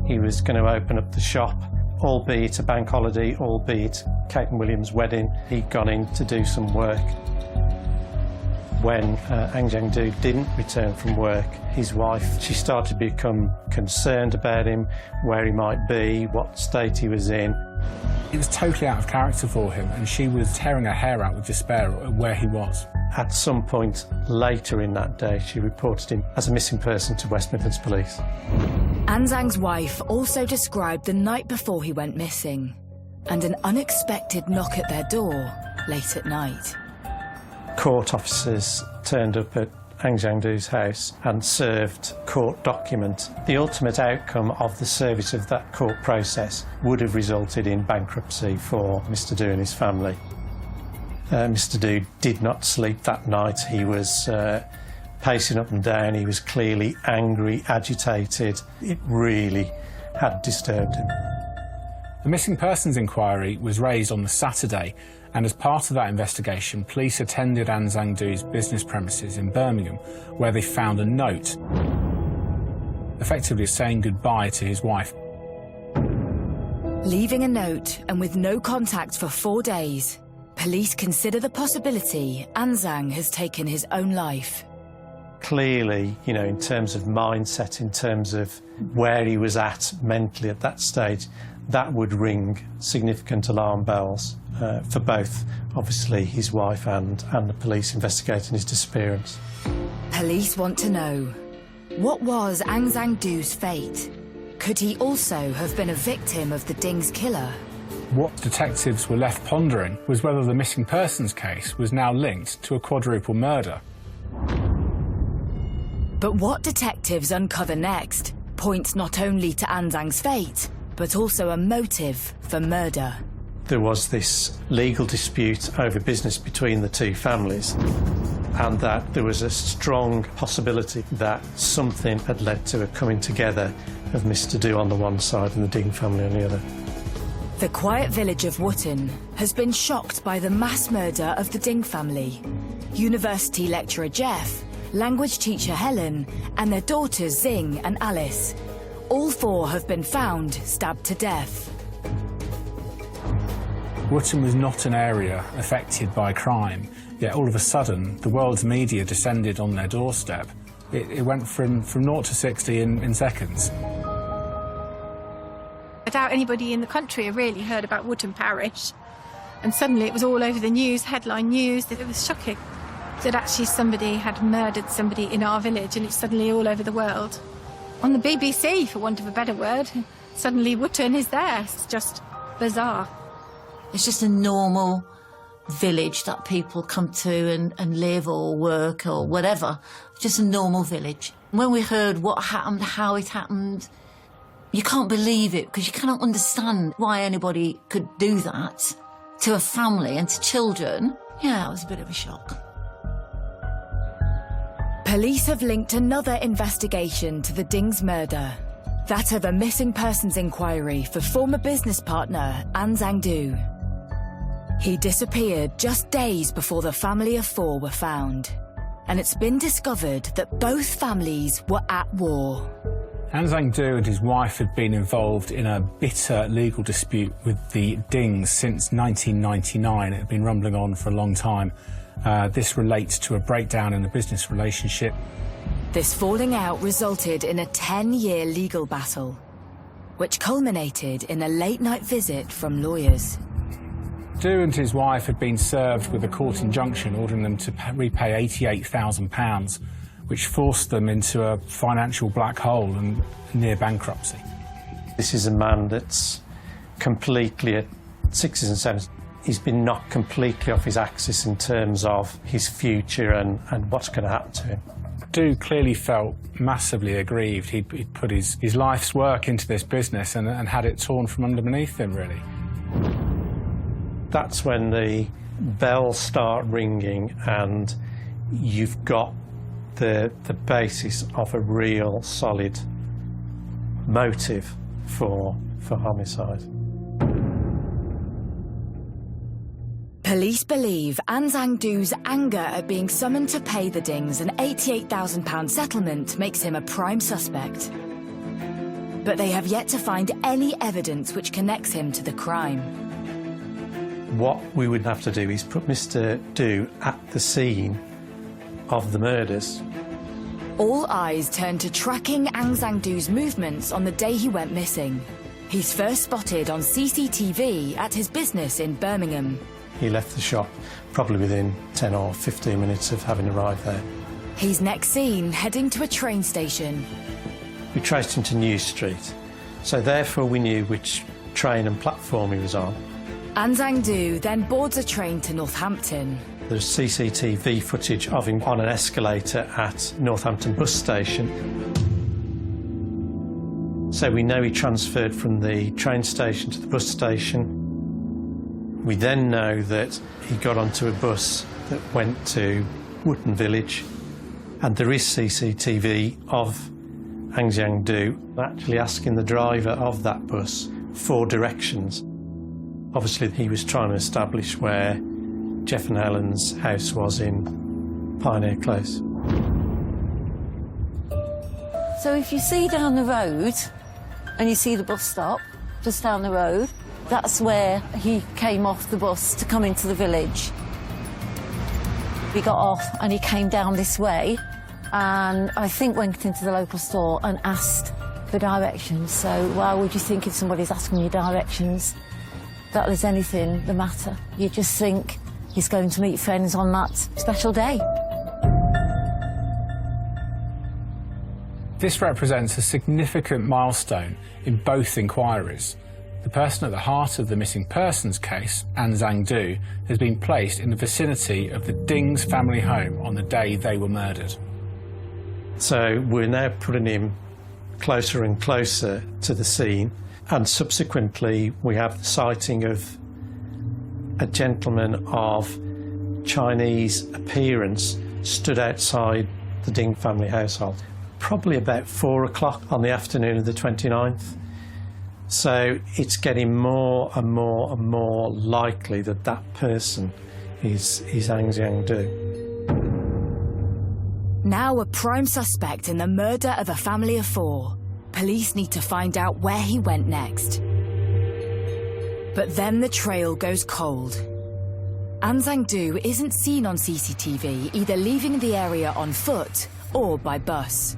He was going to open up the shop, albeit a bank holiday, albeit Kate and William's wedding. He'd gone in to do some work. When An Zhangdu didn't return from work, his wife, she started to become concerned about him, where he might be, what state he was in. It was totally out of character for him, and she was tearing her hair out with despair at where he was. At some point later in that day, she reported him as a missing person to West Midlands Police. An Zhang's wife also described the night before he went missing. and an unexpected knock at their door late at night. Court officers turned up at Aung San Suu Kyi's house and served court document. The ultimate outcome of the service of that court process would have resulted in bankruptcy for Mr Du and his family. Mr Du did not sleep that night. He was pacing up and down. He was clearly angry, agitated. It really had disturbed him. The missing persons inquiry was raised on the Saturday, and as part of that investigation, police attended Aung San Suu Kyi's business premises in Birmingham, where they found a note, effectively saying goodbye to his wife. Leaving a note and with no contact for 4 days, police consider the possibility Aung San has taken his own life. Clearly, you know, in terms of mindset, in terms of where he was at mentally at that stage, that would ring significant alarm bells for both, obviously, his wife and the police investigating his disappearance. Police want to know, what was Aung San Suu Kyi's fate? Could he also have been a victim of the Ding's killer? What detectives were left pondering was whether the missing persons case was now linked to a quadruple murder. But what detectives uncover next points not only to Aung San's fate, but also a motive for murder. There was this legal dispute over business between the two families, and that there was a strong possibility that something had led to a coming together of Mr. Du on the one side and the Ding family on the other. The quiet village of Wootton has been shocked by the mass murder of the Ding family. University lecturer Jeff, language teacher Helen, and their daughters Zing and Alice. All 4 have been found stabbed to death. Wootton was not an area affected by crime, yet all of a sudden the world's media descended on their doorstep. It went from 0 to 60 in seconds. I doubt anybody in the country really heard about Wootton Parish, and suddenly it was all over the news, headline news. It was shocking that actually somebody had murdered somebody in our village, and it's suddenly all over the world. On the BBC, for want of a better word, suddenly Wootton is there. It's just bizarre. It's just a normal village that people come to and live or work or whatever. Just a normal village. When we heard what happened, how it happened, you can't believe it because you cannot understand why anybody could do that to a family and to children. Yeah, it was a bit of a shock. Police have linked another investigation to the Ding's murder, that of a missing persons inquiry for former business partner Aung San Suu Kyi. He disappeared just days before the family of 4 were found, and it's been discovered that both families were at war. Aung San Suu Kyi and his wife had been involved in a bitter legal dispute with the Dings since 1999. It had been rumbling on for a long time. This relates to a breakdown in the business relationship. This falling out resulted in a 10-year legal battle, which culminated in a late-night visit from lawyers. Du and his wife had been served with a court injunction ordering them to repay £88,000, which forced them into a financial black hole and near bankruptcy. This is a man that's completely at 6s and 7s. He's been knocked completely off his axis in terms of his future and what's going to happen to him. Du clearly felt massively aggrieved. He'd put his life's work into this business and had it torn from underneath him, really. That's when the bells start ringing and you've got the basis of a real solid motive for homicide. Police believe Aung San Suu Kyi's anger at being summoned to pay the Dings an £88,000 settlement makes him a prime suspect. But they have yet to find any evidence which connects him to the crime. What we would have to do is put Mr. Du at the scene of the murders. All eyes turn to tracking Aung San Suu Kyi's movements on the day he went missing. He's first spotted on CCTV at his business in Birmingham. He left the shop probably within 10 or 15 minutes of having arrived there. He's next seen heading to a train station. We traced him to New Street, so therefore we knew which train and platform he was on. An Zhang-du then boards a train to Northampton. There's CCTV footage of him on an escalator at Northampton bus station. So we know he transferred from the train station to the bus station. We then know that he got onto a bus that went to Wootton Village, and there is CCTV of An Zhang-du actually asking the driver of that bus for directions. Obviously, he was trying to establish where Jeff and Helen's house was in Pioneer Close. So if you see down the road, and you see the bus stop just down the road, that's where he came off the bus to come into the village. He got off and he came down this way, and I think went into the local store and asked for directions. So why would you think if somebody's asking you directions that there's anything the matter? You just think he's going to meet friends on that special day. This represents a significant milestone in both inquiries. The person at the heart of the missing persons case, An Zhang-du, has been placed in the vicinity of the Ding's family home on the day they were murdered. So we're now putting him closer and closer to the scene, and subsequently we have the sighting of a gentleman of Chinese appearance stood outside the Ding family household, probably about 4 o'clock on the afternoon of the 29th. So it's getting more and more and more likely that that person is An Zhang-du. Now a prime suspect in the murder of a family of 4. Police need to find out where he went next. But then the trail goes cold. An Zhang-du isn't seen on CCTV, either leaving the area on foot or by bus.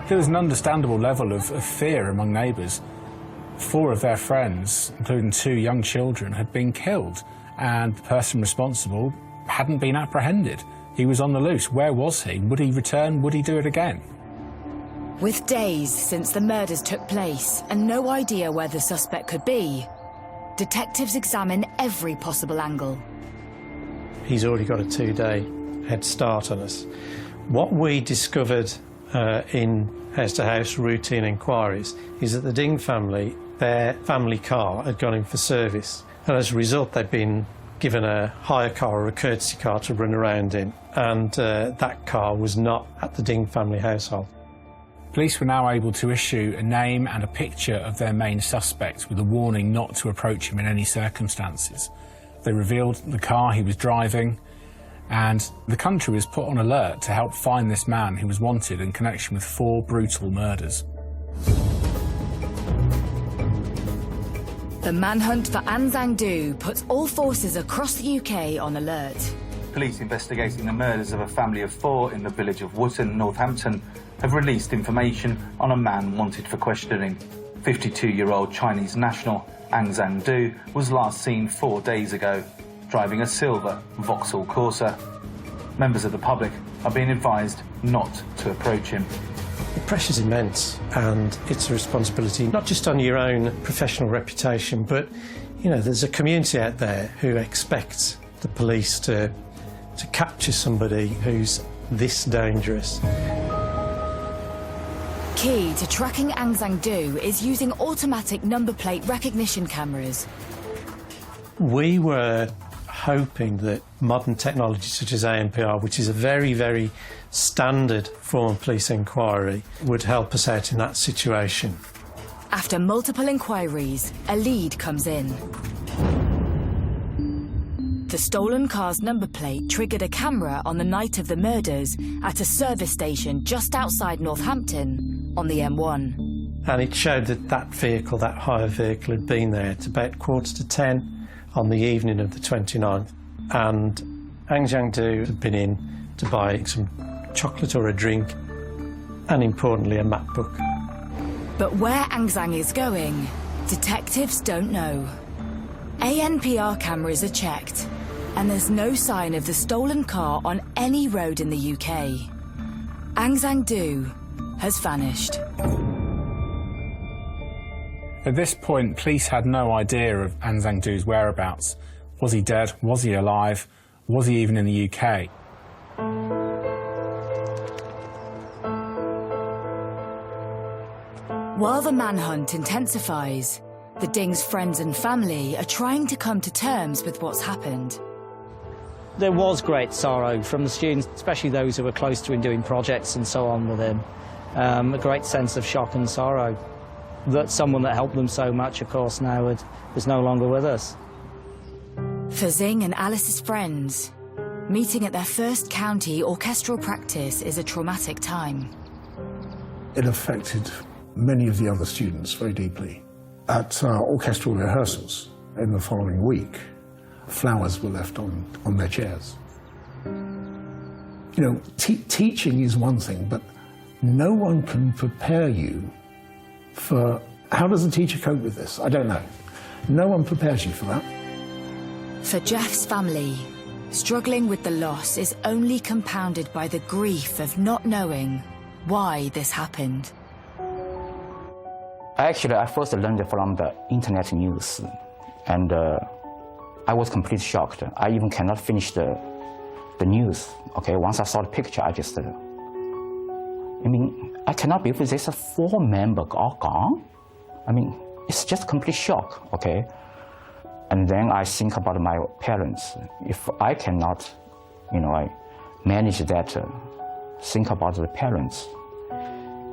There was an understandable level of fear among neighbours. 4 of their friends, including 2 young children, had been killed, and the person responsible hadn't been apprehended. He was on the loose. Where was he? Would he return? Would he do it again? With days since the murders took place and no idea where the suspect could be, detectives examine every possible angle. He's already got a 2-day head start on us. What we discovered in house-to-house routine inquiries is that the Ding family, their family car had gone in for service, and as a result they'd been given a hire car or a courtesy car to run around in, and that car was not at the Ding family household. Police were now able to issue a name and a picture of their main suspect with a warning not to approach him in any circumstances. They revealed the car he was driving, and the country was put on alert to help find this man who was wanted in connection with 4 brutal murders. The manhunt for An Zhang-du puts all forces across the UK on alert. Police investigating the murders of a family of 4 in the village of Wootton, Northampton, have released information on a man wanted for questioning. 52-year-old Chinese national An Zhang-du was last seen 4 days ago, driving a silver Vauxhall Corsa. Members of the public are being advised not to approach him. The pressure's immense, and it's a responsibility not just on your own professional reputation, but you know, there's a community out there who expects the police to capture somebody who's this dangerous. Key to tracking An Zhang-du is using automatic number plate recognition cameras. We were hoping that modern technology such as ANPR, which is a very, very standard form of police inquiry, would help us out in that situation. After multiple inquiries, a lead comes in. The stolen car's number plate triggered a camera on the night of the murders at a service station just outside Northampton on the M1. And it showed that that vehicle, that hire vehicle, had been there at about 9:45 on the evening of the 29th. And An Zhang-du had been in to buy some chocolate or a drink, and importantly, a map book. But where An Zhang is going, detectives don't know. ANPR cameras are checked, and there's no sign of the stolen car on any road in the UK. An Zhang-du has vanished. At this point, police had no idea of Aung San Suu Kyi's whereabouts. Was he dead? Was he alive? Was he even in the UK? While the manhunt intensifies, the Ding's friends and family are trying to come to terms with what's happened. There was great sorrow from the students, especially those who were close to him doing projects and so on with him. A great sense of shock and sorrow that someone that helped them so much, of course, now is no longer with us. For Zing and Alice's friends, meeting at their first county orchestral practice is a traumatic time. It affected many of the other students very deeply. At orchestral rehearsals in the following week, flowers were left on their chairs. You know, teaching is one thing, but no one can prepare you for... How does a teacher cope with this? I don't know. No one prepares you for that. For Jeff's family, struggling with the loss is only compounded by the grief of not knowing why this happened. Actually, I first learned from the internet news, and I was completely shocked. I even cannot finish the news. Okay, once I saw the picture, I just, I cannot believe this 4 members all gone. It's just complete shock. Okay, and then I think about my parents. If I cannot, I manage that, think about the parents.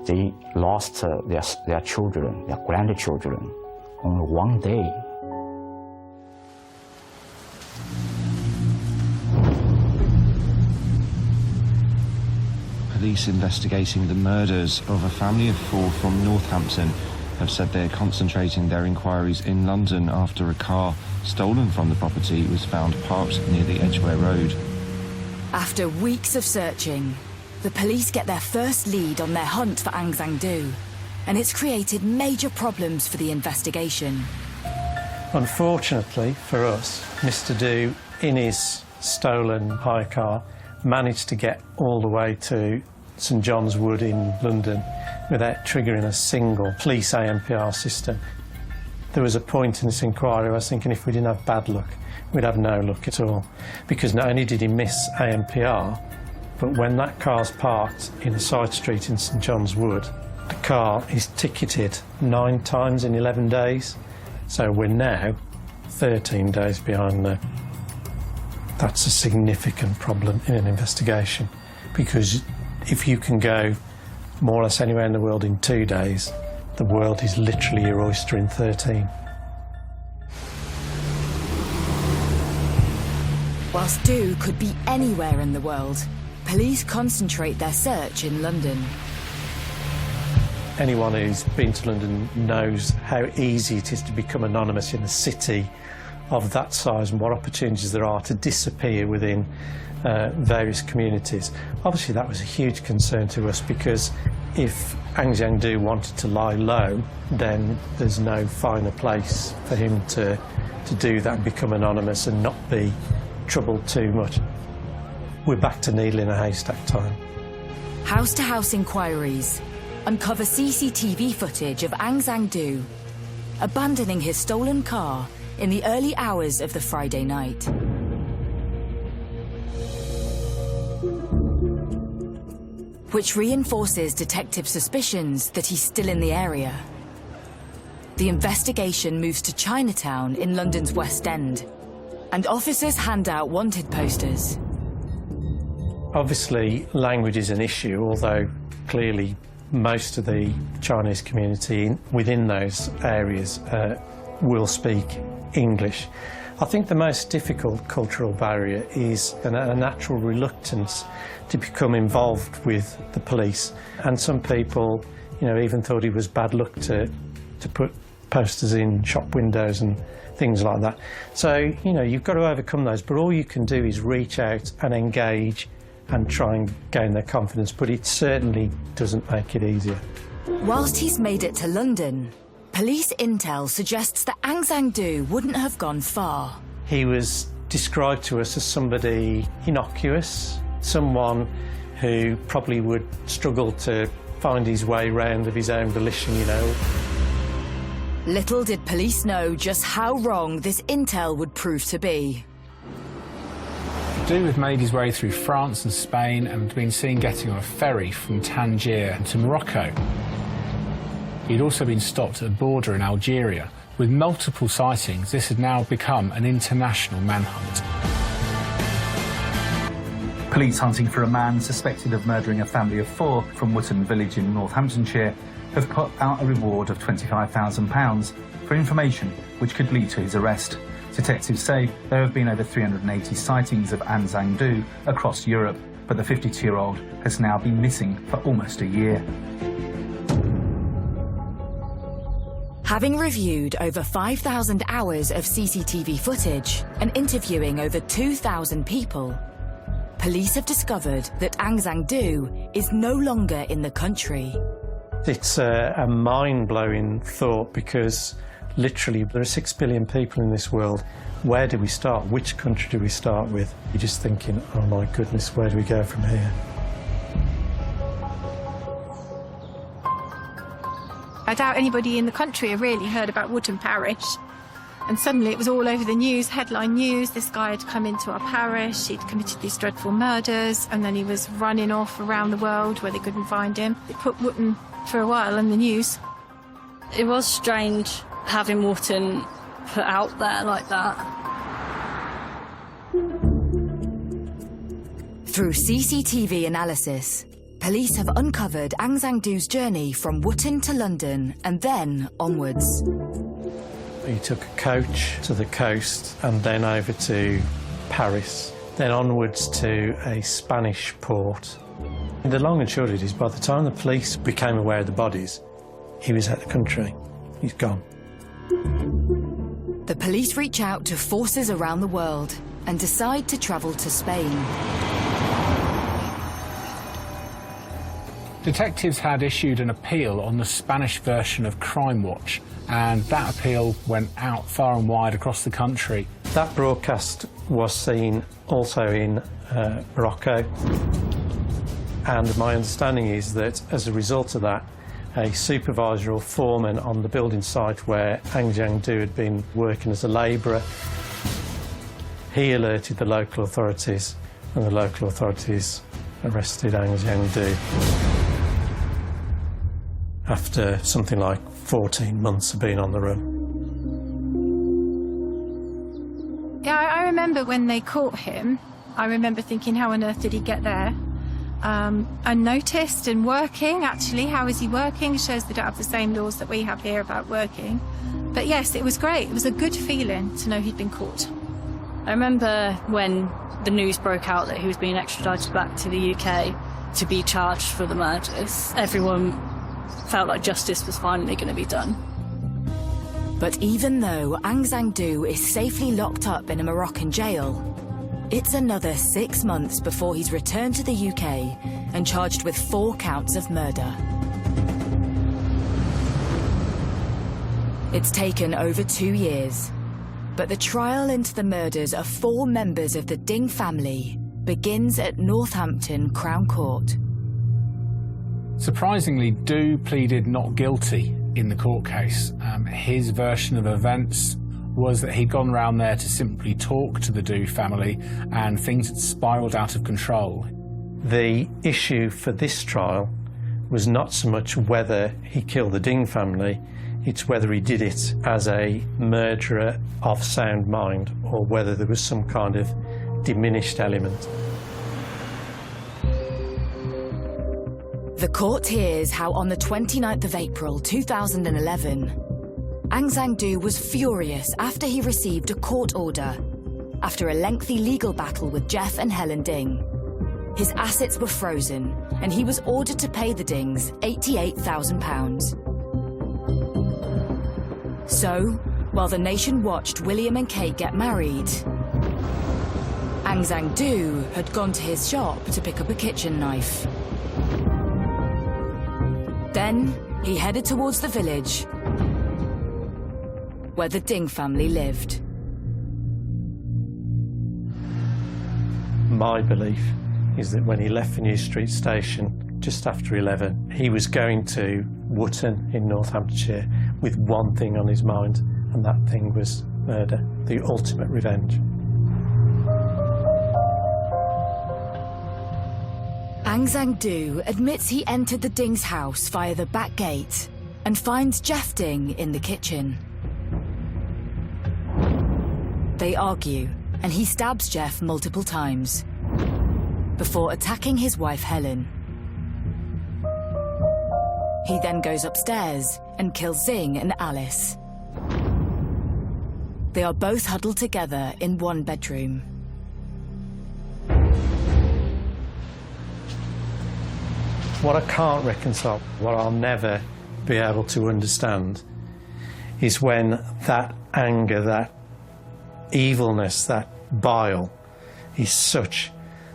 They lost their children, their grandchildren, on one day. Police investigating the murders of a family of 4 from Northampton have said they are concentrating their inquiries in London after a car stolen from the property was found parked near the Edgware Road. After weeks of searching, the police get their first lead on their hunt for Aung San Suu Kyi, and it's created major problems for the investigation. Unfortunately for us, Mr. Du, in his stolen hire car, managed to get all the way to St John's Wood in London without triggering a single police ANPR system. There was a point in this inquiry I was thinking if we didn't have bad luck, we'd have no luck at all. Because not only did he miss ANPR, but when that car's parked in a side street in St John's Wood, the car is ticketed 9 times in 11 days. So we're now 13 days behind now. That's a significant problem in an investigation, because if you can go more or less anywhere in the world in 2 days, the world is literally your oyster in 13. Whilst Du could be anywhere in the world, police concentrate their search in London. Anyone who's been to London knows how easy it is to become anonymous in a city of that size and what opportunities there are to disappear within various communities. Obviously that was a huge concern to us, because if Aung San Suu Kyi wanted to lie low, then there's no finer place for him to do that and become anonymous and not be troubled too much. We're back to needle in a haystack time. House-to-house inquiries uncover CCTV footage of Aung San Suu Kyi abandoning his stolen car in the early hours of the Friday night. Which reinforces detective suspicions that he's still in the area. The investigation moves to Chinatown in London's West End, and officers hand out wanted posters. Obviously, language is an issue, although clearly most of the Chinese community within those areas will speak English. I think the most difficult cultural barrier is a natural reluctance to become involved with the police. And some people, even thought it was bad luck to put posters in shop windows and things like that. So, you've got to overcome those, but all you can do is reach out and engage and try and gain their confidence, but it certainly doesn't make it easier. Whilst he's made it to London, police intel suggests that Aung San Suu Kyi wouldn't have gone far. He was described to us as somebody innocuous, someone who probably would struggle to find his way round of his own volition, Little did police know just how wrong this intel would prove to be. Du had made his way through France and Spain and had been seen getting on a ferry from Tangier to Morocco. He'd also been stopped at a border in Algeria. With multiple sightings, this had now become an international manhunt. Police hunting for a man suspected of murdering a family of 4 from Wootton village in Northamptonshire have put out a reward of £25,000 for information which could lead to his arrest. Detectives say there have been over 380 sightings of An Zhang Du across Europe, but the 52-year-old has now been missing for almost a year. Having reviewed over 5,000 hours of CCTV footage and interviewing over 2,000 people, police have discovered that An Zhang Du is no longer in the country. It's a mind-blowing thought because literally there are 6 billion people in this world. Where do we start? Which country do we start with? You're just thinking, oh my goodness, where do we go from here? I doubt anybody in the country had really heard about Wootton Parish. And suddenly it was all over the news, headline news. This guy had come into our parish, he'd committed these dreadful murders, and then he was running off around the world where they couldn't find him. It put Wootton for a while in the news. It was strange having Wootton put out there like that. Through CCTV analysis, police have uncovered An Zhang Du's journey from Wootton to London and then onwards. He took a coach to the coast and then over to Paris, then onwards to a Spanish port. The long and short of it is, by the time the police became aware of the bodies, he was out of the country. He's gone. The police reach out to forces around the world and decide to travel to Spain. Detectives had issued an appeal on the Spanish version of Crime Watch, and that appeal went out far and wide across the country. That broadcast was seen also in Morocco, and my understanding is that as a result of that, a supervisor or foreman on the building site where An Zhang Du had been working as a labourer, he alerted the local authorities, and the local authorities arrested An Zhang Du after something like 14 months of being on the run. Yeah, I remember when they caught him, I remember thinking, how on earth did he get there? Unnoticed and working, actually. How is he working? Shows they don't have the same laws that we have here about working. But yes, it was great. It was a good feeling to know he'd been caught. I remember when the news broke out that he was being extradited back to the UK to be charged for the murders. Everyone felt like justice was finally going to be done. But even though An Zhang Du is safely locked up in a Moroccan jail, it's another 6 months before he's returned to the UK and charged with 4 counts of murder. It's taken over 2 years, but the trial into the murders of 4 members of the Ding family begins at Northampton Crown Court. Surprisingly, Du pleaded not guilty in the court case. His version of events was that he'd gone round there to simply talk to the Du family and things had spiralled out of control. The issue for this trial was not so much whether he killed the Ding family, it's whether he did it as a murderer of sound mind or whether there was some kind of diminished element. The court hears how on the 29th of April 2011, An Zhang Du was furious after he received a court order after a lengthy legal battle with Jeff and Helen Ding. His assets were frozen and he was ordered to pay the Dings £88,000. So, while the nation watched William and Kate get married, An Zhang Du had gone to his shop to pick up a kitchen knife. Then, he headed towards the village where the Ding family lived. My belief is that when he left for New Street Station just after 11, he was going to Wootton in Northamptonshire, with one thing on his mind, and that thing was murder, the ultimate revenge. Aung San Suu admits he entered the Ding's house via the back gate and finds Jeff Ding in the kitchen. They argue, and he stabs Jeff multiple times before attacking his wife Helen. He then goes upstairs and kills Zing and Alice. They are both huddled together in one bedroom. What I can't reconcile, what I'll never be able to understand, is when that anger, that evilness, that bile is such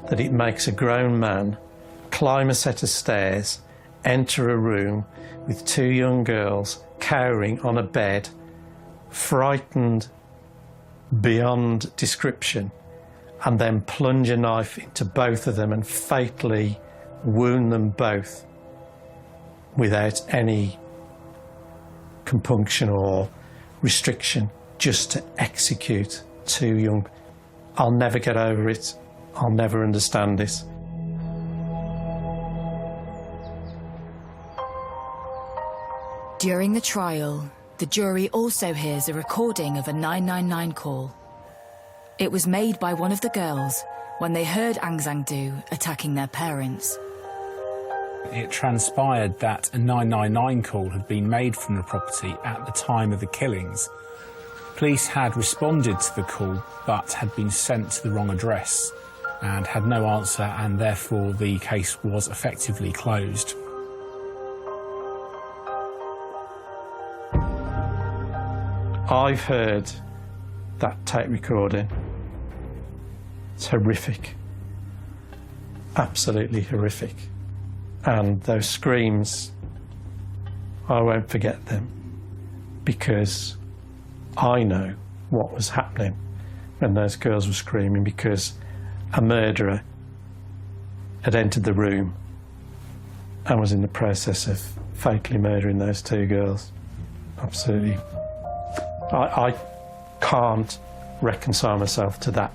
that it makes a grown man climb a set of stairs, enter a room with two young girls cowering on a bed, frightened beyond description, and then plunge a knife into both of them and fatally wound them both without any compunction or restriction, just to execute two young. I'll never get over it. I'll never understand this. During the trial, the jury also hears a recording of a 999 call. It was made by one of the girls when they heard Aung San Suu attacking their parents. It transpired that a 999 call had been made from the property at the time of the killings. Police had responded to the call, but had been sent to the wrong address and had no answer, and therefore the case was effectively closed. I've heard that tape recording. It's horrific. Absolutely horrific. And those screams, I won't forget them, because I know what was happening when those girls were screaming, because a murderer had entered the room and was in the process of fatally murdering those two girls. Absolutely. I can't reconcile myself to that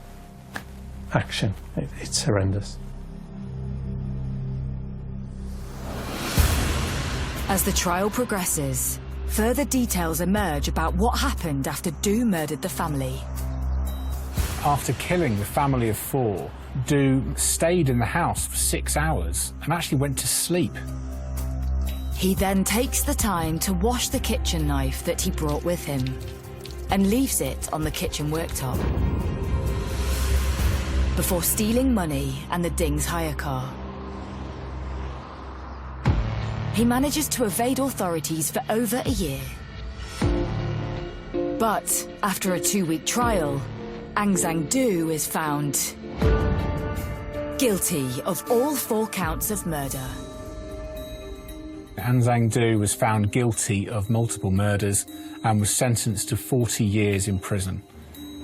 action. It's horrendous. As the trial progresses, further details emerge about what happened after Duu murdered the family. After killing the family of 4, Duu stayed in the house for 6 hours and actually went to sleep. He then takes the time to wash the kitchen knife that he brought with him and leaves it on the kitchen worktop before stealing money and the Ding's hire car. He manages to evade authorities for over a year. But after a 2-week trial, Aung San Suu is found guilty of all 4 counts of murder. Aung San Suu was found guilty of multiple murders and was sentenced to 40 years in prison,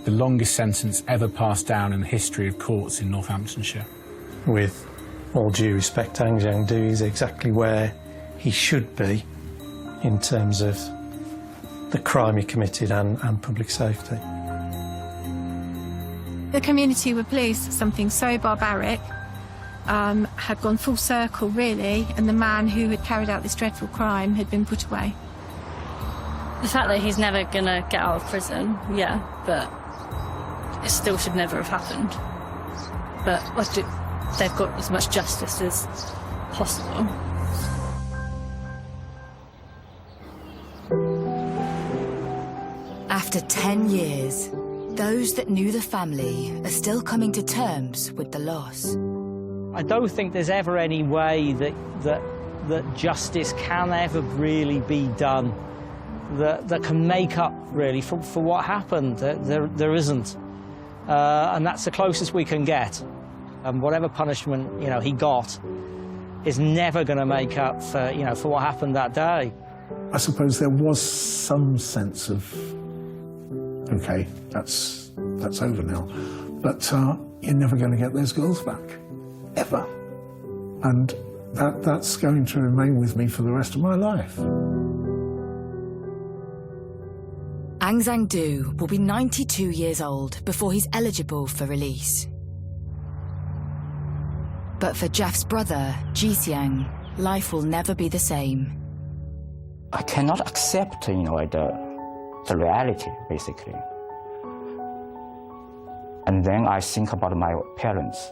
the longest sentence ever passed down in the history of courts in Northamptonshire. With all due respect, Aung San Suu is exactly where he should be in terms of the crime he committed and public safety. The community were pleased that something so barbaric had gone full circle, really, and the man who had carried out this dreadful crime had been put away. The fact that he's never gonna get out of prison, yeah, but it still should never have happened. But they've got as much justice as possible. After 10 years, those that knew the family are still coming to terms with the loss. I don't think there's ever any way that justice can ever really be done that can make up, really, for what happened. There isn't. And that's the closest we can get. And whatever punishment, he got is never going to make up for, for what happened that day. I suppose there was some sense of, okay, that's over now. But you're never going to get those girls back, ever. And that's going to remain with me for the rest of my life. Aung San Suu will be 92 years old before he's eligible for release. But for Jeff's brother, Ji Xiang, life will never be the same. I cannot accept, the reality, basically. And then I think about my parents.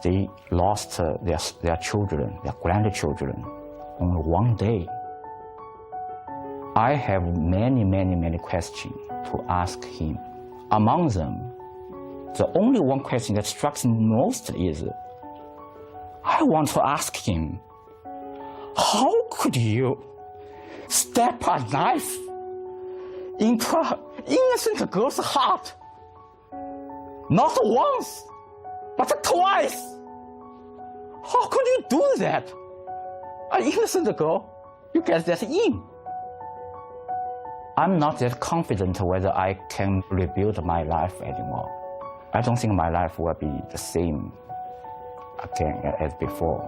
They lost their children, their grandchildren, only one day. I have many questions to ask him. Among them, the only one question that strikes me most is, I want to ask him, how could you stab a knife into an innocent girl's heart? Not once, but twice. How could you do that? An innocent girl, you get that in. I'm not that confident whether I can rebuild my life anymore. I don't think my life will be the same again as before.